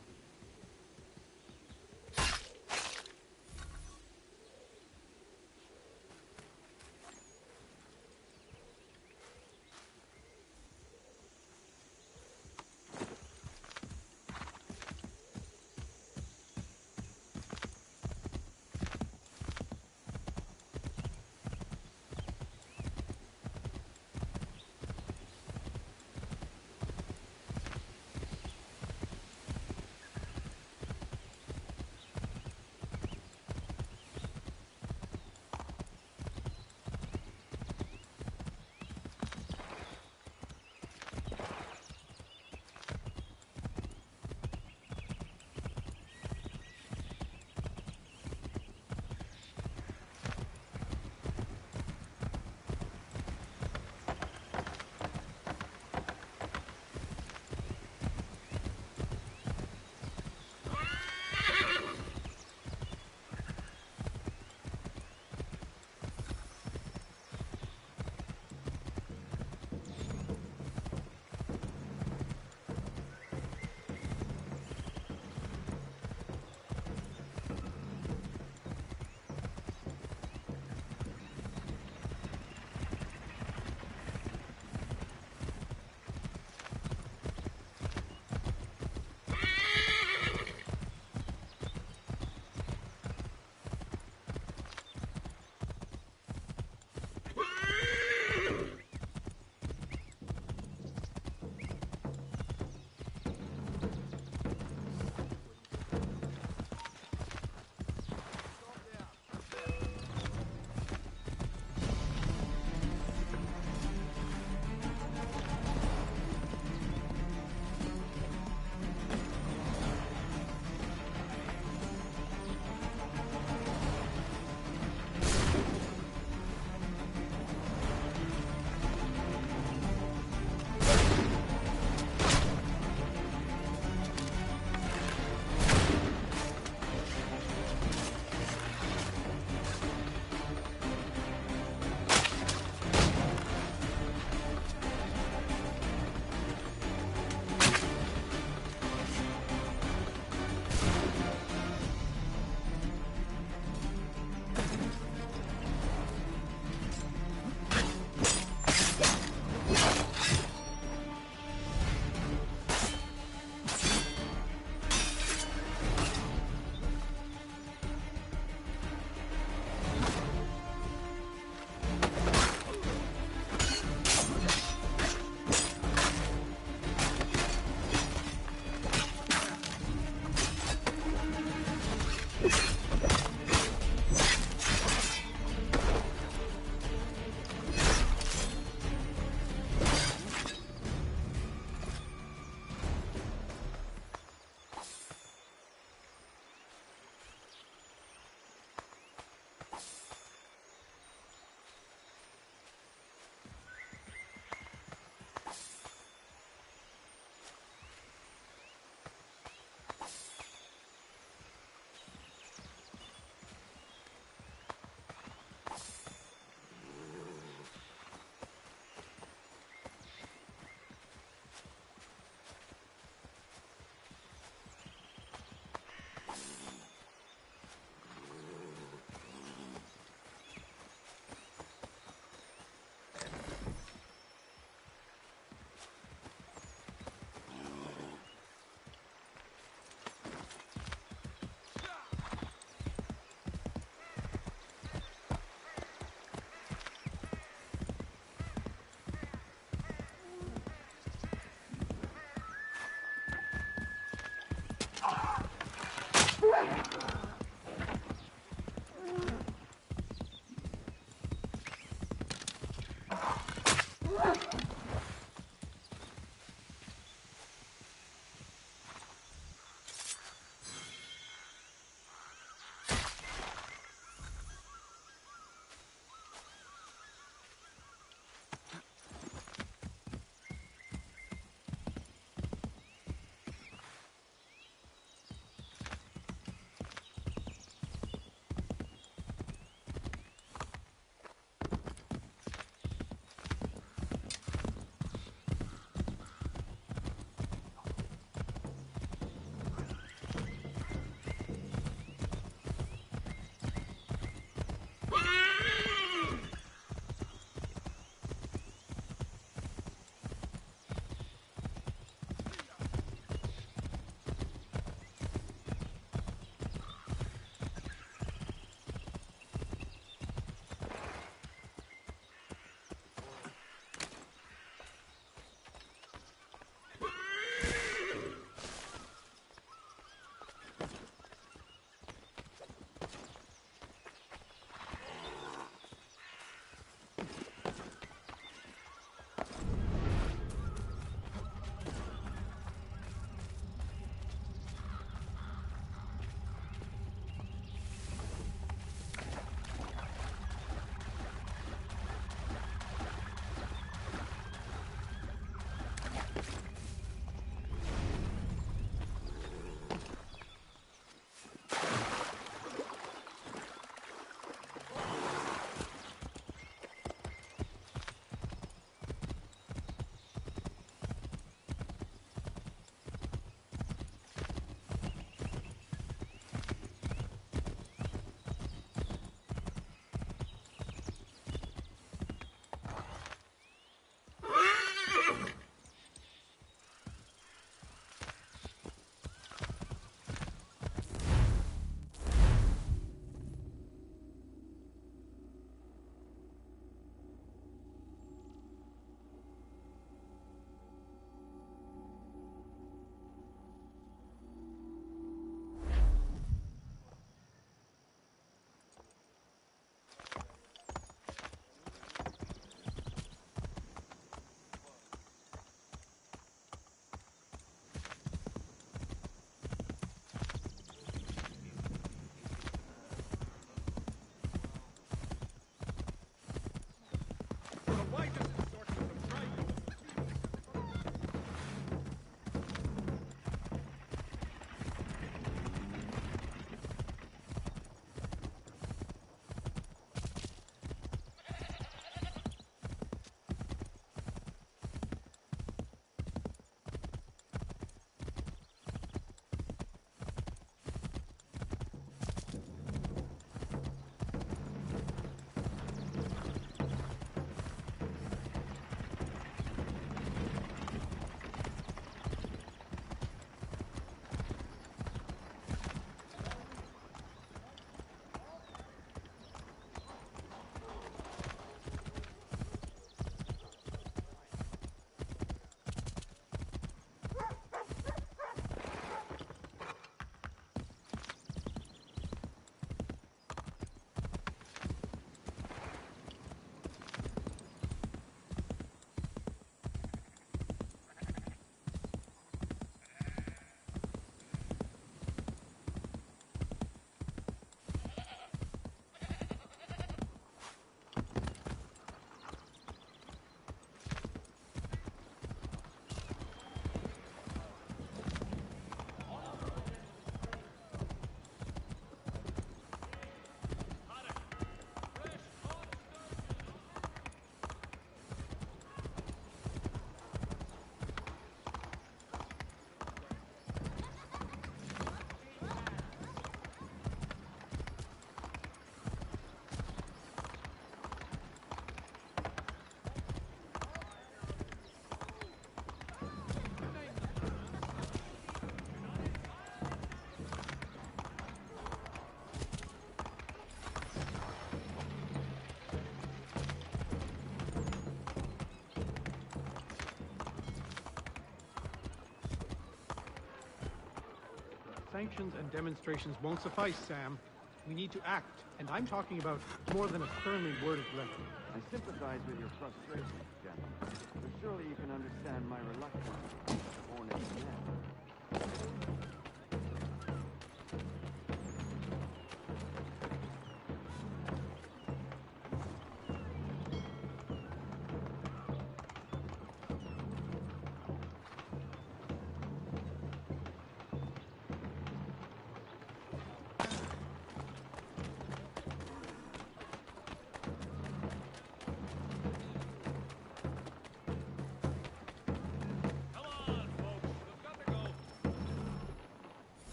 Sanctions and demonstrations won't suffice, Sam. We need to act, and I'm talking about more than a sternly worded letter. I sympathize with your frustrations, gentlemen, but surely you can understand my reluctance. Born in men.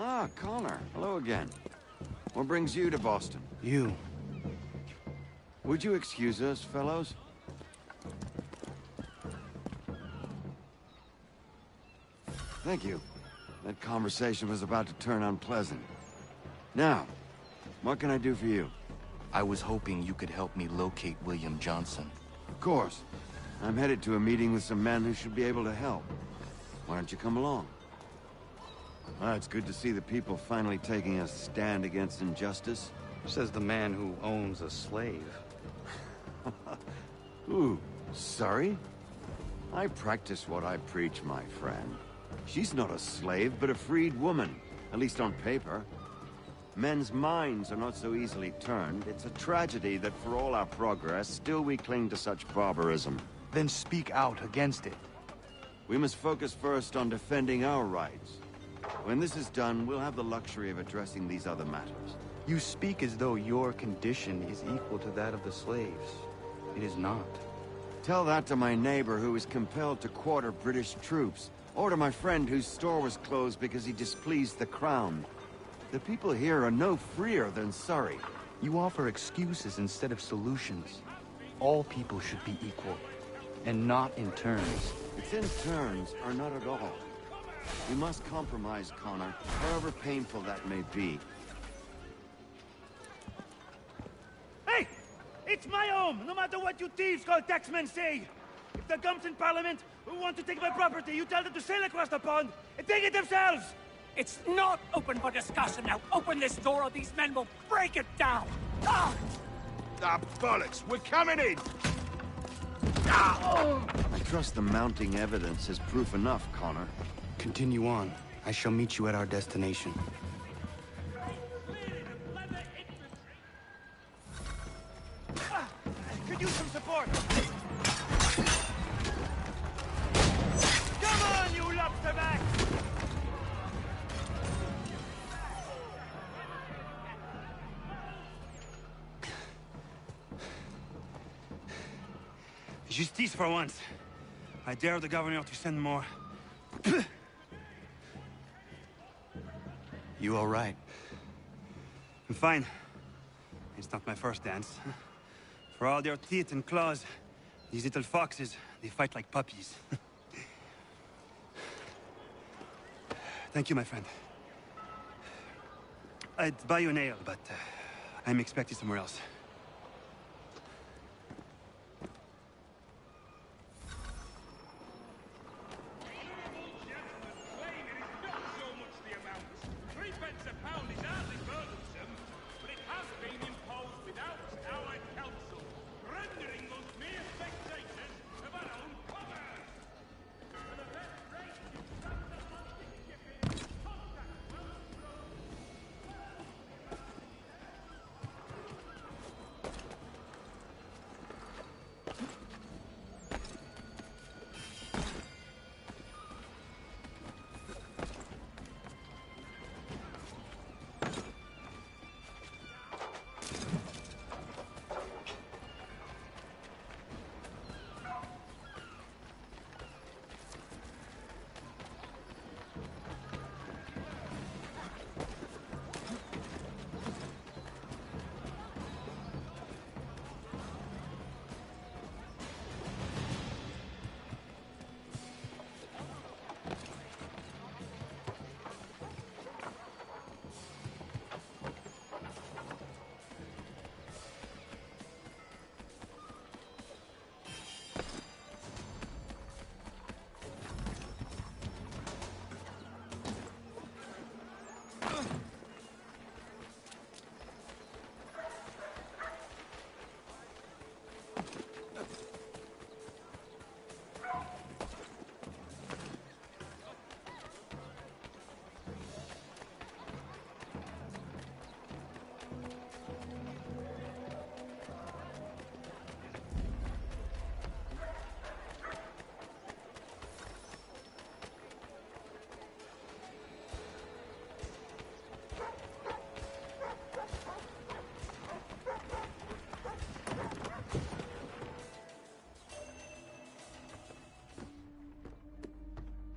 Ah, Connor. Hello again. What brings you to Boston? You. Would you excuse us, fellows? Thank you. That conversation was about to turn unpleasant. Now, what can I do for you? I was hoping you could help me locate William Johnson. Of course. I'm headed to a meeting with some men who should be able to help. Why don't you come along? It's good to see the people finally taking a stand against injustice. Says the man who owns a slave. Ooh, sorry? I practice what I preach, my friend. She's not a slave, but a freed woman, at least on paper. Men's minds are not so easily turned. It's a tragedy that for all our progress, still we cling to such barbarism. Then speak out against it. We must focus first on defending our rights. When this is done, we'll have the luxury of addressing these other matters. You speak as though your condition is equal to that of the slaves. It is not. Tell that to my neighbor who was compelled to quarter British troops, or to my friend whose store was closed because he displeased the crown. The people here are no freer than Surrey. You offer excuses instead of solutions. All people should be equal, and not in turns. It's in turns, or not at all. We must compromise, Connor, however painful that may be. Hey! It's my home, no matter what you thieves called taxmen say! If the gums in Parliament who want to take my property, you tell them to sail across the pond and take it themselves! It's not open for discussion now. Open this door or these men will break it down! Ah! Ah, bollocks! We're coming in! I trust the mounting evidence is proof enough, Connor. Continue on. I shall meet you at our destination. Could use some support! Come on, you lobsterback! Justice for once. I dare the governor to send more. You all right? I'm fine. It's not my first dance. For all their teeth and claws, these little foxes, they fight like puppies. Thank you, my friend. I'd buy you an ale, but I'm expected somewhere else.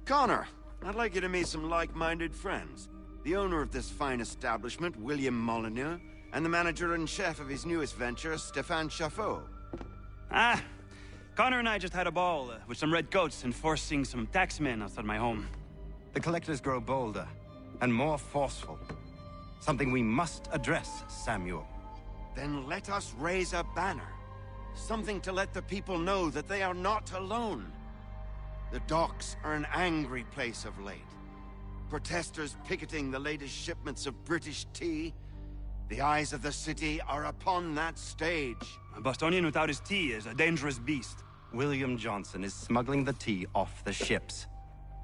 Connor, I'd like you to meet some like-minded friends. The owner of this fine establishment, William Molyneux, and the manager and chef of his newest venture, Stéphane Chaffeau. Ah, Connor and I just had a ball with some redcoats enforcing some taxmen outside my home. The collectors grow bolder and more forceful. Something we must address, Samuel. Then let us raise a banner. Something to let the people know that they are not alone. The docks are an angry place of late. Protesters picketing the latest shipments of British tea. The eyes of the city are upon that stage. A Bostonian without his tea is a dangerous beast. William Johnson is smuggling the tea off the ships.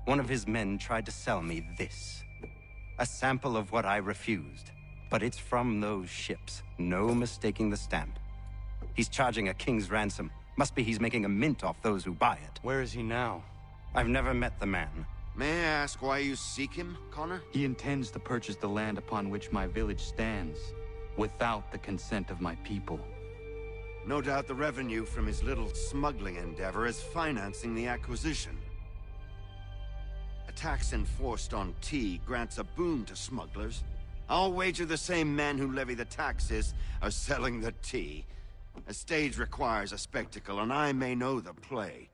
One of his men tried to sell me this. A sample of what I refused. But it's from those ships. No mistaking the stamp. He's charging a king's ransom. Must be he's making a mint off those who buy it. Where is he now? I've never met the man. May I ask why you seek him, Connor? He intends to purchase the land upon which my village stands, without the consent of my people. No doubt the revenue from his little smuggling endeavor is financing the acquisition. A tax enforced on tea grants a boon to smugglers. I'll wager the same men who levy the taxes are selling the tea. A stage requires a spectacle, and I may know the play.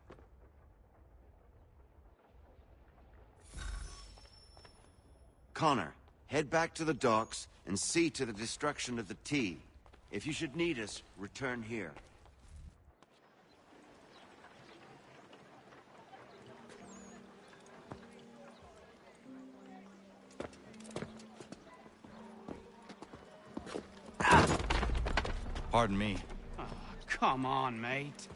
Connor, head back to the docks and see to the destruction of the tea. If you should need us, return here. Pardon me. Oh, come on, mate.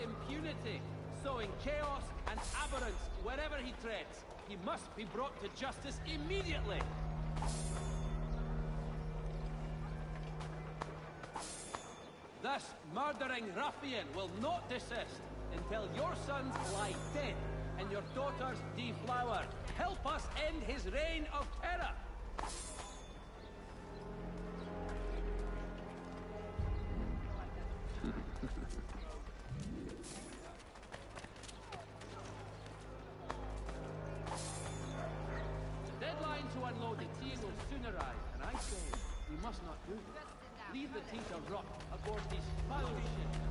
impunity, sowing chaos and aberrance wherever he treads. He must be brought to justice immediately. This murdering ruffian will not desist until your sons lie dead and your daughters deflower. Help us end his reign of terror! The deadline to unload the tea will soon arrive, and I say we must not do this. Leave the tea to rot aboard these foul ships.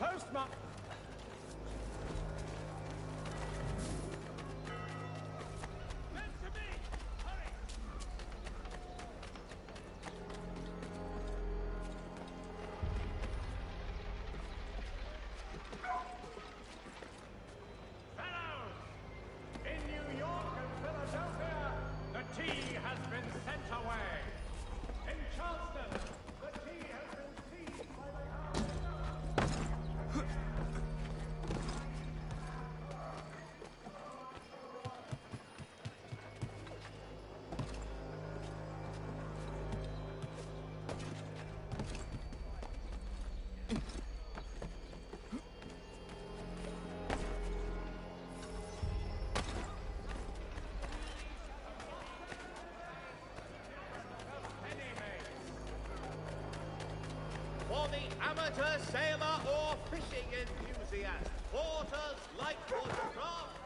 Postman! For the amateur sailor or fishing enthusiast, waters like watercraft.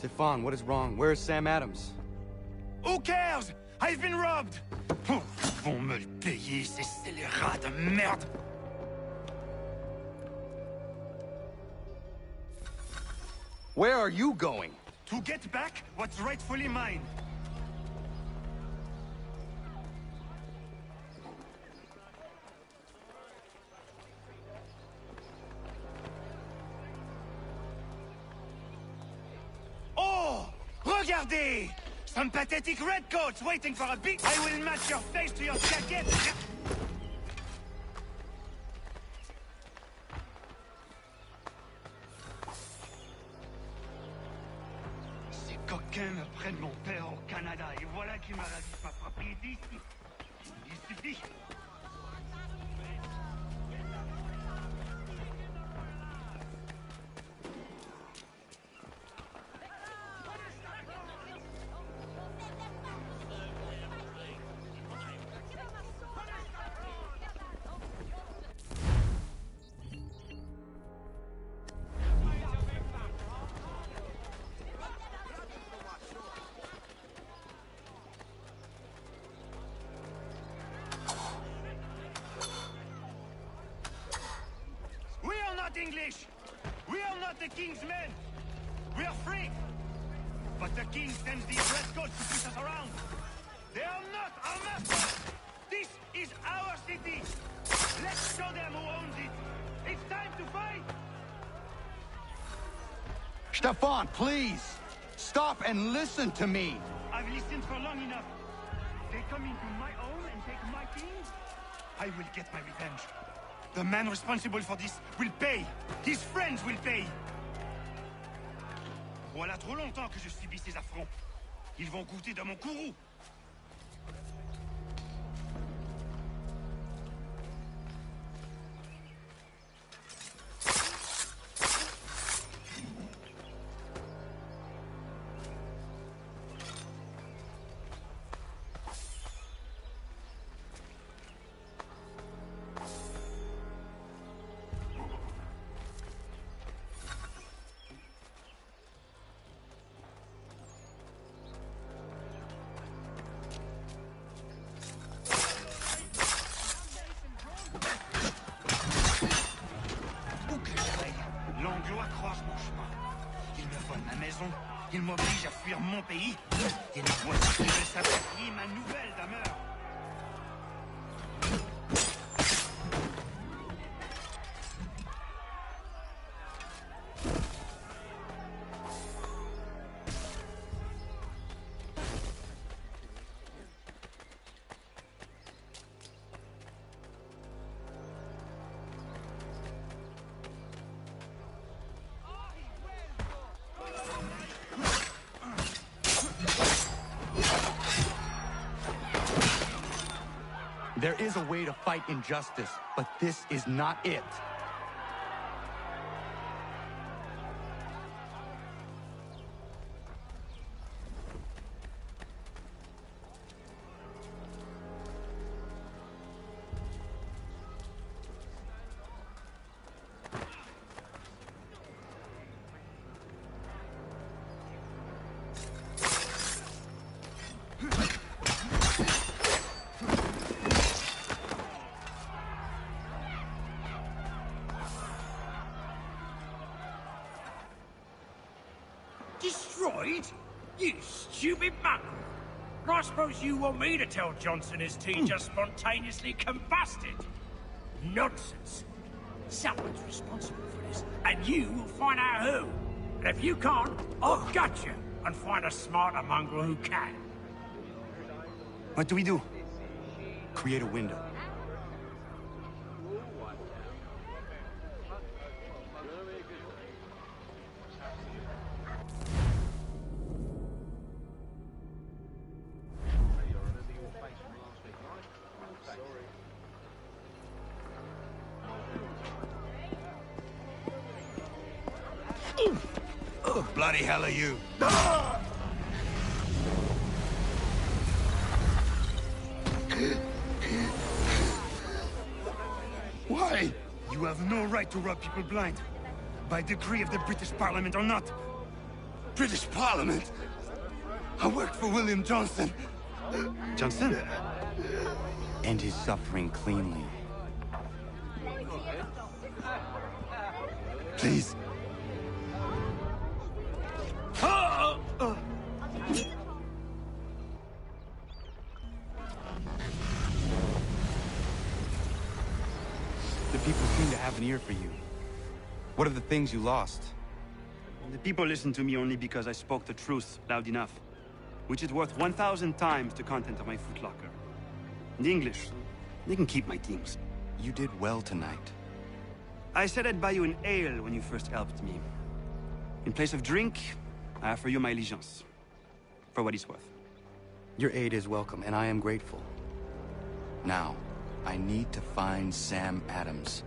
Stefan, what is wrong? Where is Sam Adams? Who cares? I've been robbed! Oh, ils vont me le payer, ces scélérats de merde! Where are you going? To get back what's rightfully mine. Oh! Regardez! Some pathetic redcoats waiting for a beat. I will match your face to your jacket. Ces coquins me prennent mon père au Canada et voilà qu'ils me ravissent ma propriété ici. Il suffit. English! We are not the king's men! We are free! But the king sends these redcoats to push us around! They are not our masters! This is our city! Let's show them who owns it! It's time to fight! Stefan, please! Stop and listen to me! I've listened for long enough. They come into my home and take my king? I will get my revenge. The man responsible for this will pay. His friends will pay. Voilà trop longtemps que je subis ces affronts. Ils vont goûter de mon courroux. Il m'oblige à fuir mon pays. Et les voisins qui veulent s'approprier ma nouvelle demeure. There is a way to fight injustice, but this is not it. Destroyed? You stupid monk! I suppose you want me to tell Johnson his tea just spontaneously combusted? Nonsense! Someone's responsible for this, and you will find out who. And if you can't, I'll gut you and find a smarter mongrel who can. What do we do? Create a window. Bloody hell are you? Why? You have no right to rob people blind. By decree of the British Parliament or not. British Parliament. I worked for William Johnson. Johnson? End his suffering cleanly. Please. The people seem to have an ear for you. What are the things you lost? The people listen to me only because I spoke the truth loud enough, which is worth 1,000 times the content of my footlocker. The English, they can keep my things. You did well tonight. I said I'd buy you an ale when you first helped me. In place of drink, I offer you my allegiance. For what it's worth. Your aid is welcome, and I am grateful. Now, I need to find Sam Adams.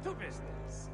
To business.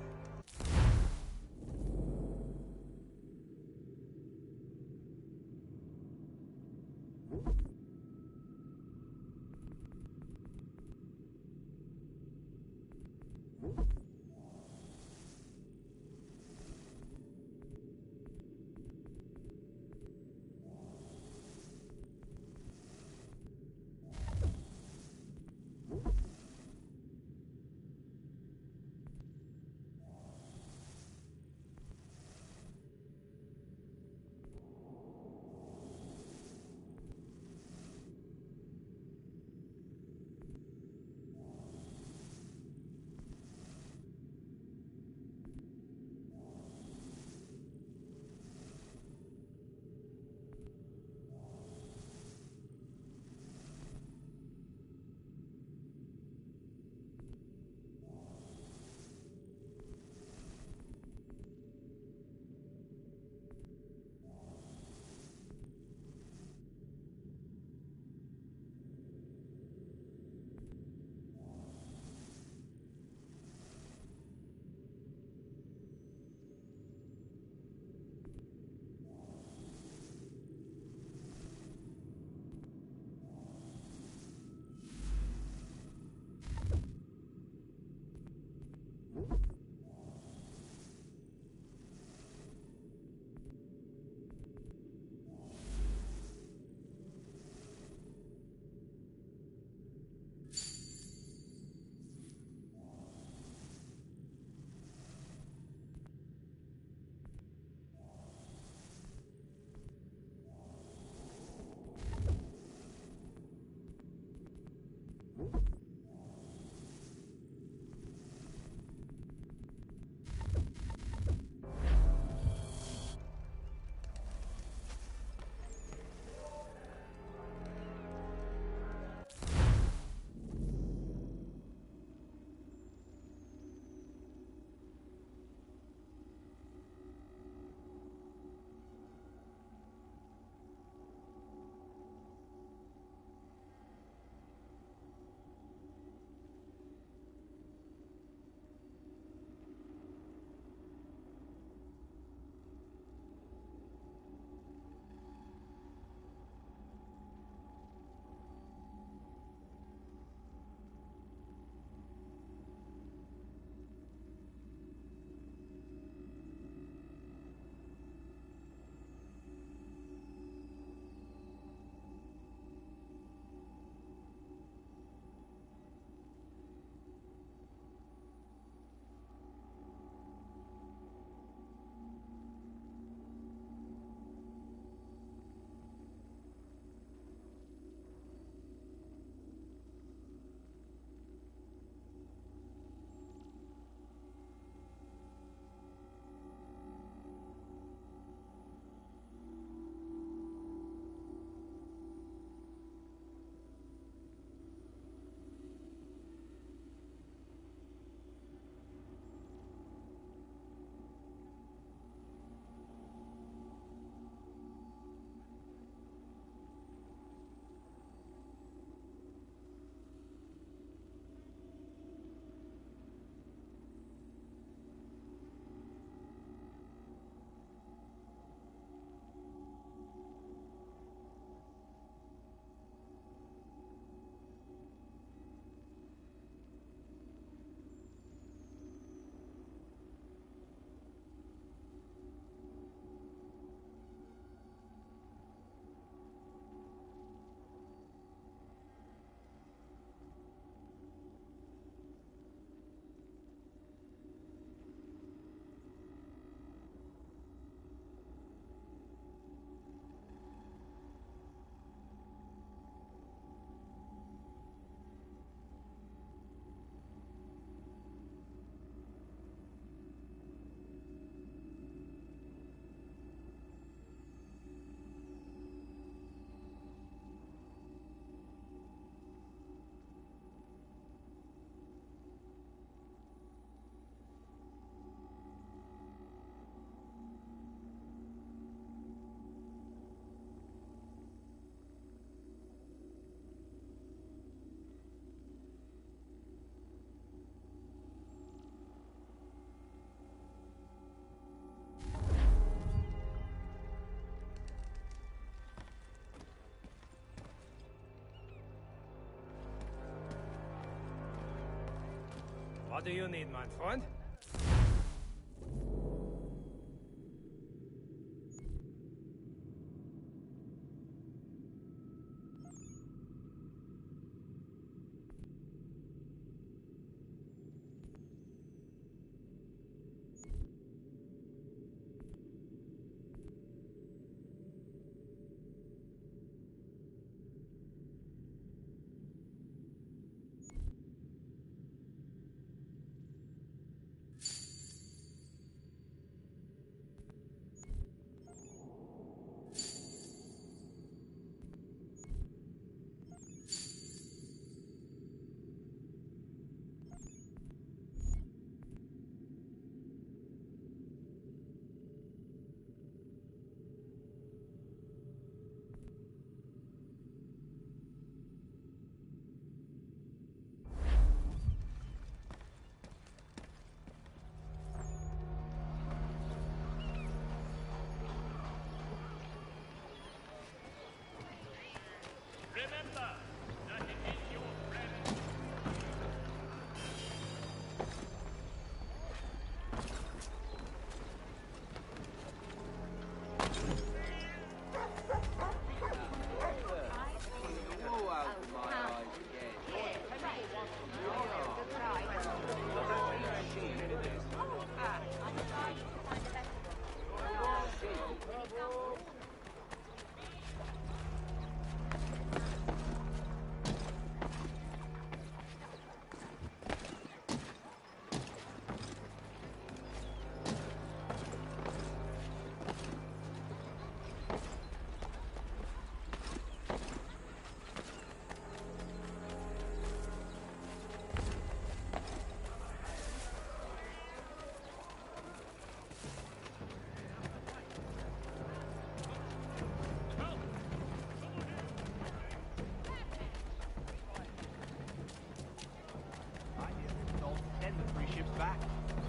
What do you need, my friend?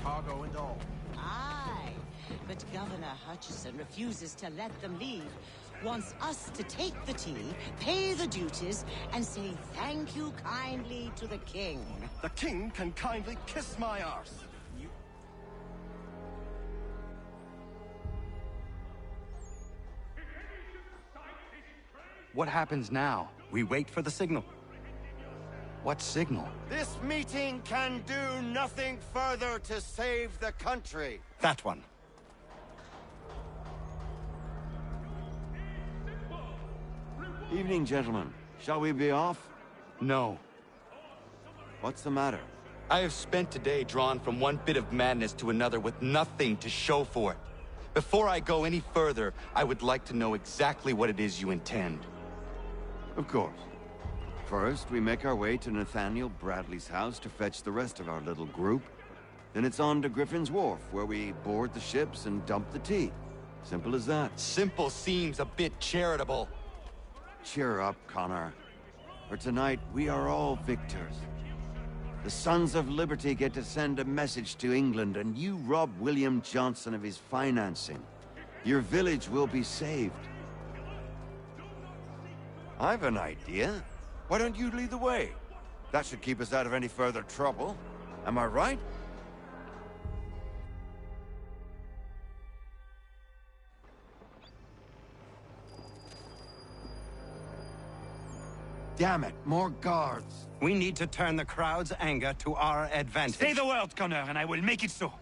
Cargo and all. Aye, but Governor Hutchison refuses to let them leave. Wants us to take the tea, pay the duties, and say thank you kindly to the king. The king can kindly kiss my arse. What happens now? We wait for the signal. What signal? This meeting can do nothing further to save the country. That one. Evening, gentlemen. Shall we be off? No. What's the matter? I have spent today drawn from one bit of madness to another with nothing to show for it. Before I go any further, I would like to know exactly what it is you intend. Of course. First, we make our way to Nathaniel Bradley's house to fetch the rest of our little group. Then it's on to Griffin's Wharf, where we board the ships and dump the tea. Simple as that. Simple seems a bit charitable. Cheer up, Connor. For tonight, we are all victors. The Sons of Liberty get to send a message to England, and you rob William Johnson of his financing. Your village will be saved. I've an idea. Why don't you lead the way? That should keep us out of any further trouble. Am I right? Damn it, more guards. We need to turn the crowd's anger to our advantage. Say the word, Connor, and I will make it so.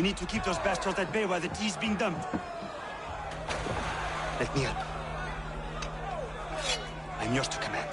We need to keep those bastards at bay while the tea is being dumped. Let me help. I'm yours to command.